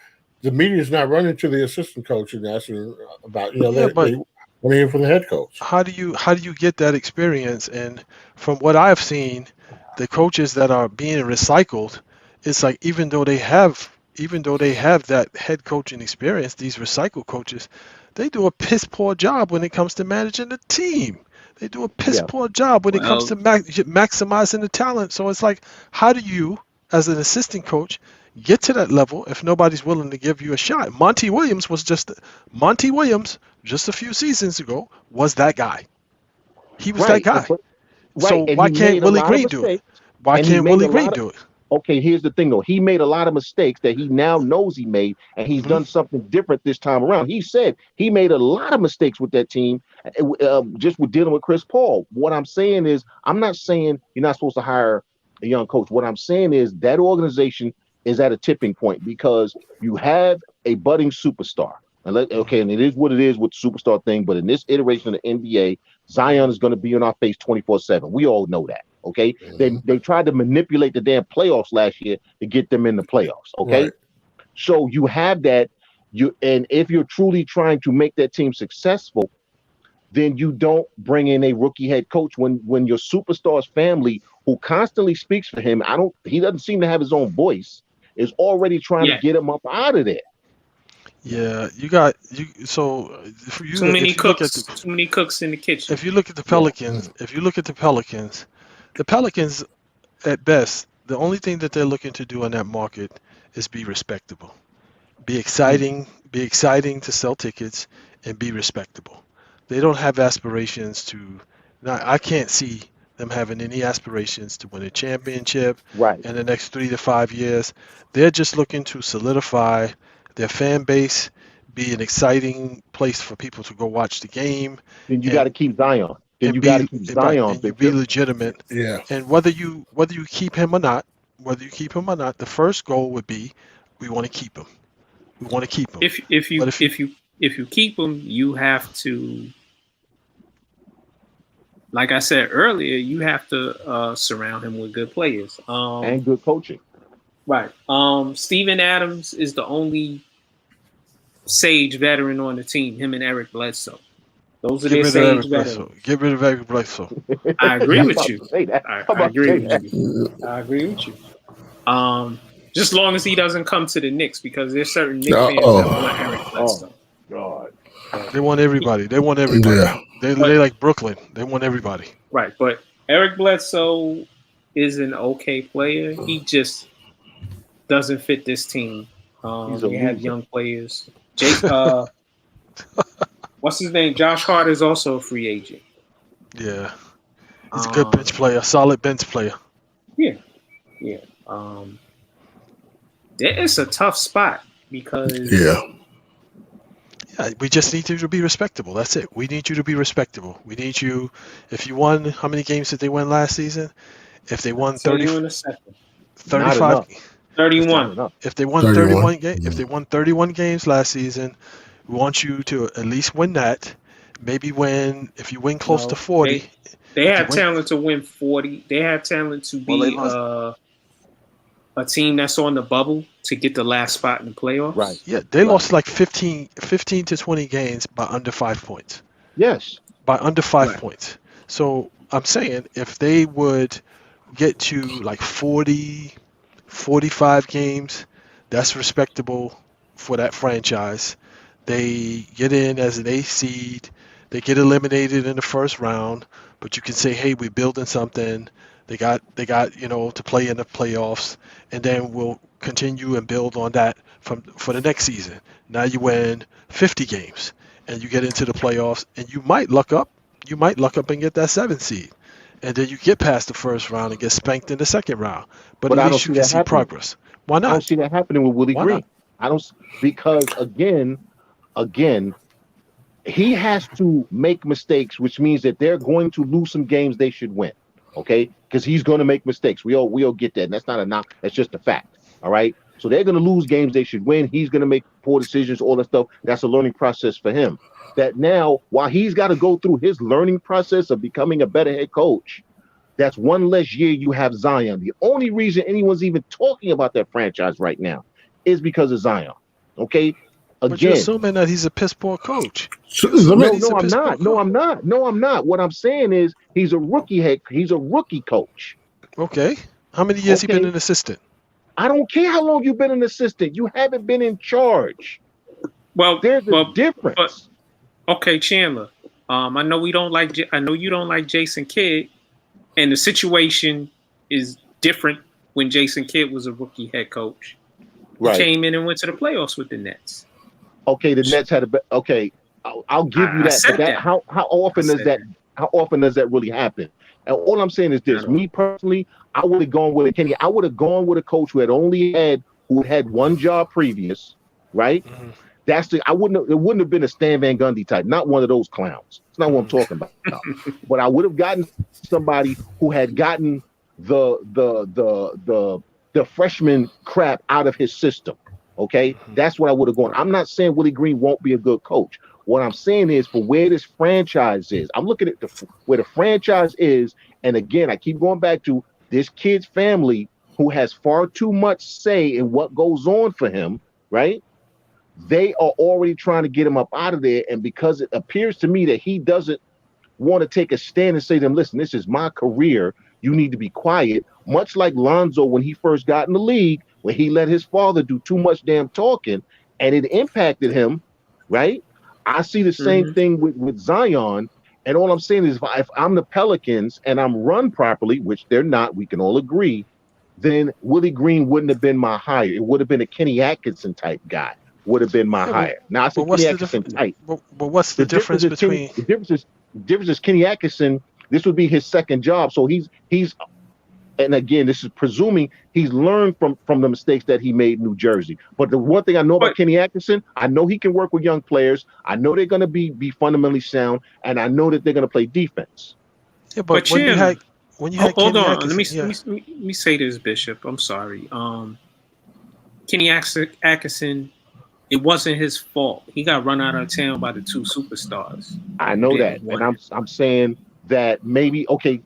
The media's not running to the assistant coach and asking about,
Yeah, but
they want to hear from the head coach.
how do you get that experience? And from what I've seen, the coaches that are being recycled, it's like even though they have that head coaching experience, these recycled coaches, they do a piss poor job when it comes to managing the team. They do a piss
yeah,
poor job when it comes
Well,
to maximizing the talent. So it's like, how do you, as an assistant coach, get to that level if nobody's willing to give you a shot? Monty Williams just a few seasons ago was that guy. He was that
right.
guy.
Right,
So
and
why
he
can't
made a
Willie
lot of
Green do it?
mistakes,
Why
and he
can't
made
Willie
a
Green
lot of
do it?
okay, here's the thing though. He made a lot of mistakes that he now knows he made, and he's
Hmm.
done something different this time around. He said he made a lot of mistakes with that team, just with dealing with Chris Paul. What I'm saying is, I'm not saying you're not supposed to hire a young coach. What I'm saying is that organization is at a tipping point because you have a budding superstar. Okay, and it is what it is with the superstar thing, but in this iteration of the NBA, Zion is going to be in our face 24/7. We all know that. Okay, they tried to manipulate the damn playoffs last year to get them in the playoffs. Okay,
Right.
so you have that. And if you're truly trying to make that team successful, then you don't bring in a rookie head coach when your superstar's family, who constantly speaks for him, he doesn't seem to have his own voice, is already trying to
yeah.
get him up out of there.
Yeah, you got you. So for you,
Too many
if you look at
cooks. Too many cooks in the kitchen.
if you look at the
Yeah,
Pelicans, if you look at the Pelicans at best, the only thing that they're looking to do in that market is be respectable, be exciting to sell tickets, and be respectable. They don't have aspirations to. Now, I can't see them having any aspirations to win a championship
right.
in the next 3 to 5 years. They're just looking to solidify their fan base, be an exciting place for people to go watch the game,
Then you got to
and
keep Zion. Then
and
you got
be
to keep
right,
Zion,
and you be
Bishop.
legitimate.
Yeah.
And whether you keep him or not, the first goal would be we want to keep him. We want to keep him.
If
But
you
if you
if you if you keep them, you have to, like I said earlier, you have to surround him with good players.
And good coaching.
Right. Steven Adams is the only sage veteran on the team. Him and Eric Bledsoe. Those are
get
their
rid of
sage
Eric
veterans.
Bledsoe, get rid of Eric Bledsoe.
I agree
I'm
with
about
you.
to say that.
I,
I'm
I
about to
agree
say
with
that.
you. I agree with you. Just long as he doesn't come to the Knicks, because there's certain Knicks fans that want Eric
Oh
Bledsoe.
God.
They want everybody. They want everybody.
Yeah.
They
But
like Brooklyn. They want everybody.
right, but Eric Bledsoe is an okay player. He just doesn't fit this team.
He's a
You have
loser.
young players. What's his name? Josh Hart is also a free agent.
Yeah, he's a good bench
Um,
player, solid bench player.
yeah. It's a tough spot because
Yeah.
Yeah, we just need you to be respectable. That's it. We need you to be respectable. We need you. If you won, how many games did they win last season? If they won
Tell
30,
you in a second.
Not
35,
enough.
if they,
31.
Not enough.
if they won
31.
if they won 31 games last season, we want you to at least win that. Maybe if you win close to
No,
40,
they
if you
have
win,
talent to win 40. They have talent to
Well, they
be
lost.
a team that's on the bubble to get the last spot in the playoffs.
Right.
yeah, they
Right.
lost like 15 to 20 games by under 5 points.
Yes.
By under 5
Right.
points. So I'm saying if they would get to like 40, 45 games, that's respectable for that franchise. They get in as an 8 seed. They get eliminated in the first round, but you can say, hey, we're building something. They got to play in the playoffs, and then we'll continue and build on that for the next season. Now you win 50 games, and you get into the playoffs, and you might luck up. You might luck up and get that 7th seed, and then you get past the first round and get spanked in the second round. But
But
at
I don't
least you
see
can
that
see
happening.
progress. Why
I don't
not?
see that happening with Willie
Why
Green.
not?
I don't because again, he has to make mistakes, which means that they're going to lose some games they should win. Okay, because he's going to make mistakes. We all get that. And that's not a knock. That's just a fact. All right. So they're going to lose games they should win. He's going to make poor decisions. All that stuff. That's a learning process for him. That now, while he's got to go through his learning process of becoming a better head coach, that's one less year you have Zion. The only reason anyone's even talking about that franchise right now is because of Zion. Okay.
But you're
Again,
assuming that he's a piss poor coach.
So,
You're
let
assuming
me,
no,
he's a
no, I'm
piss poor
not. No,
coach.
I'm not. No, I'm not. What I'm saying is he's a rookie coach.
Okay. How many years he been
Okay.
an assistant?
I don't care how long you've been an assistant. You haven't been in charge.
Well,
There's a
but
difference.
okay, Chandler. I know we don't like. I know you don't like Jason Kidd, and the situation is different when Jason Kidd was a rookie head coach. He
Right.
came in and went to the playoffs with the Nets.
Okay, the Nets had okay. I'll give you
I
that.
said
But that
that.
how often does that how often does that really happen? And all I'm saying is this: me personally, I would have gone with a Kenny. I would have gone with a coach who had one job previous, right?
Mhm.
It wouldn't have been a Stan Van Gundy type, not one of those clowns. It's not what I'm talking about. But I would have gotten somebody who had gotten the freshman crap out of his system. Okay, that's what I would have gone. I'm not saying Willie Green won't be a good coach. What I'm saying is for where this franchise is, I'm looking at where the franchise is, and again, I keep going back to this kid's family who has far too much say in what goes on for him, right? They are already trying to get him up out of there, and because it appears to me that he doesn't want to take a stand and say to them, listen, this is my career. You need to be quiet. Much like Lonzo when he first got in the league, when he let his father do too much damn talking, and it impacted him, right? I see the same thing with Zion. And all I'm saying is if I'm the Pelicans and I'm run properly, which they're not, we can all agree, then Willie Green wouldn't have been my hire. It would have been a Kenny Atkinson type guy. Would have been my hire. Now I say Kenny Atkinson type.
But what's the difference between?
The difference is Kenny Atkinson. This would be his second job, so he's. And again, this is presuming he's learned from the mistakes that he made in New Jersey. But the one thing I know about Kenny Atkinson, I know he can work with young players. I know they're going to be fundamentally sound, and I know that they're going to play defense.
Yeah, but when you had
hold
Kenny
on,
Atkinson,
let me say this, Bishop. I'm sorry. Kenny Atkinson, it wasn't his fault. He got run out of town by the two superstars.
I know that, and I'm saying that maybe okay.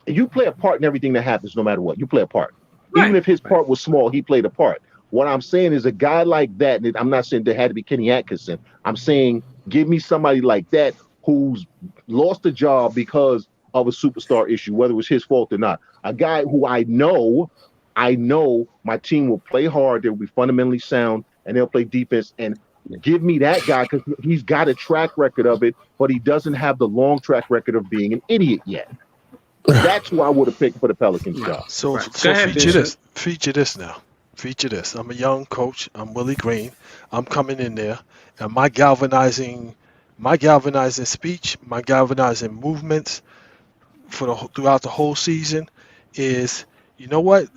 You play a part in everything that happens, no matter what. You play a part. Right. Even if his part was small, he played a part. What I'm saying is a guy like that, and I'm not saying there had to be Kenny Atkinson. I'm saying give me somebody like that who's lost a job because of a superstar issue, whether it was his fault or not. A guy who I know my team will play hard, they'll be fundamentally sound, and they'll play defense. And give me that guy because he's got a track record of it, but he doesn't have the long track record of being an idiot yet. That's who I would have picked for the Pelicans job.
So
ahead,
feature this now. Feature this. I'm a young coach. I'm Willie Green. I'm coming in there, and my galvanizing speech, my galvanizing movements throughout the whole season is, you know what?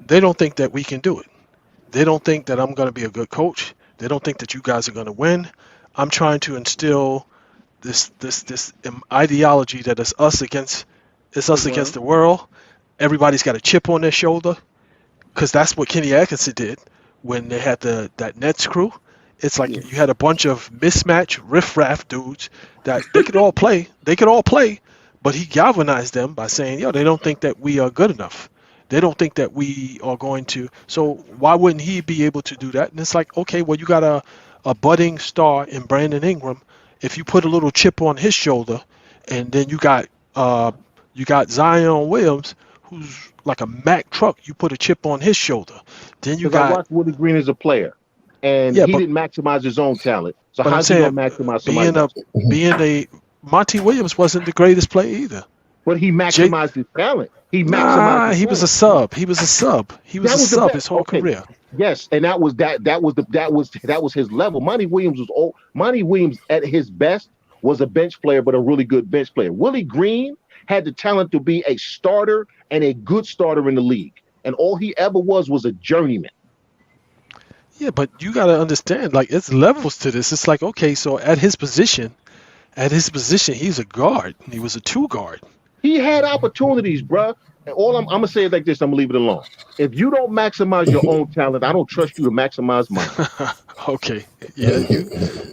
They don't think that we can do it. They don't think that I'm going to be a good coach. They don't think that you guys are going to win. I'm trying to instill this ideology that it's us against the world. Everybody's got a chip on their shoulder, because that's what Kenny Atkinson did when they had that Nets crew. It's like you had a bunch of mismatch riffraff dudes that they could all play. They could all play, but he galvanized them by saying, "Yo, they don't think that we are good enough. They don't think that we are going to. So why wouldn't he be able to do that?" And it's like, okay, well, you got a budding star in Brandon Ingram. If you put a little chip on his shoulder, and then you got Zion Williams, who's like a Mack truck. You put a chip on his shoulder. Then you got.
I watched Willie Green as a player, and he didn't maximize his own talent. So how's he gonna maximize somebody else?
Monty Williams wasn't the greatest player either.
But he maximized his talent. He maximized.
He was a sub. He was a sub. He was a sub his whole career.
Yes, and that was his level. Monty Williams was old. Monty Williams at his best was a bench player, but a really good bench player. Willie Green had the talent to be a starter and a good starter in the league, and all he ever was a journeyman.
Yeah, but you got to understand, like, it's levels to this. It's like, okay, so at his position, he's a guard. He was a two guard.
He had opportunities, bruh. And all I'm gonna say it like this. I'm gonna leave it alone. If you don't maximize your own talent, I don't trust you to maximize mine.
Okay, yeah,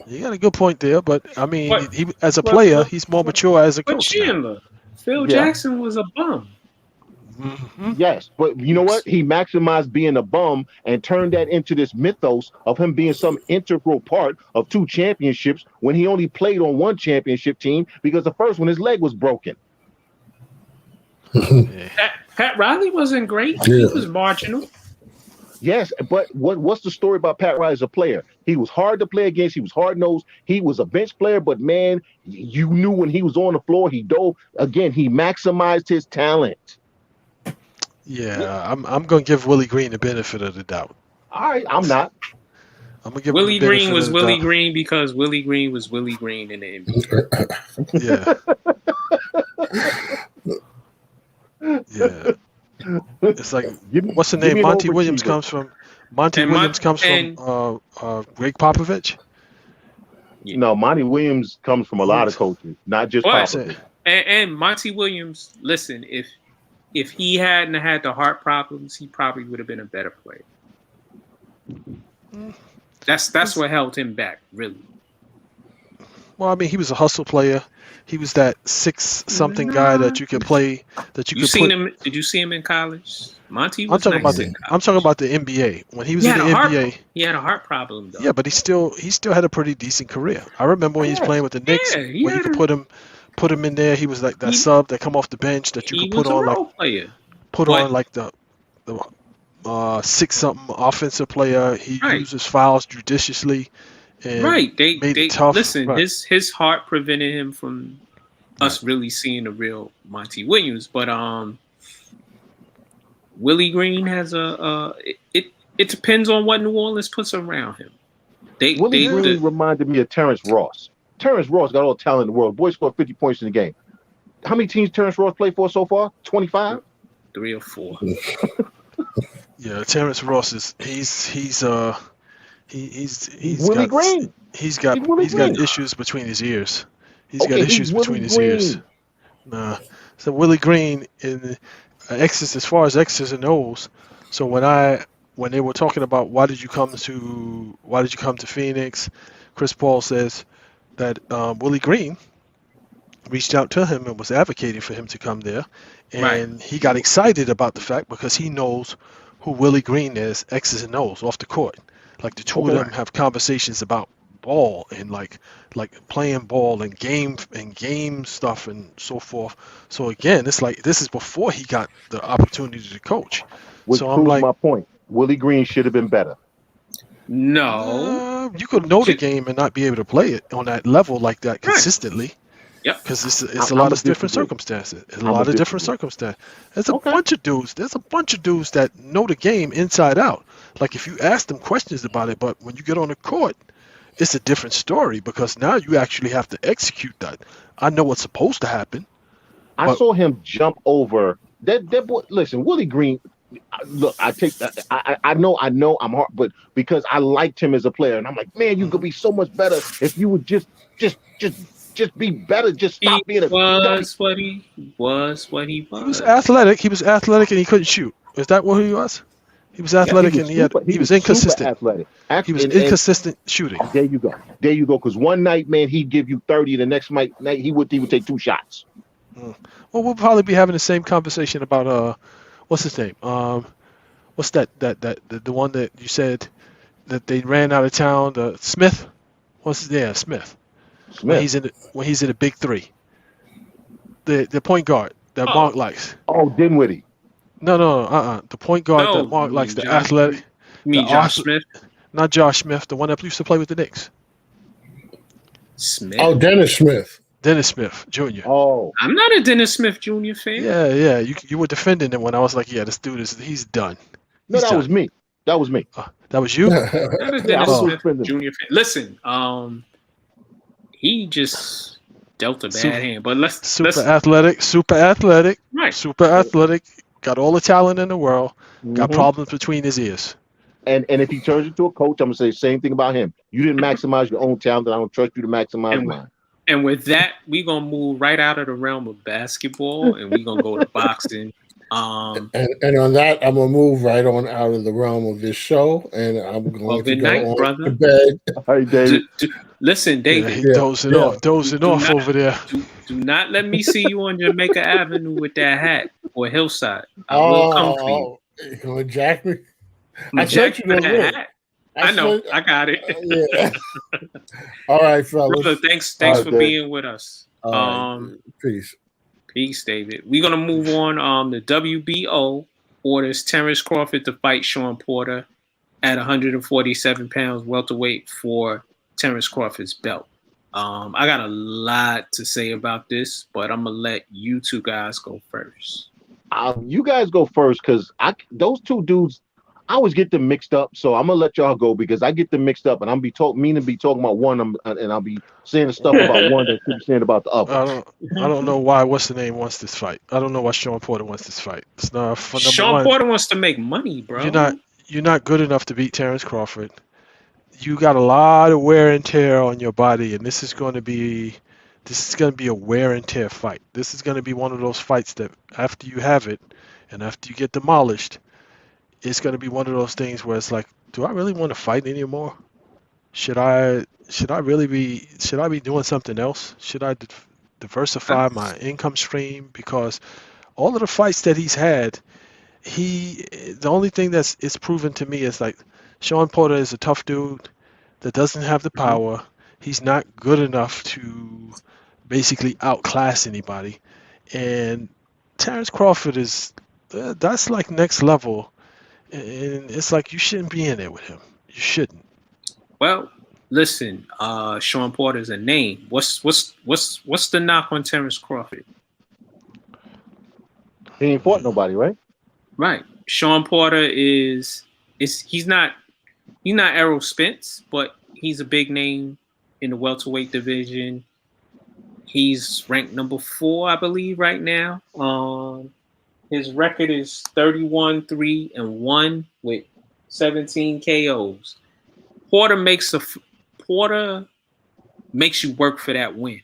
you got a good point there. But I mean, he as a player, he's more mature as a coach.
But Chandler, Phil Jackson was a bum.
Mm-hmm.
Yes, but you know what? He maximized being a bum and turned that into this mythos of him being some integral part of two championships when he only played on one championship team because the first one his leg was broken.
Pat Riley wasn't great. He was marginal.
Yes, but what's the story about Pat Riley as a player? He was hard to play against. He was hard-nosed. He was a bench player, but man, you knew when he was on the floor, he dove. Again, he maximized his talent.
Yeah, I'm going to give Willie Green the benefit of the doubt.
All right, I'm not.
I'm gonna give
Willie Green was Willie Green because Willie Green was Willie Green in the
NBA. Yeah. It's like, what's the name? Monty Williams comes from Greg Popovich.
No, Monty Williams comes from a lot of coaches, not just Popovich.
And Monty Williams, listen, if he hadn't had the heart problems, he probably would have been a better player. That's what held him back, really.
Well, I mean, he was a hustle player. He was that 6-something guy that you could play. That you could
seen him? Did you see him in college? Monty was
I'm talking about the NBA. When he was in the NBA,
he had a heart problem, though.
Yeah, but he still had a pretty decent career. I remember when he was playing with the Knicks, when you could put him in there. He was like that sub that come off the bench that you could put on on like the 6-something offensive player. He uses fouls judiciously. And
they
made it tough.
Listen, his heart prevented him from us really seeing the real Monty Williams. But Willie Green has it depends on what New Orleans puts around him.
Willie Green reminded me of Terrence Ross. Terrence Ross got all the talent in the world. Boy scored 50 points in the game. How many teams Terrence Ross played for so far? 25?
3 or 4.
Yeah, Terrence Ross is he's
Willie Green.
He's got issues between his ears. He's got issues between his ears. So Willie Green in X's, as far as X's and O's. So when they were talking about why did you come to Phoenix, Chris Paul says that Willie Green reached out to him and was advocating for him to come there, and he got excited about the fact because he knows who Willie Green is, X's and O's off the court. Like the two of them have conversations about ball and like playing ball and game stuff and so forth. So again, it's like this is before he got the opportunity to coach.
Which
so
proves my point. Willie Green should have been better.
No,
you could know the game and not be able to play it on that level like that consistently.
Yep.
Because it's a lot of different circumstances. There's a bunch of dudes. There's a bunch of dudes that know the game inside out. Like if you ask them questions about it, but when you get on the court, it's a different story because now you actually have to execute that. I know what's supposed to happen.
I saw him jump over that boy. Listen, Willie Green. Look, I take that. I know I'm hard, but because I liked him as a player, and I'm like, man, you could be so much better if you would just, just be better. Just
He
stop being a.
what he
He was
was.
athletic. He was athletic, and he couldn't shoot. Is that what he was? He was
Yeah, he
athletic,
was
and
super. He
he was
was super
inconsistent.
athletic.
He was
Actually, and
inconsistent shooting.
there you go. There you go. Because one night, man, he'd give you 30. The next night, he would take 2 shots.
Well, we'll probably be having the same conversation about what's his name? What's the one that you said that they ran out of town? Smith. Smith. When
Smith.
he's in the big three. The point guard that Mark likes.
Oh, Dinwiddie.
No. The point guard that Mark likes, the athletic.
You mean Josh Smith?
Not Josh Smith, the one that used to play with the Knicks.
Smith.
Oh, Dennis Smith.
Dennis Smith Jr.
Oh,
I'm not a Dennis Smith Jr. fan.
Yeah. You were defending him when I was like, yeah, this dude he's done.
no, that was me. That was me.
That was you?
Not a
Yeah, I
Dennis
was
Smith
defending him.
Jr. fan. Listen, he just dealt a bad hand. But let's
athletic,
right.
super athletic, got all the talent in the world, got
Mhm.
problems between his ears.
And if he turns into a coach, I'm gonna say the same thing about him. You didn't maximize your own talent, and I don't trust you to maximize mine.
And with that, we're gonna move right out of the realm of basketball and we're gonna go to boxing.
And on that, I'm gonna move right on out of the realm of this show, and I'm going to
good
go
night,
on
brother.
to bed.
Hey, David.
Listen, David.
He dozing off over there.
Do not let me see you on Jamaica Avenue with that hat or Hillside. I will come for you.
You gonna jack me?
I'm
I sent you
jacking
the
that
link.
hat. I know. I got it.
Yeah. All right, fellas.
Brother, thanks
right,
for
Dave.
being with us.
All right. Peace.
Peace, David. We're gonna move on. The WBO orders Terrence Crawford to fight Shawn Porter at 147 pounds welterweight for Terrence Crawford's belt. I got a lot to say about this, but I'm gonna let you two guys go first.
You guys go first, because those two dudes, I always get them mixed up. So I'm gonna let y'all go because I get them mixed up, and I'm be talking about one, and I'll be saying the stuff about one that you're saying about the other.
I don't know why what's the name wants this fight. I don't know why Shawn Porter wants this fight. It's not for number
Shawn
one.
Porter wants to make money, bro.
You're not good enough to beat Terrence Crawford. You got a lot of wear and tear on your body, and this is going to be a wear and tear fight. This is going to be one of those fights that after you have it and after you get demolished, it's going to be one of those things where it's like, do I really want to fight anymore? Should I be doing something else? Should I diversify my income stream? Because all of the fights that he's had, the only thing it's proven to me is like Shawn Porter is a tough dude that doesn't have the power. He's not good enough to basically outclass anybody. And Terrence Crawford that's like next level. And it's like you shouldn't be in there with him. You shouldn't.
Well, listen, Shawn Porter's a name. What's the knock on Terrence Crawford?
He ain't fought nobody, right?
Right. Shawn Porter he's not Errol Spence, but he's a big name in the welterweight division. He's ranked number 4, I believe, right now. His record is 31-3-1 with 17 KOs. Porter makes you work for that win.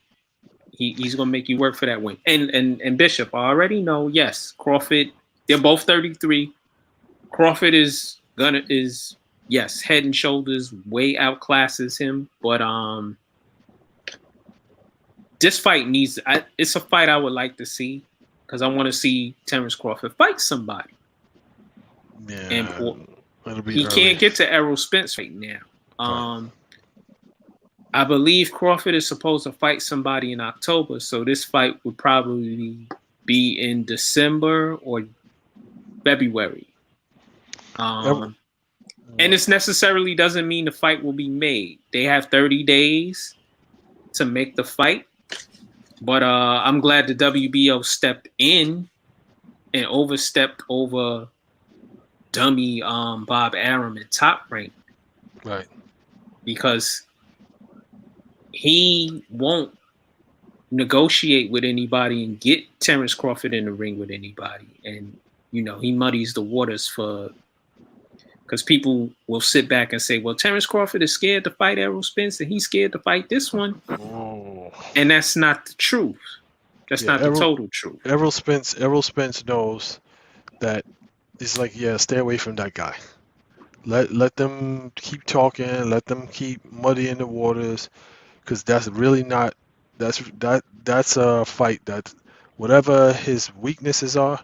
He's gonna make you work for that win. And Bishop, I already know. Yes, Crawford. They're both 33. Crawford is head and shoulders way outclasses him. But this fight it's a fight I would like to see because I want to see Terrence Crawford fight somebody.
Yeah,
And
he
can't get to Errol Spence right now. I believe Crawford is supposed to fight somebody in October, so this fight would probably be in December or February. And this necessarily doesn't mean the fight will be made. They have 30 days to make the fight. But I'm glad the WBO stepped in and overstepped over dummy Bob Arum at Top Rank.
Right.
Because he won't negotiate with anybody and get Terrence Crawford in the ring with anybody. And he muddies the waters because people will sit back and say, well, Terrence Crawford is scared to fight Errol Spence and he's scared to fight this one.
Oh.
And that's not the truth. That's not the total truth.
Errol Spence knows that it's like, yeah, stay away from that guy. Let them keep talking, let them keep muddying the waters, because that's really not that's a fight that whatever his weaknesses are,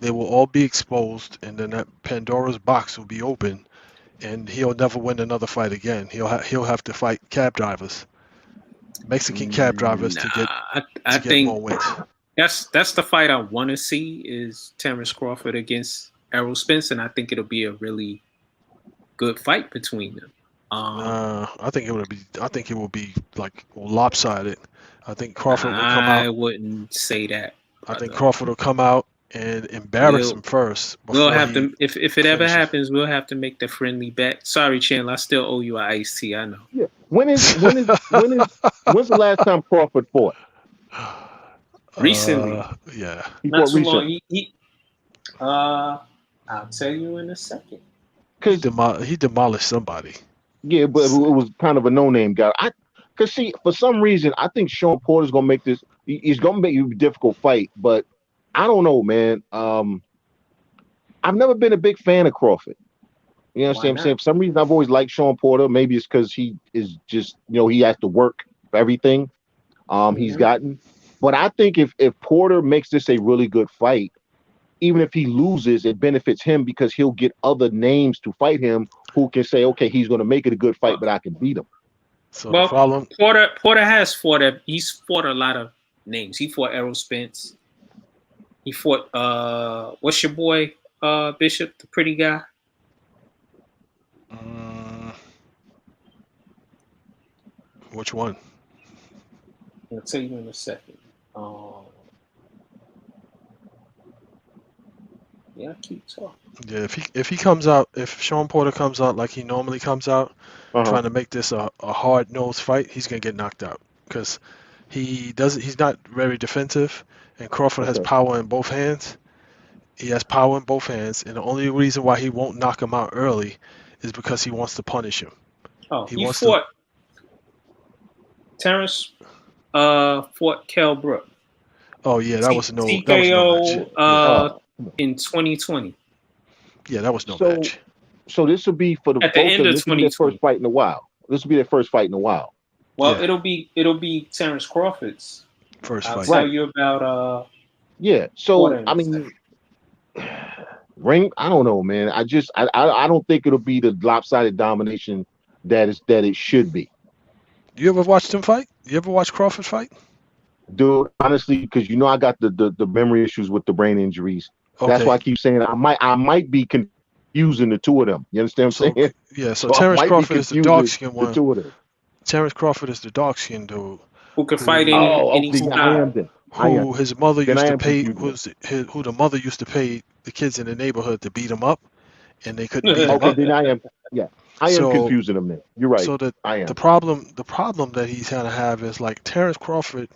they will all be exposed, and then that Pandora's box will be open, and he'll never win another fight again. He'll have to fight cab drivers, Mexican cab drivers, to get more wins.
That's the fight I want to see is Terrence Crawford against Errol Spence, and I think it'll be a really good fight between them.
I think it will be like lopsided. I think Crawford will come out.
I wouldn't say that.
I think Crawford will come out and embarrass him first.
We'll have to, if it ever happens, we'll have to make the friendly bet. Sorry, Chandler, I still owe you an iced tea. I know.
Yeah. When's the last time Crawford fought?
Recently.
Yeah.
Not too long. I'll tell you in a second.
He demolished somebody.
Yeah, but it was kind of a no-name guy. Because see, for some reason, I think Shawn Porter's gonna make this. He's gonna make you a difficult fight, but I don't know, man. I've never been a big fan of Crawford. You know what I'm saying? For some reason, I've always liked Shawn Porter. Maybe it's because he is just, he has to work for everything he's gotten. But I think if Porter makes this a really good fight, even if he loses, it benefits him because he'll get other names to fight him who can say, okay, he's going to make it a good fight, but I can beat him.
So the problem,
Porter has fought he's fought a lot of names. He fought Errol Spence. He fought what's your boy Bishop, the pretty guy?
Which one?
I'll tell you in a second. Yeah, keep talking.
Yeah, if he comes out, if Shawn Porter comes out like he normally comes out, trying to make this a hard nosed fight, he's gonna get knocked out because he's not very defensive, and Crawford has power in both hands. He has power in both hands, and the only reason why he won't knock him out early is because he wants to punish him.
Terrence fought Kell Brook.
Oh yeah, that was no
TKO
match.
In 2020.
Yeah, that was no match.
So this will be for
at the end of 2020.
Their first fight in a while. This will be their first fight in a while.
Well, it'll be Terrence Crawford's
first fight.
I'll tell you about
So I mean, ring. I don't know, man. I don't think it'll be the lopsided domination that it should be.
You ever watched him fight? You ever watch Crawford fight?
Dude, honestly, because I got the memory issues with the brain injuries. Okay. That's why I keep saying I might be confusing the two of them. You understand what I'm saying?
Yeah, so Terrence Crawford is the dark skinned one. Terrence Crawford is the dark skinned dude
who could fight any style.
Who his mother used to pay who the mother used to pay the kids in the neighborhood to beat him up, and they couldn't beat him up.
Okay, then I am confusing them then. You're right.
So the problem that he's gonna have is like Terrence Crawford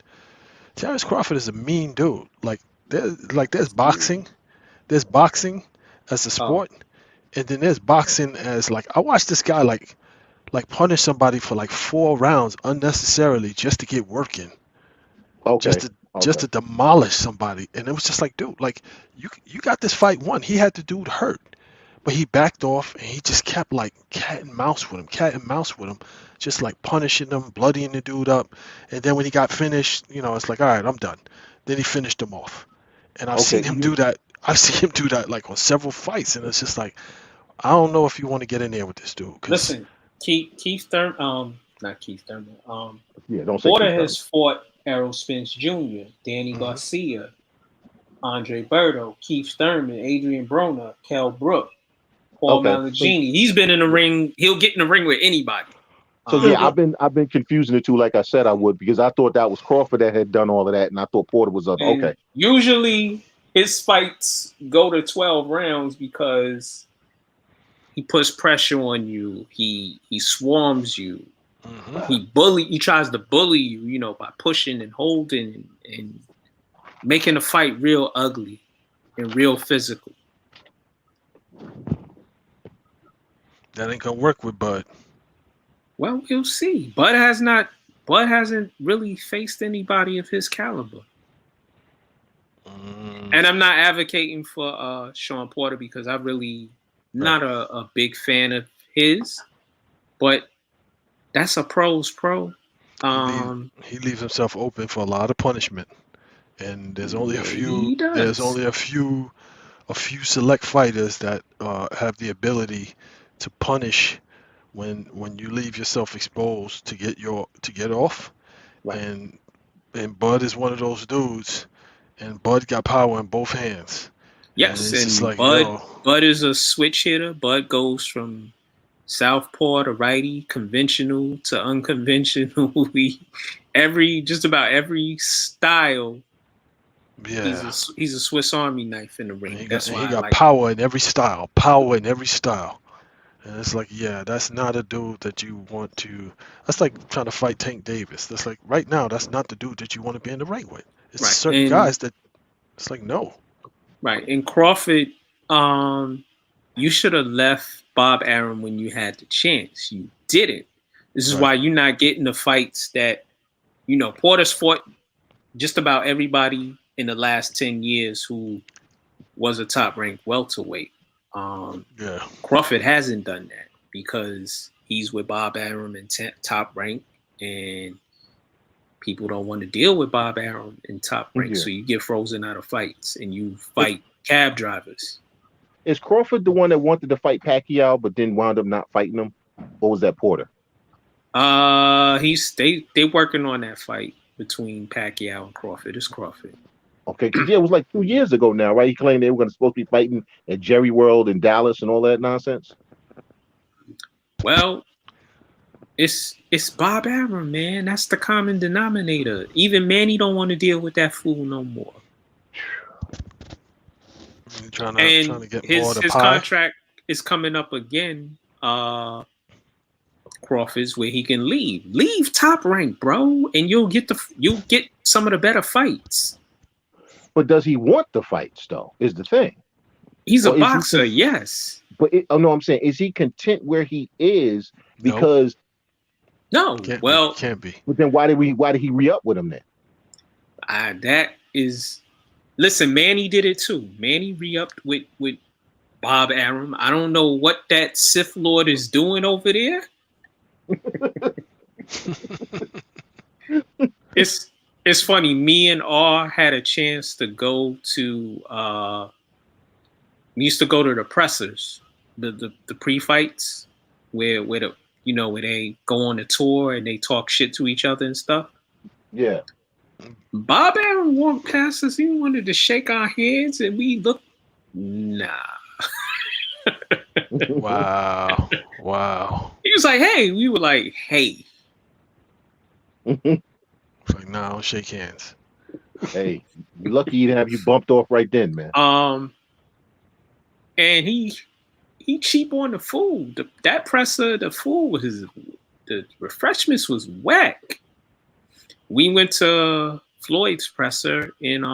is a mean dude. There's boxing as a sport, and then there's boxing as I watched this guy like punish somebody for 4 rounds unnecessarily just to get working.
Okay.
Just to demolish somebody, and it was just like, dude, you got this fight won. He had the dude hurt, but he backed off and he just kept cat and mouse with him, just punishing him, bloodying the dude up, and then when he got finished, it's like, all right, I'm done. Then he finished him off, and I've seen him do that. I've seen him do that on several fights, and it's just I don't know if you want to get in there with this dude.
Listen, Keith Thurman, not Keith Thurman.
Don't say
Porter has fought Errol Spence Jr., Danny Garcia, Andre Berto, Keith Thurman, Adrian Broner, Kell Brook, Paul Malagini. He's been in the ring. He'll get in the ring with anybody.
So I've been confusing the two, like I said I would, because I thought that was Crawford that had done all of that, and I thought Porter was up. Okay.
Usually his fights go to 12 rounds because he puts pressure on you. He swarms you. He tries to bully you, by pushing and holding and making the fight real ugly and real physical.
That ain't gonna work with Bud.
Well, we'll see. Bud hasn't really faced anybody of his caliber. And I'm not advocating for Shawn Porter because I'm really not a big fan of his, but that's a pro's pro.
He leaves himself open for a lot of punishment, and there's only a few.
He does.
There's only a few select fighters that have the ability to punish when you leave yourself exposed to get off.
Right.
And Bud is one of those dudes, and Bud got power in both hands.
Yes,
and,
and Bud is a switch hitter. Bud goes from southpaw to righty, conventional to unconventional. Just about every style.
Yeah,
he's a Swiss Army knife in the ring.
He
That's why
he got
like
power in every style. Power in every style. And it's like, yeah, that's not a dude that you want to. That's like trying to fight Tank Davis. That's like right now, that's not the dude that you want to be in the ring with. It's certain guys that it's like no.
Right. And Crawford, you should have left Bob Arum when you had the chance. You didn't. This is why you're not getting the fights that, Porter's fought just about everybody in the last 10 years who was a top-ranked welterweight. Crawford hasn't done that because he's with Bob Arum in top rank, and people don't want to deal with Bob Arum in top rank. So you get frozen out of fights and you fight cab drivers.
Is Crawford the one that wanted to fight Pacquiao but then wound up not fighting him? Or was that Porter?
They working on that fight between Pacquiao and Crawford. It's Crawford.
Okay, because it was like 2 years ago now, right? He claimed they were supposed to be fighting at Jerry World in Dallas and all that nonsense.
Well, it's Bob Arum, man. That's the common denominator. Even Manny don't want to deal with that fool no more.
Trying to get
his contract is coming up again. Crawford's where he can leave top rank, bro, and you'll get some of the better fights.
But does he want the fights, though, is the thing.
He's a boxer, yes.
But I'm saying, is he content where he is? Because
can't
be.
But then why did he re-up with him then?
Listen, Manny did it too. Manny re-upped with Bob Arum. I don't know what that Sith Lord is doing over there. It's funny. Me and R had a chance to go to. We used to go to the pressers, the pre-fights, where they go on a tour and they talk shit to each other and stuff.
Yeah.
Bob Arum walked past us. He wanted to shake our hands, and we looked. Nah.
Wow.
He was like, "Hey." We were like, "Hey."
It's like, no, don't shake hands.
Hey, lucky to have you bumped off right then, man.
And he cheap on the food. That presser, the food the refreshments was whack. We went to Floyd's presser in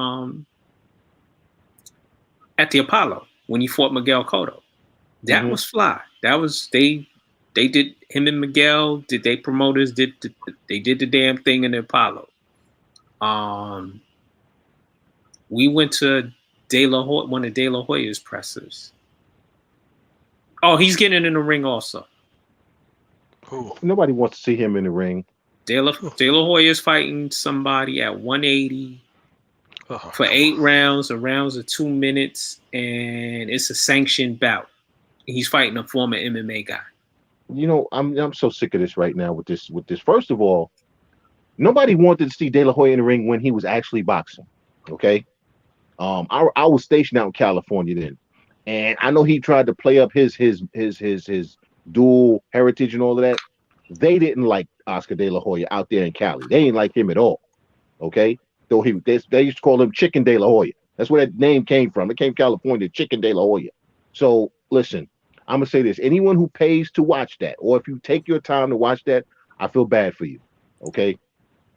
at the Apollo when he fought Miguel Cotto. That was fly. That was they did him and Miguel. They promoters did they did the damn thing in the Apollo. We went to one of De La Hoya's pressers. Oh, he's getting in the ring also.
Who?
Nobody wants to see him in the ring. De La
Hoya's fighting somebody at 180 for 8 rounds. The rounds are 2 minutes, and it's a sanctioned bout. He's fighting a former MMA guy.
I'm so sick of this right now with this. First of all, nobody wanted to see De La Hoya in the ring when he was actually boxing. Okay, I was stationed out in California then, and I know he tried to play up his dual heritage and all of that. They didn't like Oscar De La Hoya out there in Cali. They didn't like him at all. Okay, though they used to call him Chicken De La Hoya. That's where that name came from. It came from California, Chicken De La Hoya. So listen, I'm gonna say this: anyone who pays to watch that, or if you take your time to watch that, I feel bad for you. Okay,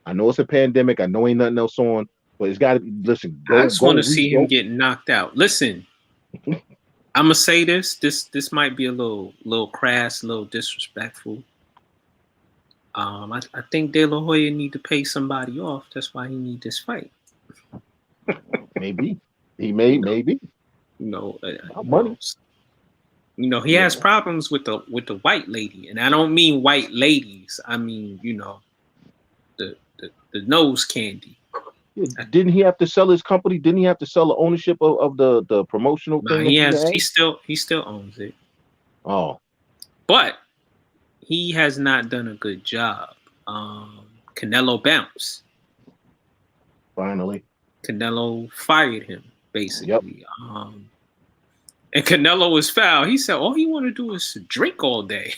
I know it's a pandemic. I know ain't nothing else on, but it's got to be. Listen,
I just want to see him get knocked out. Listen, I'm gonna say this. This might be a little crass, a little disrespectful. I think De La Hoya need to pay somebody off. That's why he need this fight.
Maybe he may.
You know,
Maybe money.
He has problems with the white lady, and I don't mean white ladies. I mean, the nose candy.
Yeah, didn't he have to sell his company? Didn't he have to sell the ownership of the promotional thing?
He still owns it.
Oh,
but he has not done a good job. Canelo bounced.
Finally,
Canelo fired him basically.
Yep.
And Canelo was foul. He said all he want to do is drink all day.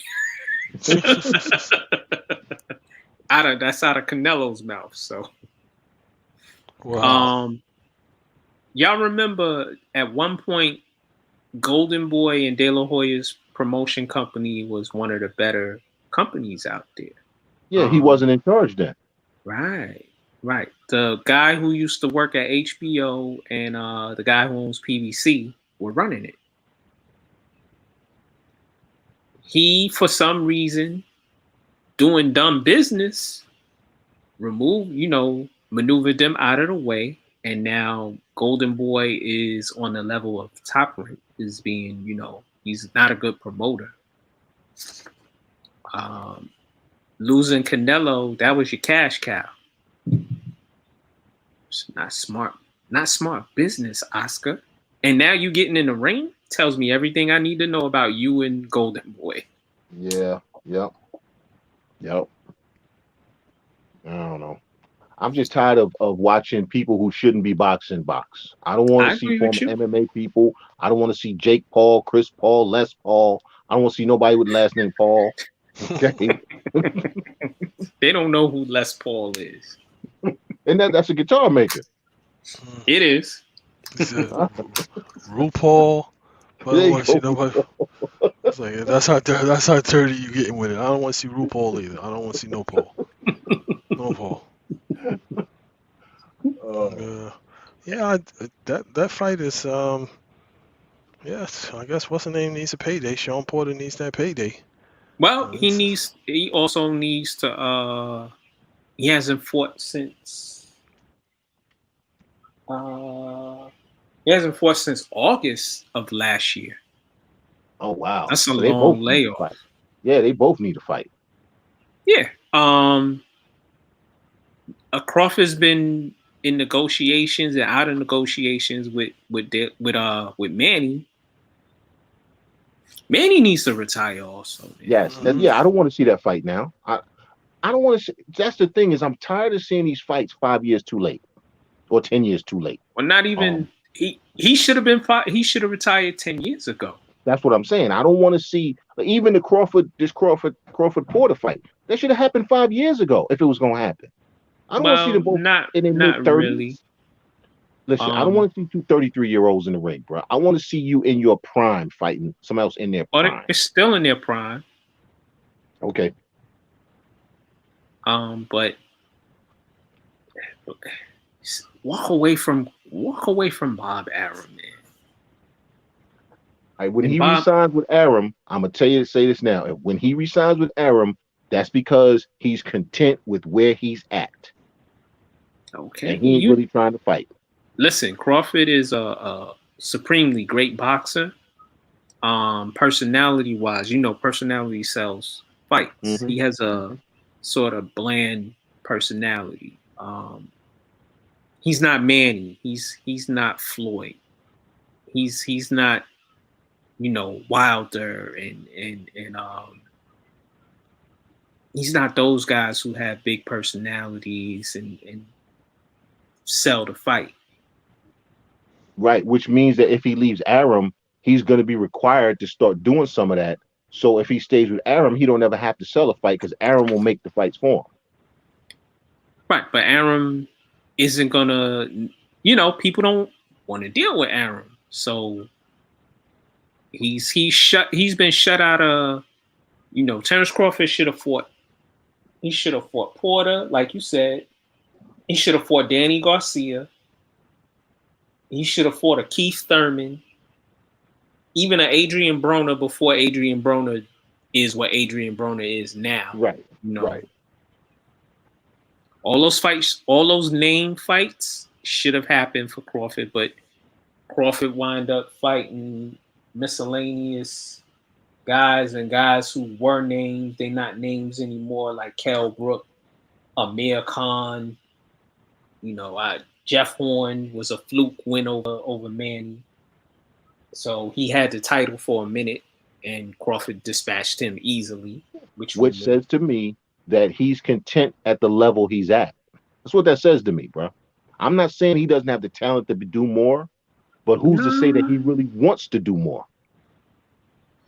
That's out of Canelo's mouth. So,
wow.
Y'all remember at one point, Golden Boy and De La Hoya's promotion company was one of the better companies out there.
Yeah, he wasn't in charge then.
Right. The guy who used to work at HBO and the guy who owns PBC were running it. He, for some reason, doing dumb business, maneuvered them out of the way, and now Golden Boy is on the level of Top Rank, is being, he's not a good promoter. Losing Canelo, that was your cash cow. It's not smart business, Oscar. And now you getting in the ring tells me everything I need to know about you and Golden Boy.
Yeah. Yep. I don't know. I'm just tired of watching people who shouldn't be boxing box. I don't want to see former MMA people. I don't want to see Jake Paul, Chris Paul, Les Paul. I don't want to see nobody with the last name Paul. Okay.
They don't know who Les Paul is.
And that's a guitar maker.
It is.
RuPaul. I don't want to see nobody. It's like, that's how dirty you getting with it. I don't want to see RuPaul either. I don't want to see no Paul. No Paul. That fight is yes. I guess what's the name needs a payday. Shawn Porter needs that payday.
Well, he also needs to he hasn't fought since August of last year.
Oh wow.
That's a long layoff.
Yeah, they both need to fight.
Yeah. Crawford's been in negotiations and out of negotiations with Manny. Manny needs to retire also. Man.
Yes. Yeah, I don't want to see that fight now. I don't want to see. That's the thing is I'm tired of seeing these fights 5 years too late or 10 years too late.
Well, not even he should have been he should have retired 10 years ago.
That's what I'm saying. I don't want to see even the Crawford Porter fight. That should have happened 5 years ago if it was going to happen. I don't want to see them both in their mid-30s. Really. Listen, I don't want to see two 33-year-olds in the ring, bro. I want to see you in your prime fighting somebody else in their prime.
It's still in their prime.
Okay.
But walk away from Bob Arum, man.
All right, when he resigns with Arum, I'm gonna say this now. When he resigns with Arum, that's because he's content with where he's at.
Okay.
And he ain't really trying to fight.
Listen, Crawford is a supremely great boxer. Personality-wise, personality sells fights. Mm-hmm. He has a sort of bland personality. He's not Manny. He's not Floyd. He's not, Wilder and he's not those guys who have big personalities and sell the fight.
Right, which means that if he leaves Arum, he's going to be required to start doing some of that. So if he stays with Arum, he don't ever have to sell a fight because Arum will make the fights for him. Right,
but Arum isn't gonna, people don't want to deal with Arum, so he's been shut out of, Terrence Crawford should have fought. He should have fought Porter, like you said. He should have fought Danny Garcia. He should have fought a Keith Thurman. even an Adrian Broner before Adrian Broner is what Adrian Broner is now.
Right.
You know,
Right.
all those fights, all those name fights should have happened for Crawford, but Crawford wind up fighting miscellaneous guys and guys who were names. They're not names anymore, like Kell Brook, Amir Khan. You know, Jeff Horn was a fluke win over Manny. So he had the title for a minute, and Crawford dispatched him easily. Which
says to me that he's content at the level he's at. That's what that says to me, bro. I'm not saying he doesn't have the talent to do more, but who's to say that he really wants to do more?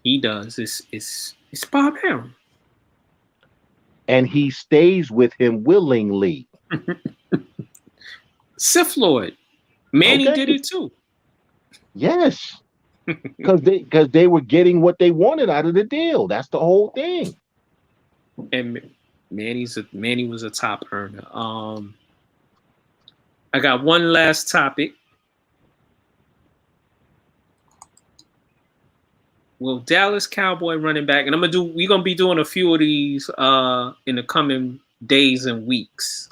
He does. It's Bob Arum.
And he stays with him willingly.
Sith Lord. Manny did it too.
Yes. Because they were getting what they wanted out of the deal. That's the whole thing.
And Manny was a top earner. I got one last topic. Will Dallas Cowboy running back, and we're gonna be doing a few of these in the coming days and weeks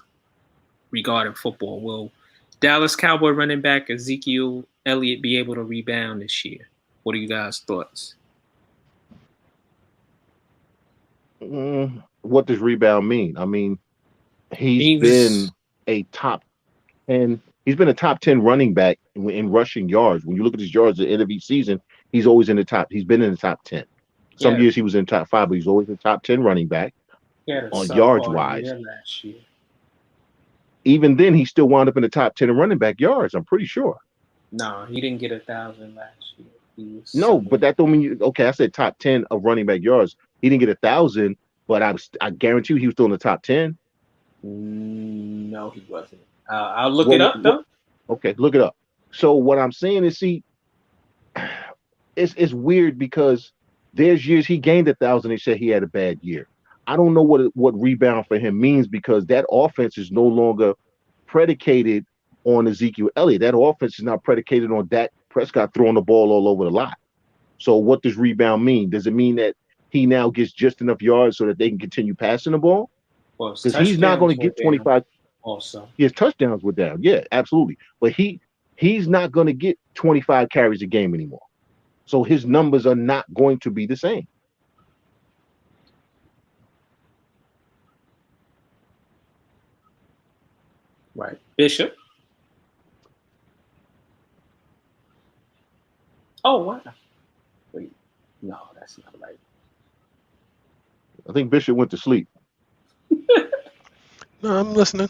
regarding football. Will Dallas Cowboy running back Ezekiel Elliot be able to rebound this year? What are you guys' thoughts?
What does rebound mean? I mean, he's been a top 10. He's been a top 10 running back in rushing yards. When you look at his yards at the end of each season, he's always in the top. He's been in the top 10. Some years he was in top 5, but he's always a top 10 running back on yards wise.
Last year.
Even then, he still wound up in the top 10 of running back yards. I'm pretty sure.
No, he didn't get 1,000 last year.
But that don't mean I said top 10 of running back yards. He didn't get 1,000, but I guarantee you he was still in the top 10.
No, he wasn't. I'll look it up though.
Okay, look it up. So what I'm saying is, see, it's weird because there's years he gained 1,000. They said he had a bad year. I don't know what rebound for him means because that offense is no longer predicated on Ezekiel Elliott. That offense is not predicated on Dak Prescott throwing the ball all over the lot. So what does rebound mean? Does it mean that he now gets just enough yards so that they can continue passing the ball? Because he's not going to get 25.
Also,
his touchdowns were down. Yeah, absolutely. But he's not going to get 25 carries a game anymore. So his numbers are not going to be the same.
Right. Bishop. Oh, wow. Wait. No, that's not right.
I think Bishop went to sleep.
No, I'm listening.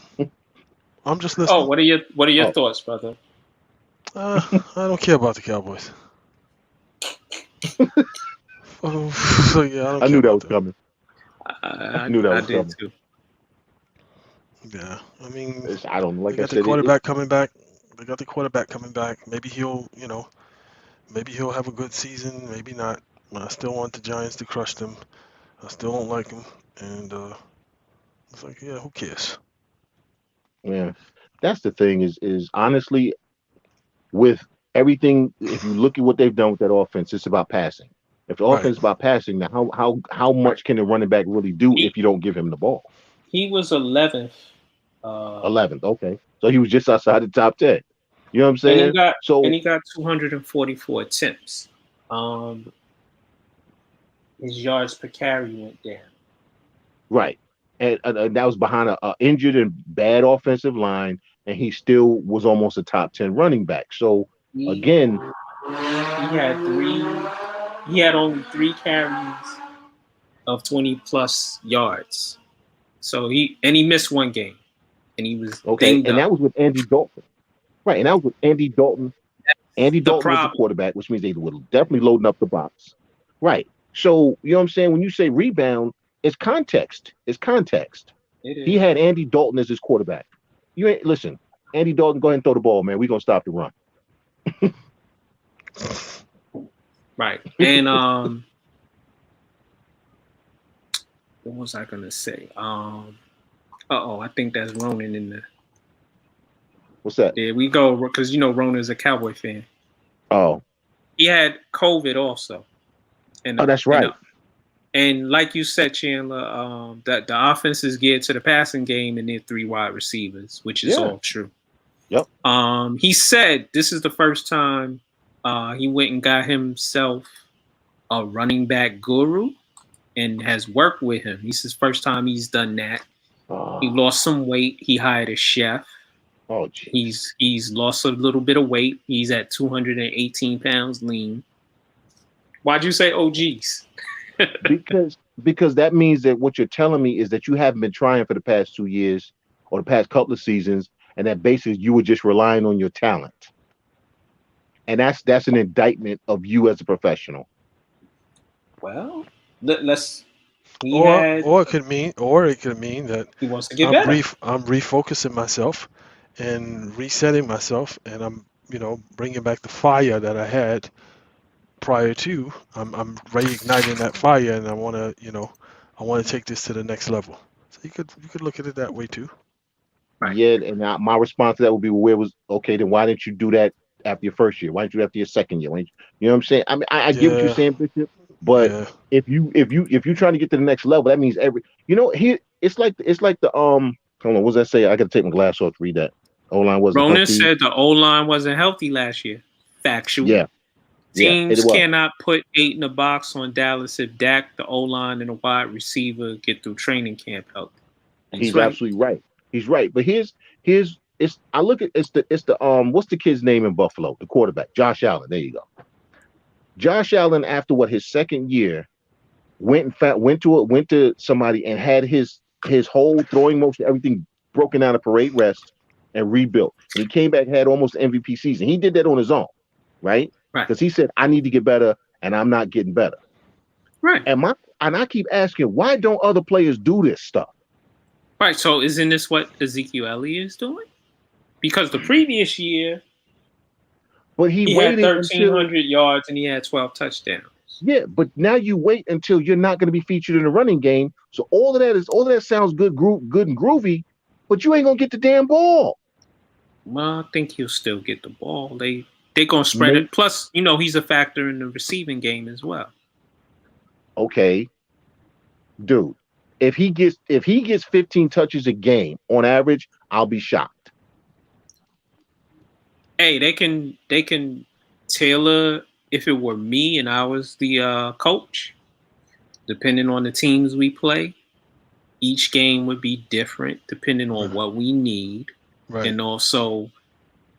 I'm just listening.
Oh, what are your thoughts, brother?
I don't care about the Cowboys. So yeah,
I knew that was coming.
I knew that was coming too.
Yeah, I mean,
I don't like.
They got the quarterback coming back. They got the quarterback coming back. Maybe he'll have a good season. Maybe not. I still want the Giants to crush them. I still don't like them, and it's like, yeah, who cares?
Yeah, that's the thing. Is honestly, with everything, if you look at what they've done with that offense, it's about passing. If the offense is about passing, now how much can the running back really do if you don't give him the ball?
He was 11th.
11th, okay. So he was just outside the top 10. You know what I'm saying?
And he got 244 attempts. His yards per carry went down. Right.
And that was behind an injured and bad offensive line, and he still was almost a top 10 running back. So, again...
He had only 3 carries of 20-plus yards. So he missed one game. And he was
and that was with Andy Dalton. Right, and that was with Andy Dalton. Andy Dalton was the quarterback, which means they were definitely loading up the box. Right. So, you know what I'm saying? When you say rebound, it's context. It's context. He had Andy Dalton as his quarterback. Listen, Andy Dalton, go ahead and throw the ball, man. We're going to stop the run.
Right. And what was I going to say? I think that's Ronan in there.
What's that?
Yeah, we go because Ronan is a Cowboy fan.
Oh.
he had COVID also. And
Oh, that's right.
And like you said, Chandler, that the offense is geared to the passing game and their 3 wide receivers, which is all true.
Yep.
He said this is the first time he went and got himself a running back guru and has worked with him. This is the first time he's done that. He lost some weight. He hired a chef.
Oh, geez.
He's lost a little bit of weight. He's at 218 pounds lean. Why'd you say, oh, geez?
because that means that what you're telling me is that you haven't been trying for the past 2 years or the past couple of seasons, and that basically you were just relying on your talent. And that's an indictment of you as a professional.
Well, let's.
Or it could mean that
he wants to get better.
I'm refocusing myself and resetting myself, and I'm bringing back the fire that I had prior to. I'm reigniting that fire, and I want to take this to the next level. So you could look at it that way too.
Right.
Yeah, and my response to that would be, where was okay? Then why didn't you do that after your first year? Why didn't you do it after your second year? You know what I'm saying? I mean, I get what you're saying, Bishop. But if you're trying to get to the next level, that means here it's like the hold on, what does that say? I gotta take my glass off to read that. O-line wasn't
Ronan
healthy.
said the O-line wasn't healthy last year. Factual.
Yeah.
Teams cannot put 8 in the box on Dallas if Dak, the O-line, and the wide receiver get through training camp healthy.
He's absolutely right. He's right. But here's I look at it's the what's the kid's name in Buffalo? The quarterback, Josh Allen. There you go. Josh Allen, after his second year, went to somebody and had his whole throwing motion, everything broken down to parade rest and rebuilt. And he came back, had almost an MVP season. He did that on his own, right?
Right.
Because he said, I need to get better, and I'm not getting better.
Right.
And I keep asking, why don't other players do this stuff?
Right. So isn't this what Ezekiel Elliot is doing? Because the previous year,
but he
had
waited
1,300 yards and he had 12 touchdowns.
Yeah, but now you wait until you're not going to be featured in the running game. So all of that sounds good and groovy, but you ain't gonna get the damn ball.
Well, I think he'll still get the ball. They're gonna spread it. Plus, he's a factor in the receiving game as well.
Okay, dude, if he gets 15 touches a game on average, I'll be shocked.
Hey, they can tailor. If it were me and I was the coach, depending on the teams we play, each game would be different depending on what we need,
right,
and also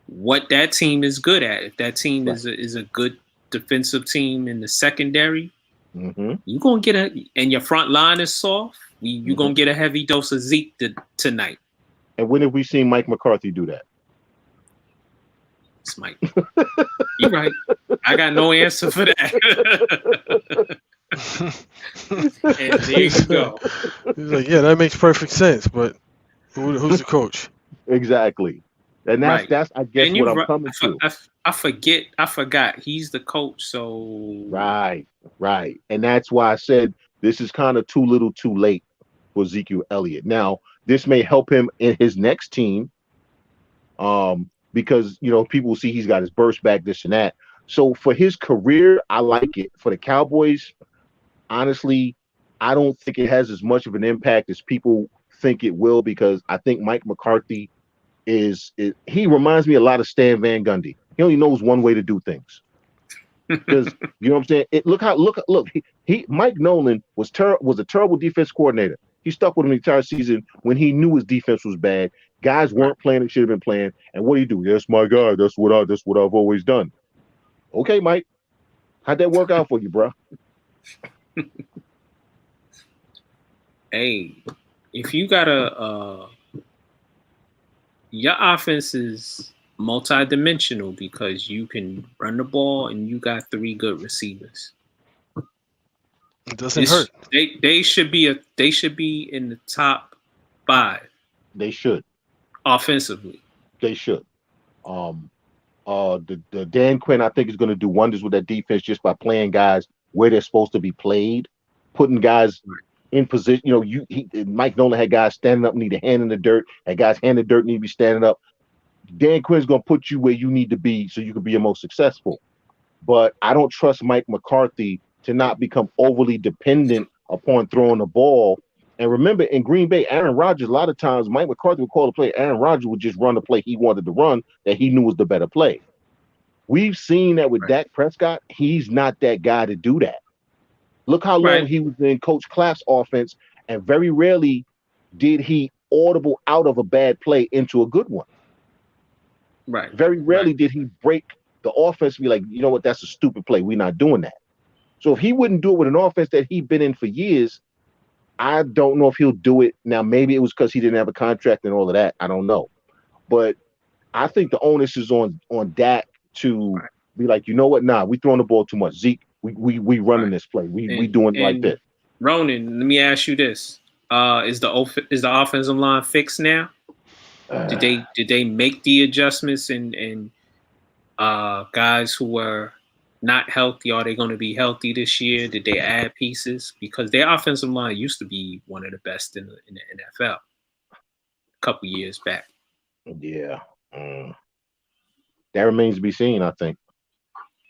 what that team is good at. If that team is a good defensive team in the secondary, you're gonna get and your front line is soft. You're gonna get a heavy dose of Zeke tonight.
And when have we seen Mike McCarthy do that?
It's Mike. You're right. I got no answer for that. And there you go.
He's like, yeah, that makes perfect sense, but who's the coach?
Exactly. And that's I guess what I'm coming to.
I forgot. He's the coach, so
Right. And that's why I said this is kind of too little too late for Ezekiel Elliott. Now, this may help him in his next team. Because people will see he's got his burst back, this and that. So for his career, I like it. For the Cowboys, honestly, I don't think it has as much of an impact as people think it will, because I think Mike McCarthy he reminds me a lot of Stan Van Gundy. He only knows one way to do things. Because you know what I'm saying? Look. Mike Nolan was a terrible defense coordinator. He stuck with him the entire season when he knew his defense was bad. Guys weren't playing that should have been playing. And what do you do? That's my guy. That's what I've always done. Okay, Mike. How'd that work out for you, bro?
Hey, if you got your offense is multi-dimensional because you can run the ball and you got 3 good receivers.
It doesn't hurt.
They should be in the top 5.
They should.
Offensively.
They should. The Dan Quinn, I think, is going to do wonders with that defense just by playing guys where they're supposed to be played, putting guys in position. Mike Nolan had guys standing up, need a hand in the dirt. Had guys hand in the dirt, need to be standing up. Dan Quinn's going to put you where you need to be so you can be your most successful. but I don't trust Mike McCarthy to not become overly dependent upon throwing the ball. And remember, in Green Bay, Aaron Rodgers, a lot of times Mike McCarthy would call the play. Aaron Rodgers would just run the play he wanted to run that he knew was the better play. We've seen that with Dak Prescott. He's not that guy to do that. Look how long he was in Coach Clapp's offense, and very rarely did he audible out of a bad play into a good one.
Right.
Very rarely did he break the offense and be like, you know what, that's a stupid play. We're not doing that. So if he wouldn't do it with an offense that he'd been in for years, I don't know if he'll do it. Now, maybe it was because he didn't have a contract and all of that. I don't know. But I think the onus is on Dak to be like, you know what? Nah, we throwing the ball too much. Zeke, we running this play. We doing it like this.
Ronan, let me ask you this. Is the offensive line fixed now? Did they make the adjustments and guys who were not healthy, are they going to be healthy this year? Did they add pieces? Because their offensive line used to be one of the best in the NFL a couple years back.
Yeah. That remains to be seen, I think.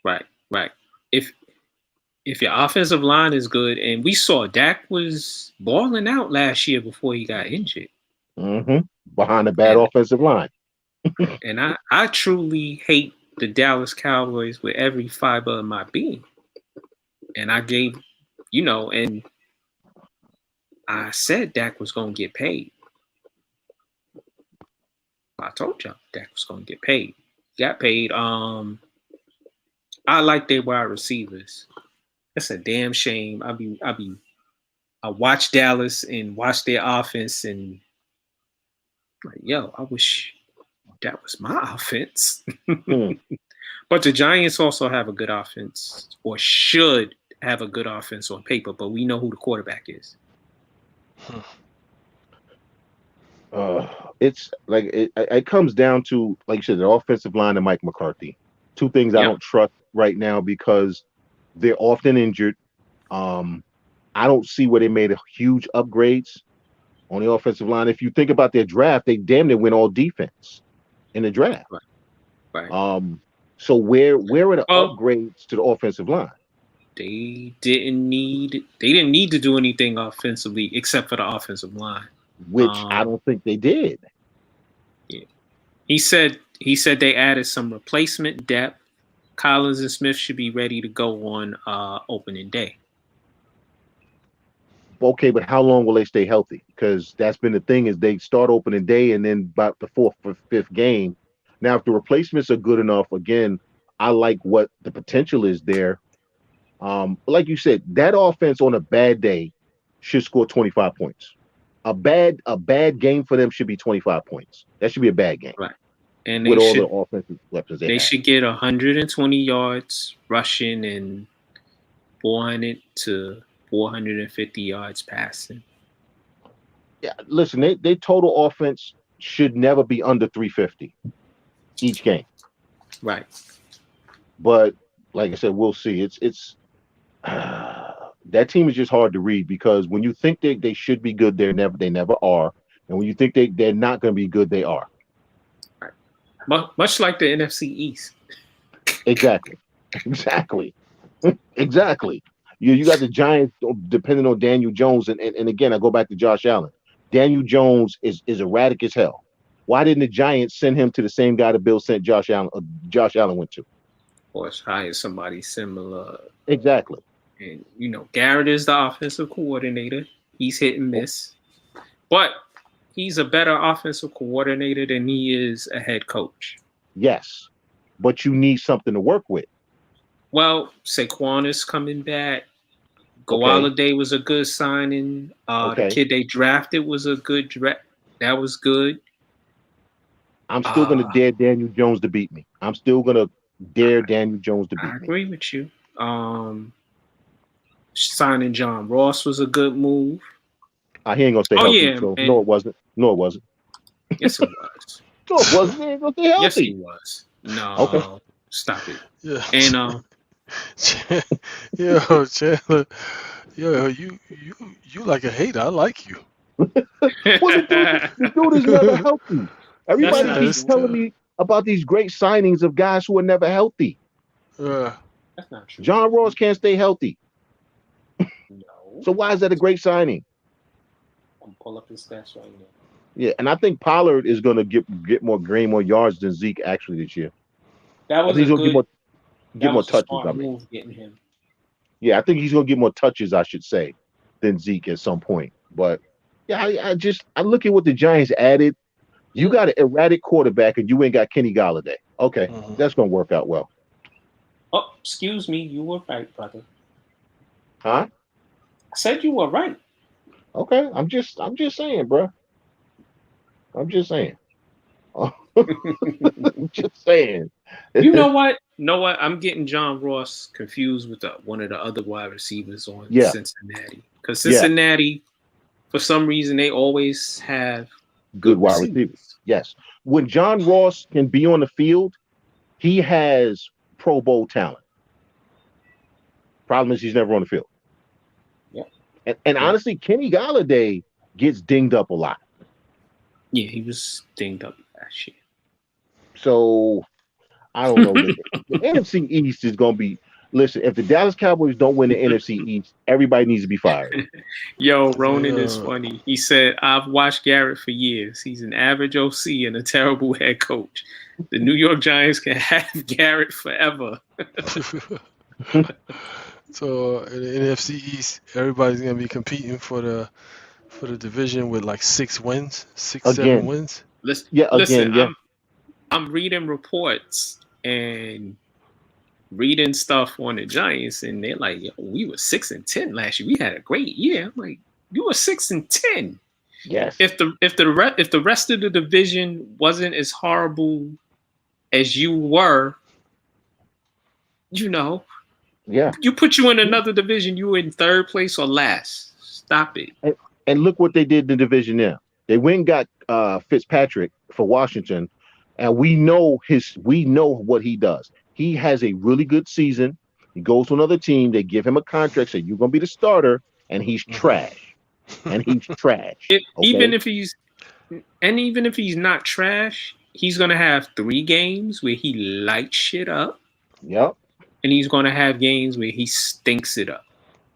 Right. If your offensive line is good, and we saw Dak was balling out last year before he got injured.
Mm-hmm. Behind a bad offensive line.
And I truly hate the Dallas Cowboys with every fiber of my being. And I gave, and I said Dak was going to get paid. I told y'all Dak was going to get paid. Got paid. I like their wide receivers. That's a damn shame. I watch Dallas and watch their offense and like, yo, I wish that was my offense. But the Giants also have a good offense, or should have a good offense on paper, but we know who the quarterback is.
It's like it comes down to, like you said, the offensive line and Mike McCarthy. Two things I don't trust right now because they're often injured. I don't see where they made a huge upgrades on the offensive line. If you think about their draft, they damn near went all defense in the draft.
Right.
So where are the upgrades to the offensive line?
They didn't need to do anything offensively except for the offensive line,
which I don't think they did.
Yeah, he said they added some replacement depth. Collins and Smith should be ready to go on opening day.
Okay, but how long will they stay healthy? Because that's been the thing, is they start opening day and then about the fourth or fifth game. Now, if the replacements are good enough, again, I like what the potential is there. Like you said, that offense on a bad day should score 25 points. A bad game for them should be 25 points. That should be a bad game.
Right. And
with all the offensive weapons
they should get 120 yards rushing and 400 to 450 yards passing.
Yeah, listen, they total offense should never be under 350 each game.
Right.
But like I said, we'll see. It's that team is just hard to read, because when you think they should be good, they never are, and when you think they're not going to be good, they are.
Right. Much like the NFC East.
Exactly. You got the Giants depending on Daniel Jones, and again, I go back to Josh Allen. Daniel Jones is erratic as hell. Why didn't the Giants send him to the same guy that Bill sent Josh Allen went to?
Or hire somebody similar.
Exactly.
And Garrett is the offensive coordinator. He's hit and miss, but he's a better offensive coordinator than he is a head coach.
Yes, but you need something to work with.
Well, Saquon is coming back. Goaladay was a good signing. The kid they drafted was a good draft. That was good.
I'm still going to dare Daniel Jones to beat me. I'm still going to dare Daniel Jones to beat me.
I agree with you. Signing John Ross was a good move.
He ain't going to stay healthy. Yeah, so no, it wasn't.
Yes, it was.
No, it wasn't. He ain't going to stay healthy.
Yes, he was. No. Okay. Stop it.
Yeah.
And
yo, Chandler, you like a hater. I like you.
The dude is never healthy. Everybody keeps telling me about these great signings of guys who are never healthy.
That's not true.
John Ross can't stay healthy.
No.
So why is that a great signing?
I'm pull up his stats right now.
Yeah, and I think Pollard is going to gain more yards than Zeke actually this year.
That was
I think he's going to get more touches.
Smart move getting him.
Yeah, I think he's going to get more touches, I should say, than Zeke at some point. But yeah, I look at what the Giants added. You got an erratic quarterback, and you ain't got Kenny Galladay. Okay, that's going to work out well.
Oh, excuse me, you were right, brother.
Huh?
I said you were right.
Okay, I'm just saying, bro. I'm just saying. I'm just saying.
You know what? I'm getting John Ross confused with one of the other wide receivers on Cincinnati. Because Cincinnati, for some reason, they always have
good wide receivers. Yes. When John Ross can be on the field, he has Pro Bowl talent. Problem is he's never on the field.
Yeah.
And honestly, Kenny Galladay gets dinged up a lot.
Yeah, he was dinged up last year.
So I don't know. The NFC East is going to be. Listen, if the Dallas Cowboys don't win the NFC East, everybody needs to be fired.
Yo, Ronan is funny. He said, I've watched Garrett for years. He's an average OC and a terrible head coach. The New York Giants can have Garrett forever.
So in the NFC East, everybody's going to be competing for the division with like 6 wins, 7 wins.
Listen, I'm reading reports and reading stuff on the Giants, and they're like, "Yo, we were 6-10 last year. We had a great year." I'm like, "You were 6-10."
Yes.
If the rest of the division wasn't as horrible as you were, you put you in another division, you were in third place or last. Stop it.
And look what they did in the division now. They went and got Fitzpatrick for Washington, and we know what he does. He has a really good season. He goes to another team. They give him a contract, say you're gonna be the starter, and he's trash. And he's trash.
Even if he's not trash, he's gonna have 3 games where he lights shit up.
Yep.
And he's gonna have games where he stinks it up.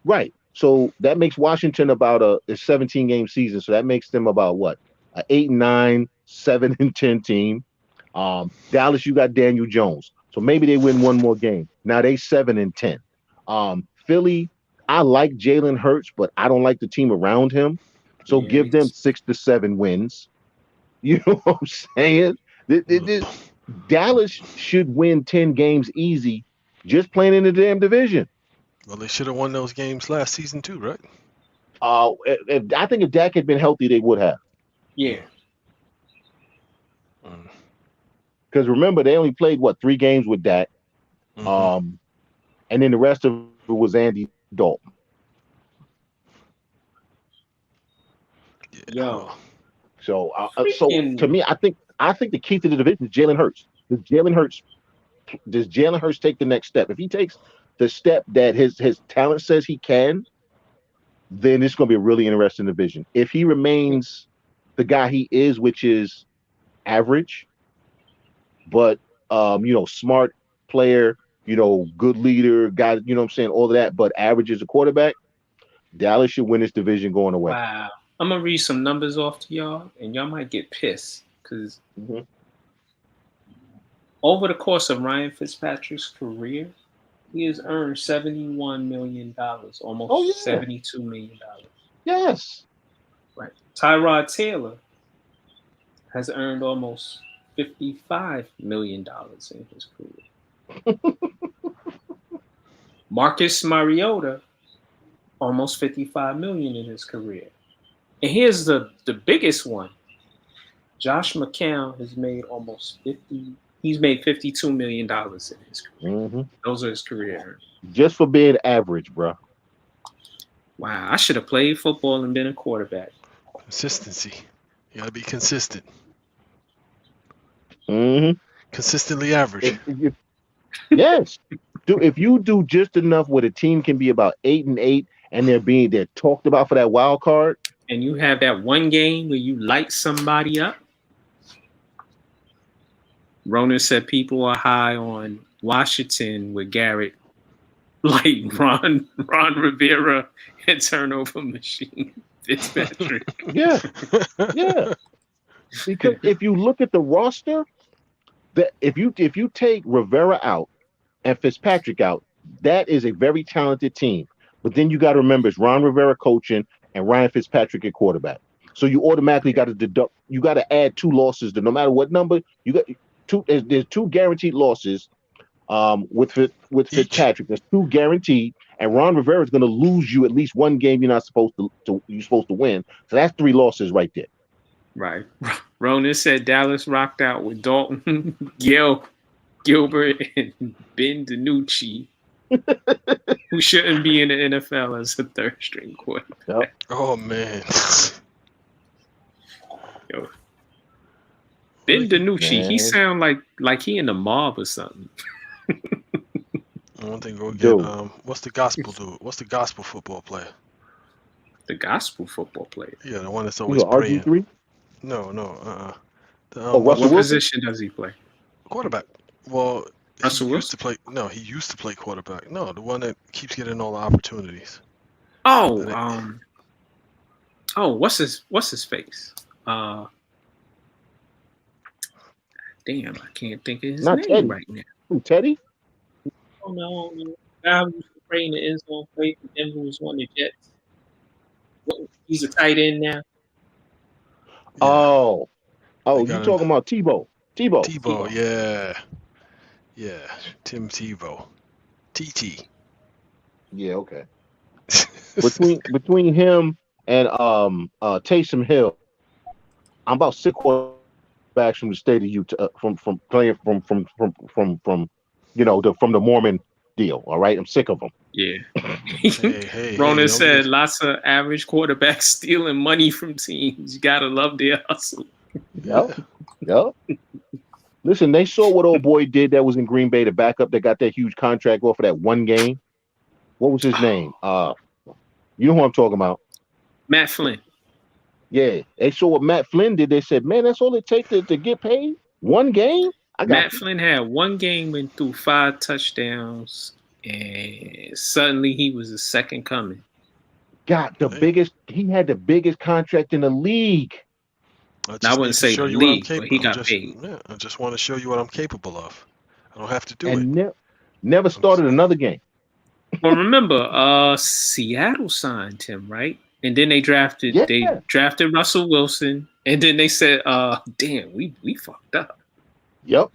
Right. So that makes Washington about a 17-game season. So that makes them about what? An 8-9, 7-10 team. Dallas, you got Daniel Jones. So maybe they win one more game. Now they 7-10. Philly, I like Jalen Hurts, but I don't like the team around him. So give them 6 to 7 wins. You know what I'm saying? Dallas should win 10 games easy just playing in the damn division.
Well, they should have won those games last season too, right?
I think if Dak had been healthy, they would have.
Yeah.
Because remember, they only played 3 games with Dak, and then the rest of it was Andy Dalton.
Yo.
So to me, I think the key to the division is Jalen Hurts. Does Jalen Hurts take the next step? If he takes the step that his talent says he can, then it's going to be a really interesting division. If he remains the guy he is, which is average, but smart player, good leader, guy, you know what I'm saying, all of that, but average as a quarterback, Dallas should win this division going away.
Wow. I'm gonna read some numbers off to y'all, and y'all might get pissed because over the course of Ryan Fitzpatrick's career, he has earned $71 million, almost $72 million.
Yes.
Right. Tyrod Taylor has earned almost $55 million in his career. Marcus Mariota, almost $55 million in his career. And here's the biggest one. Josh McCown has made he's made $52 million in his career. Those are his career earnings.
Just for being average, bro.
Wow, I should have played football and been a quarterback.
Consistency. You gotta be consistent.
Consistently average. Yes. If you do just enough where the team can be about 8-8 and they're talked about for that wild card.
And you have that one game where you light somebody up. Ronan said people are high on Washington with Garrett like Ron Rivera and turnover machine Fitzpatrick.
Yeah, yeah. Because if you look at the roster, that if you take Rivera out and Fitzpatrick out, that is a very talented team. But then you got to remember it's Ron Rivera coaching and Ryan Fitzpatrick at quarterback. So you automatically got to deduct. You got to add 2 losses to no matter what number you got. There's 2 guaranteed losses. With Fitzpatrick, there's 2 guaranteed, and Ron Rivera is going to lose you at least 1 game you're not supposed to win. So that's 3 losses right there.
Right. Ronan said Dallas rocked out with Dalton, Gilbert, and Ben DiNucci, who shouldn't be in the NFL as a 3rd string quarterback.
Yep.
Oh man.
Yo. Ben DiNucci,
Man.
he sound like he in the mob or something.
One thing go get
Dude.
what's the gospel dude? What's the gospel football player?
The gospel football player.
Yeah, the one that's
You
always
know,
praying.
RG3?
No.
Oh, Russell
What
Wilson?
position does he play?
Quarterback. Well,
Russell
he used to play. No, he used to play quarterback. No, the one that keeps getting all the opportunities.
Oh,
That
what's his face? Damn, I can't think of his
Not
name
Teddy.
right now.
Who, Teddy?
Oh no, guy who used to play in the end zone, played for Denver, was one of the Jets. He's a tight end now.
Yeah.
Oh,
They
you
got him.
talking about Tebow?
Tebow, yeah, Tim Tebow, TT.
Yeah, okay. Between him and Taysom Hill, I'm about 6 quarterbacks from the state of Utah from playing from from the Mormon deal. All right, I'm sick of them.
Yeah.
Hey,
Ronan
don't
said
get-
lots of average quarterbacks stealing money from teams. You gotta love their hustle.
Yep. Listen, they saw what old boy did that was in Green Bay, the backup that got that huge contract off of that 1 game. What was his name? You know who I'm talking about.
Matt Flynn.
Yeah, they saw what Matt Flynn did. They said, man, that's all it takes to get paid? 1 game? I got
Matt Flynn had 1 game and threw 5 touchdowns, and suddenly he was the second coming.
got the biggest. He had the biggest contract in the league.
I
just
wouldn't
need to
say
show
the
you what I'm
league, but
capable.
he
I'm
got
just,
paid.
yeah, I just want to show you what I'm capable of. I don't have to do it.
And never started another game.
Well, remember, Seattle signed him, right? And then they drafted Russell Wilson, and then they said, damn, we fucked up.
Yep.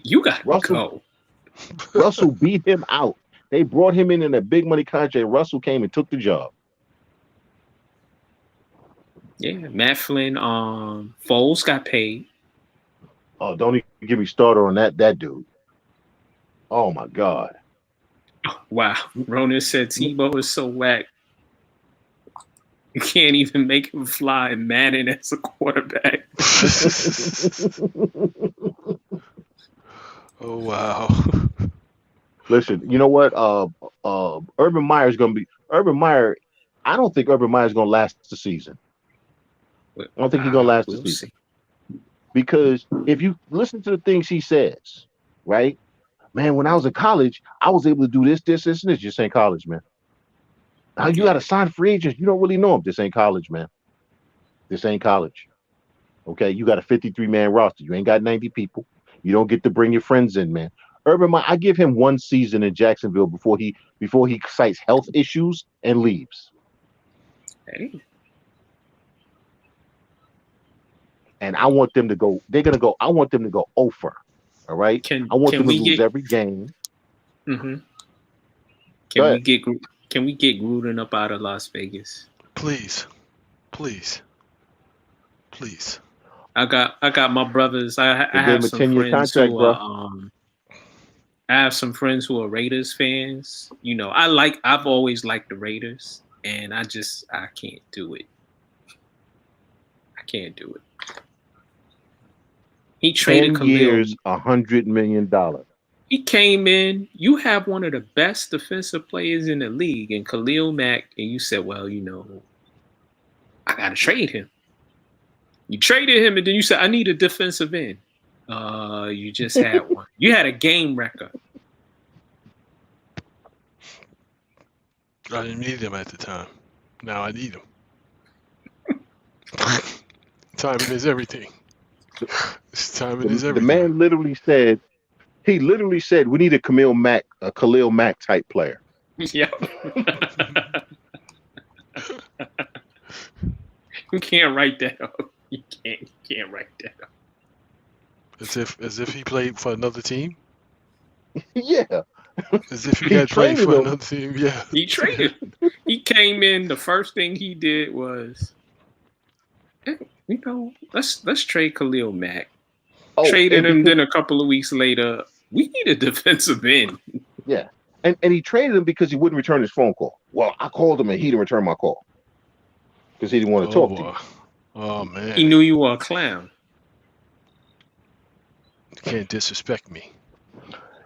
You got to
Russell-
go.
Russell beat him out. They brought him in a big money contract. Russell came and took the job.
Yeah, Matt Flynn, Foles got paid.
Oh, don't even get me started on that dude. Oh my God.
Oh, wow. Ronan said Tebow is so whack. You can't even make him fly in Madden as a quarterback.
Oh wow.
Listen, you know what? Urban Meyer. I don't think Urban Meyer's gonna last the season. I don't think he's gonna last the season. Because if you listen to the things he says, right? Man, when I was in college, I was able to do this, and this. Just ain't college, man. Now you got to sign free agents. You don't really know them. This ain't college, man. This ain't college. Okay, you got a 53-man roster. You ain't got 90 people. You don't get to bring your friends in, man. Urban Meyer, I give him 1 season in Jacksonville before he cites health issues and leaves.
Hey.
And I want them to go. They're gonna go. I want them to go over. All right. I want them to lose every game.
Mm-hmm. Can we get Gruden up out of Las Vegas?
Please.
I got my brothers. I
They
have
gave
some
him a 10-year
friends
contract,
who
bro.
are I have some friends who are Raiders fans. You know, I've always liked the Raiders, and I can't do it. I can't do it. He traded
10
Khalil.
years, $100 million.
He came in. You have one of the best defensive players in the league, and Khalil Mack, and you said, well, you know, I got to trade him. You traded him, and then you said, I need a defensive end. You just had one. You had a game record.
I didn't need him at the time. Now I need him. Timing is everything. Timing is
The
everything.
man literally said, we need a Khalil Mack type player.
Yep. You can't write that up. You can't write that up.
As if he played for another team.
Yeah.
As if he
He
had played
traded
for
him.
another team. Yeah.
He traded. He came in. The first thing he did was, let's trade Khalil Mack. Traded him. Then a couple of weeks later, we need a defensive end.
Yeah. And he traded him because he wouldn't return his phone call. Well, I called him and he didn't return my call because he didn't want to talk to me.
Oh man.
He knew you were a clown.
You can't disrespect me.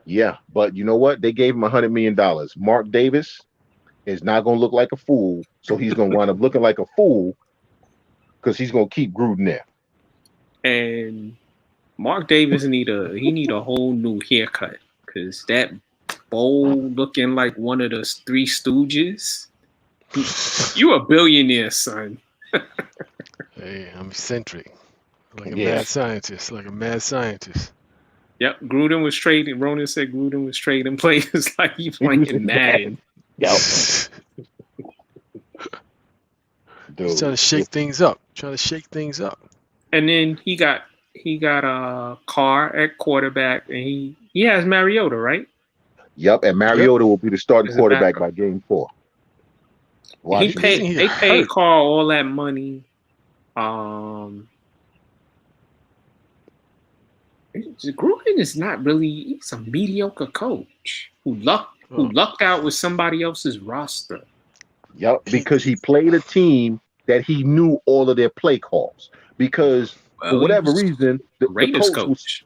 Yeah, but you know what? They gave him $100 million. Mark Davis is not going to look like a fool, so he's going to wind up looking like a fool because he's going to keep Gruden there.
And Mark Davis need a whole new haircut because that bowl looking like one of the Three Stooges. You a billionaire, son.
Hey, I'm eccentric. Like a
Yeah.
mad scientist.
Yep, Gruden was trading. Ronan said Gruden was trading players like he playing Madden.
Yep.
He's trying to shake things up.
And then he got Carr at quarterback, and he has Mariota, right?
Yep, and Mariota will be the starting
As a
quarterback
backup.
by game 4.
They paid Carr all that money. Gruden is not really. He's a mediocre coach who lucked out with somebody else's roster.
Yep, because he played a team that he knew all of their play calls. Because for whatever reason, the
Raiders
coach.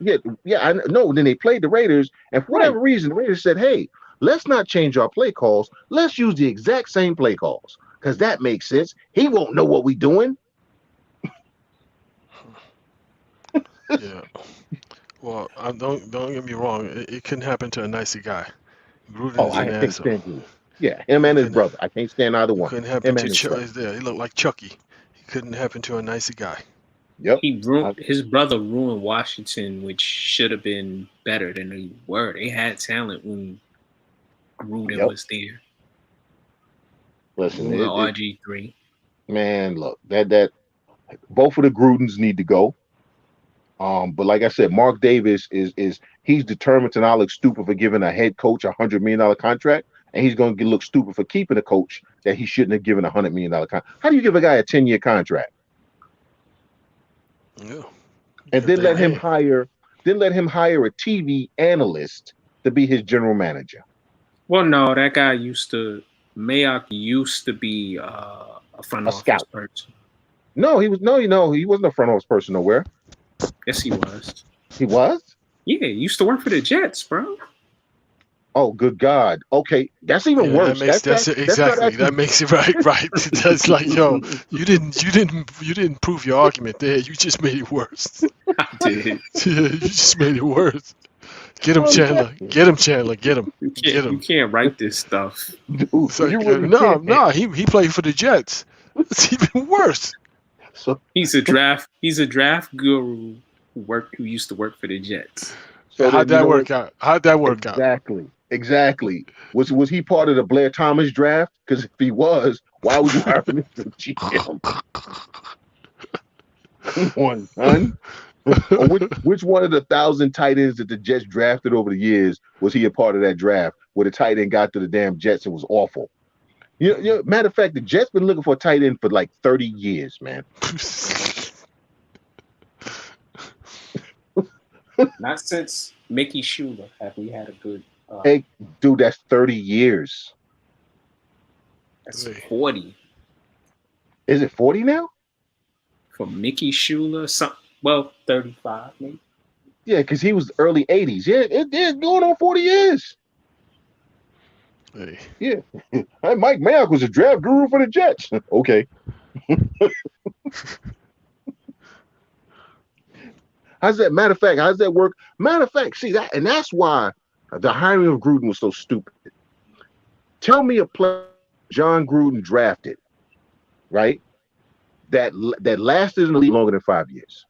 I know. Then they played the Raiders, and for whatever reason, the Raiders said, "Hey, let's not change our play calls. Let's use the exact same play calls because that makes sense. He won't know what we're doing."
Yeah. Well, don't get me wrong. It couldn't happen to a nicer guy. Gruden is
I
an
can't
asshole.
stand him. Yeah, him and his brother. I can't stand either one.
Couldn't happen to Chucky. He looked like Chucky. He couldn't happen to a nicer guy.
Yep.
His brother ruined Washington, which should have been better than they were. They had talent when Gruden was there.
Listen,
RG3.
Man, look, that both of the Grudens need to go. But like I said, Mark Davis he's determined to not look stupid for giving a head coach $100 million contract, and he's going to look stupid for keeping a coach that he shouldn't have given $100 million contract. How do you give a guy a 10-year contract?
Yeah.
And then let him hire a TV analyst to be his general manager.
Well, no, that guy Mayock used to be a front office
scout
person.
No, he wasn't a front office person nowhere.
Yes, he was.
He was?
Yeah, he used to work for the Jets, bro.
Oh, good God. Okay, that's even worse.
That makes it right. That's like, yo, you didn't prove your argument there. You just made it worse.
I did.
You just made it worse. Get him, Chandler. Get him.
You can't write this stuff.
Dude,
he played for the Jets. It's even worse.
So
he's a draft guru who used to work for the Jets.
So
how'd that work out?
Exactly. Was he part of the Blair Thomas draft? Because if he was, why would you hire him as the GM? Come on, son. Or which one of the 1,000 tight ends that the Jets drafted over the years was he a part of that draft where the tight end got to the damn Jets and was awful? Matter of fact, the Jets been looking for a tight end for like 30 years, man.
Not since Mickey Schuler have we had a good.
Hey, dude, that's 30 years.
That's 40.
Is it 40 now?
For Mickey Schuler, 35 maybe.
Yeah, because he was early 80s. Yeah, it's going on 40 years.
Hey.
Yeah. Mike Mayock was a draft guru for the Jets. Okay. How's that? Matter of fact, how does that work? Matter of fact, see that, and that's why the hiring of Gruden was so stupid. Tell me a player John Gruden drafted, right? That lasted in the league longer than 5 years.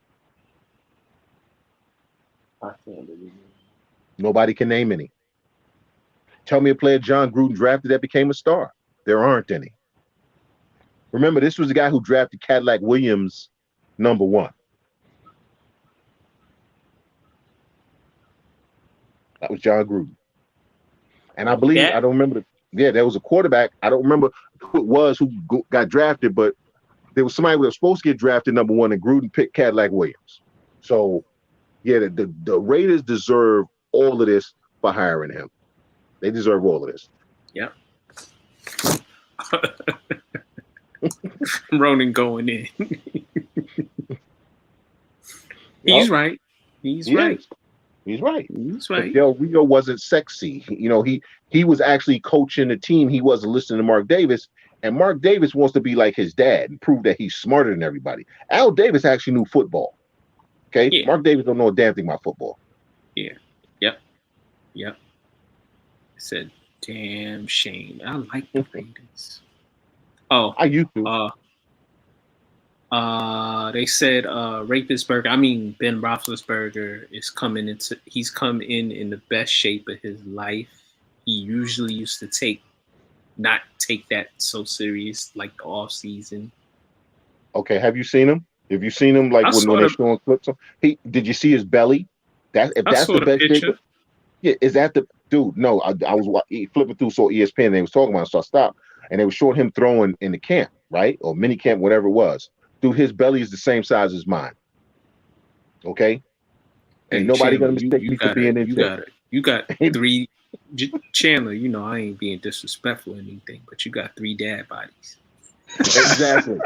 Nobody can name any. Tell me a player John Gruden drafted that became a star. There aren't any. Remember, this was the guy who drafted Cadillac Williams #1. That was John Gruden. And I believe, I don't remember, there was a quarterback. I don't remember who it was who got drafted, but there was somebody who was supposed to get drafted #1, and Gruden picked Cadillac Williams. So, yeah, the Raiders deserve all of this for hiring him. They deserve all of this.
Yep. Ronan going in. He's right. He's right.
He's right.
He's right.
Del Rio wasn't sexy. You know, he was actually coaching the team. He wasn't listening to Mark Davis. And Mark Davis wants to be like his dad and prove that he's smarter than everybody. Al Davis actually knew football. Okay? Yeah. Mark Davis don't know a damn thing about football.
Yeah. Yep. I said, damn shame. I like the Raiders. Oh.
I used to.
They said Rapisberger, Ben Roethlisberger he's come in the best shape of his life. He usually used to not take that so serious like the off season. Okay,
have you seen him? Have you seen him like when they're showing clips? Did you see his belly? That's the best shape. Yeah, is that the dude? No, I was flipping through ESPN and they was talking about it, so I stopped and they were showing him throwing in the camp, right? Or mini camp, whatever it was. Dude, his belly is the same size as mine. Okay? Ain't nobody gonna mistake me for being in shape.
You got 3 Chandler, I ain't being disrespectful or anything, but you got 3 dad bodies.
Exactly.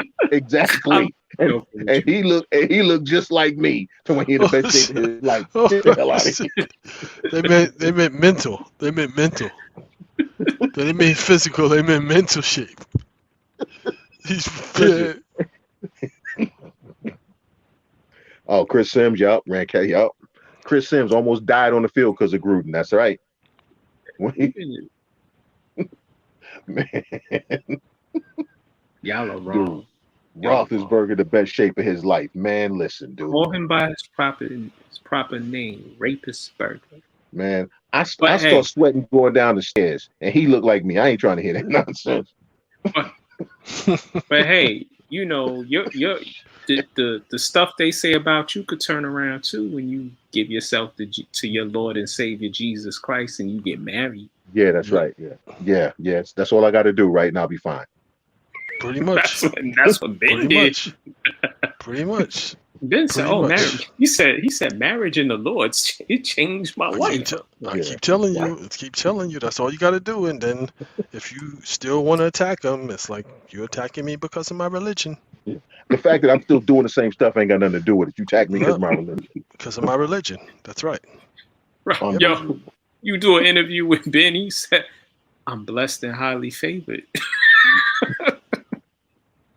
And he looked just like me to when he in the best shape of his life. Get the hell out of
here. They meant mental. They meant mental. They didn't mean physical, they meant mental shape. He's fit.
Oh, Chris Sims, yup. Chris Sims almost died on the field because of Gruden. That's right. Man.
Y'all are wrong.
Dude, Roethlisberger, the best shape of his life. Man, listen, dude.
Call him by his proper name, Rapisberger.
Man, I start sweating going down the stairs, and he looked like me. I ain't trying to hear that nonsense.
But hey, the stuff they say about you could turn around too when you give yourself to your Lord and Savior Jesus Christ and you get married.
Yeah, that's right. Yeah. Yes, that's all I got to do right now. I'll be fine.
Pretty much.
That's what Ben did.
Pretty much.
Ben said, marriage. He said marriage in the Lord, it changed my life.
I keep telling you, that's all you got to do. And then if you still want to attack him, it's like you're attacking me because of my religion.
Yeah. The fact that I'm still doing the same stuff ain't got nothing to do with it. You attack me because of my religion.
Because of my religion. That's right.
Right. Yo, you do an interview with Ben, he said, I'm blessed and highly favored.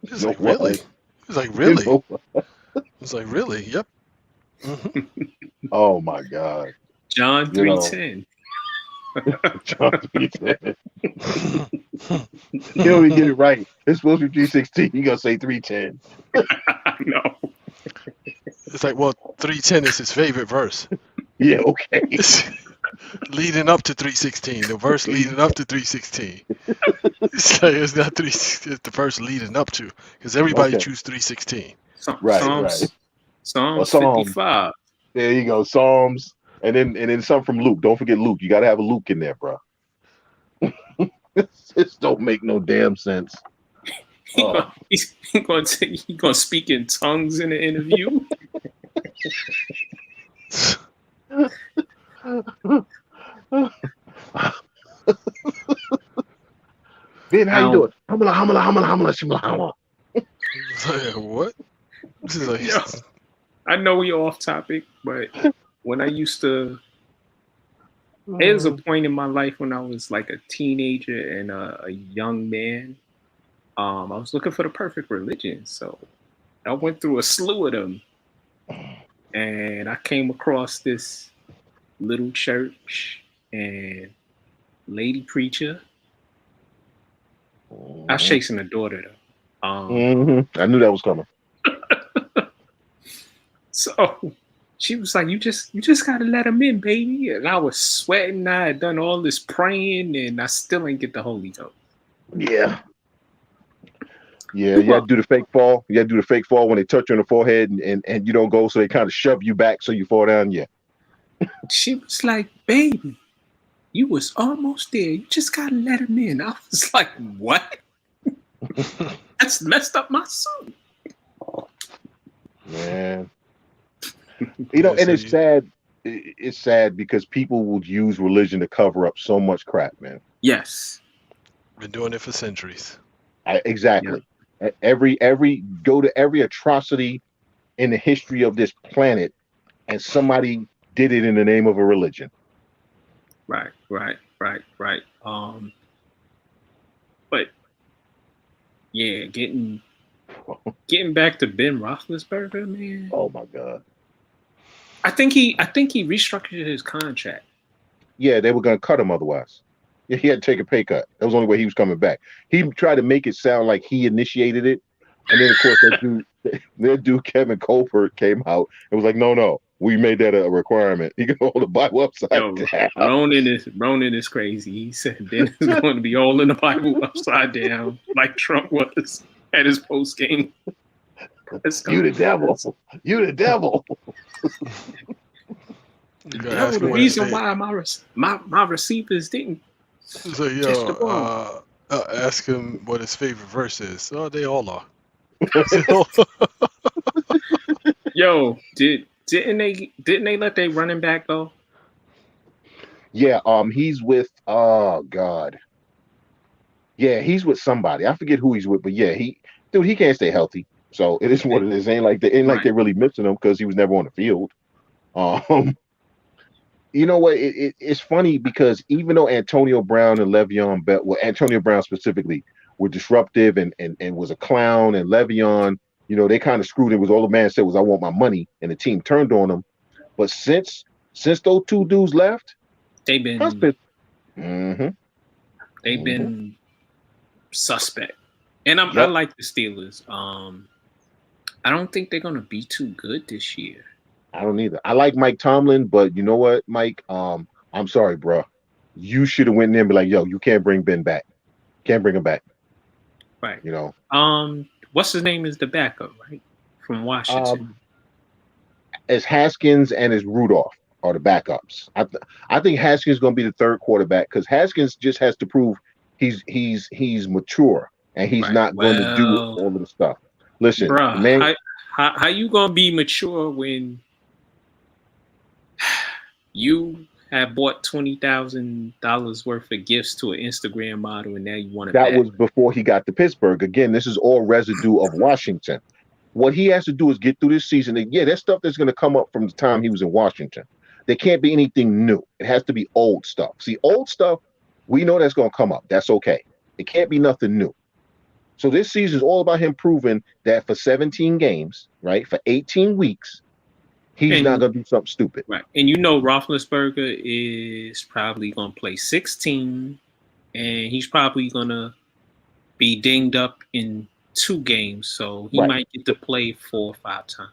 He's like, really? He's like, really? It's like, really? Yep. Mm-hmm.
Oh my God.
John 3:10.
John 3:10. You don't even get it right. It's supposed to be 3:16. You gonna say 3:10.
No.
It's like, well, 3:10 is his favorite verse.
Yeah, okay.
Leading up to 3:16. The verse leading up to 3:16. It's like it's not 3. It's the verse leading up to, because everybody choose 3:16.
Right.
Psalms 55.
There you go. Psalms, and then some from Luke. Don't forget Luke. You got to have a Luke in there, bro. This don't make no damn sense.
He's gonna speak in tongues in the interview.
Ben, how you doing? Hamala.
What? This is like,
I know we off topic, but when I used to, there was a point in my life when I was like a teenager and a young man. I was looking for the perfect religion, so I went through a slew of them, and I came across this little church and lady preacher, I was chasing the daughter though.
I knew that was coming.
So she was like, "You just gotta let him in, baby." And I was sweating. I had done all this praying, and I still ain't get the Holy Ghost.
Yeah. Yeah, you had to do the fake fall. You had to do the fake fall when they touch you on the forehead and you don't go, so they kind of shove you back so you fall down. Yeah.
She was like, "Baby, you was almost there. You just gotta let him in." I was like, "What?" That's messed up my son.
Man. And it's sad. It's sad because people will use religion to cover up so much crap, man.
Yes.
Been doing it for centuries.
Exactly. Yeah. Every go to every atrocity in the history of this planet, and somebody did it in the name of a religion.
Right. But yeah, getting back to Ben Roethlisberger, man.
Oh my God.
I think he restructured his contract.
Yeah, they were gonna cut him otherwise. Yeah, he had to take a pay cut. That was the only way he was coming back. He tried to make it sound like he initiated it, and then of course that dude Kevin Colbert came out and was like, "No, we made that a requirement. He can hold the Bible upside down."
Ronan is crazy. He said Ben is going to be holding the Bible upside down like Trump was at his post game.
You the devil. You the devil.
The reason why my receivers didn't.
So ask him what his favorite verse is. Oh, they all are.
Yo, didn't they let their running back go?
Yeah, he's with God. Yeah, he's with somebody. I forget who he's with, but yeah, he can't stay healthy. So it is what it is. Ain't like they're really missing him because he was never on the field. You know what? It's funny because even though Antonio Brown and Le'Veon Bell, well, Antonio Brown specifically, were disruptive and was a clown, and Le'Veon, they kind of screwed him. Was all the man said was, "I want my money," and the team turned on him. But since those two dudes left,
they've been suspect. And I like the Steelers. I don't think they're gonna be too good this year.
I don't either. I like Mike Tomlin, but you know what, Mike? I'm sorry, bro. You should have went in there and be like, "Yo, you can't bring Ben back. Can't bring him back."
Right. What's his name is the backup, right? From Washington.
As Haskins and as Rudolph are the backups. I think Haskins is going to be the third quarterback because Haskins just has to prove he's mature and he's not going to do all of the stuff. Listen,
bruh,
man,
how you gonna be mature when you have bought $20,000 worth of gifts to an Instagram model and now you want it back?
That was before he got to Pittsburgh. Again, this is all residue of Washington. What he has to do is get through this season. And yeah, there's stuff that's going to come up from the time he was in Washington. There can't be anything new. It has to be old stuff. See, old stuff, we know that's going to come up. That's okay. It can't be nothing new. So this season is all about him proving that for 17 games, right, for 18 weeks, he's not going to do something stupid.
Right. And Roethlisberger is probably going to play 16, and he's probably going to be dinged up in 2 games, so he might get to play 4 or 5 times.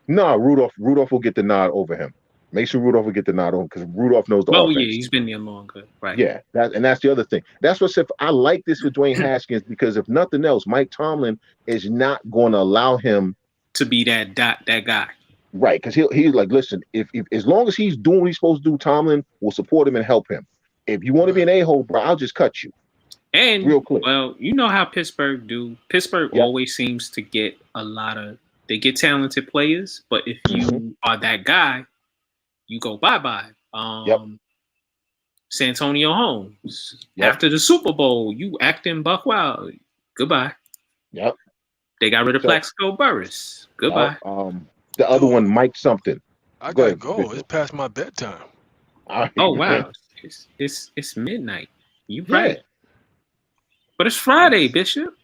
No,
Rudolph will get the nod over him. Mason Rudolph will get the nod over because Rudolph knows the offense.
Oh, yeah, he's been there longer. Right.
Yeah, that's the other thing. That's what I like this with Dwayne Haskins because if nothing else, Mike Tomlin is not going to allow him
to be that guy.
Right, because he's like, listen, if as long as he's doing what he's supposed to do, Tomlin will support him and help him. If you want to be an a-hole, bro, I'll just cut you.
And
real quick.
Well, you know how Pittsburgh do. Pittsburgh always seems to get they get talented players, but if you are that guy, you go bye-bye. Santonio Holmes. After the Super Bowl, you acting buck wild. Goodbye.
Yep.
They got rid of Plaxico Burress. Goodbye.
The other one, Mike something.
I gotta go. It's past my bedtime.
Oh wow. It's midnight. You right. But it's Friday, Bishop.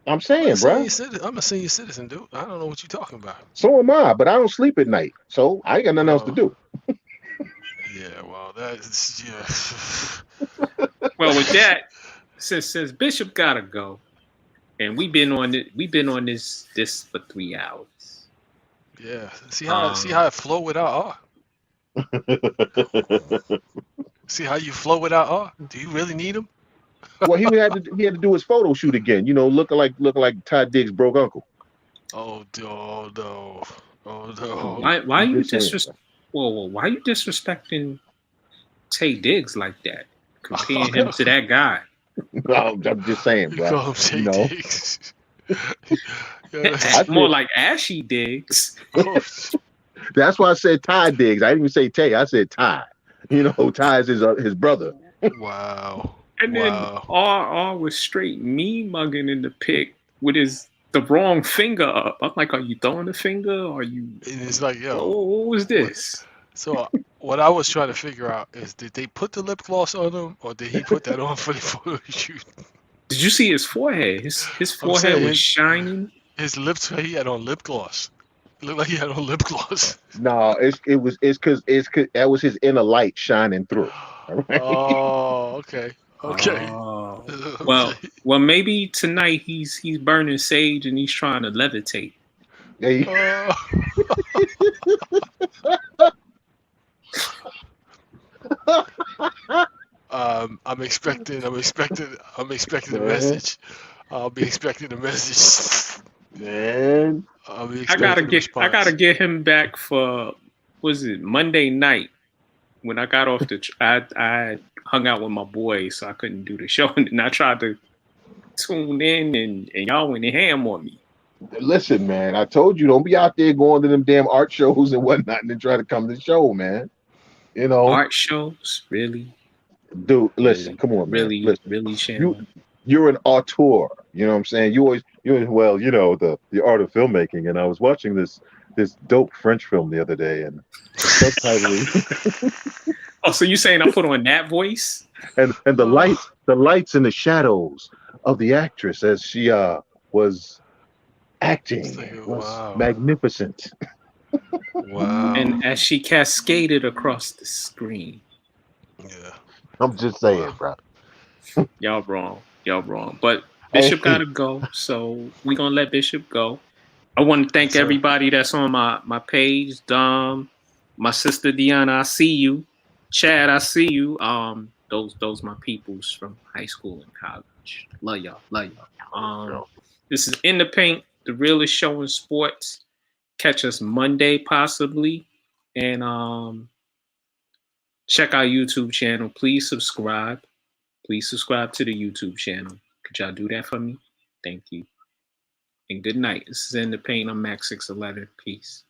I'm saying, bro.
I'm a senior citizen, dude. I don't know what you're talking about.
So am I, but I don't sleep at night, so I ain't got nothing else to do.
Yeah, well, that's
Well, with that, since Bishop gotta go, and we've been on this for 3 hours.
Yeah. See how it flow without R. See how you flow without R. Do you really need him?
Well, he had to do his photo shoot again. You know, looking like Ty Diggs' broke uncle.
Oh no. Oh no.
Why
I'm
you
just saying.
why you disrespecting Tay Diggs like that? Comparing him to that guy.
No, I'm just saying,
You
bro.
call him Tay Diggs.
More like Ashy Diggs.
Oh,
That's why I said Ty Diggs. I didn't even say Tay. I said Ty. You know, Ty is his brother.
wow.
And then R was straight me mugging in the pic with the wrong finger up. I'm like, are you throwing the finger? Or are you?
And it's like, yo.
What was this?
So what I was trying to figure out is, did they put the lip gloss on him, or did he put that on for the photo shoot?
Did you see his forehead? His forehead was shining.
His lips, he had on lip gloss. It looked like he had on lip gloss.
No, it's because that was his inner light shining through. All right?
Oh, okay.
Oh.
Okay.
Well, maybe tonight he's burning sage and he's trying to levitate.
I'm expecting a message. I'll be expecting a message.
Man,
I gotta get him back for Monday night when I got off I hung out with my boys, so I couldn't do the show, and I tried to tune in, and y'all went ham on me.
Listen, man, I told you don't be out there going to them damn art shows and whatnot and then try to come to the show, man. You know,
art shows, really,
dude. Listen, come on, man.
really,
listen.
really, Shawn.
You're an auteur. You know what I'm saying? You're well, you know, the art of filmmaking. And I was watching this dope French film the other day, and subtitling.
Oh, so you saying I put on that voice?
And the lights and the shadows of the actress as she was acting was magnificent.
Wow.
And as she cascaded across the screen.
Yeah.
I'm just saying, bro.
Y'all wrong. But Bishop gotta go, so we gonna let Bishop go. I want to thank everybody that's on my page. Dom, my sister Deanna, I see you. Chad, I see you. Those my peoples from high school and college. Love y'all. This is In the Paint, the realest show in sports. Catch us Monday possibly, and check our YouTube channel. Please subscribe. Please subscribe to the YouTube channel. Could y'all do that for me? Thank you. And good night. This is In the Paint. I'm Max 611. Peace.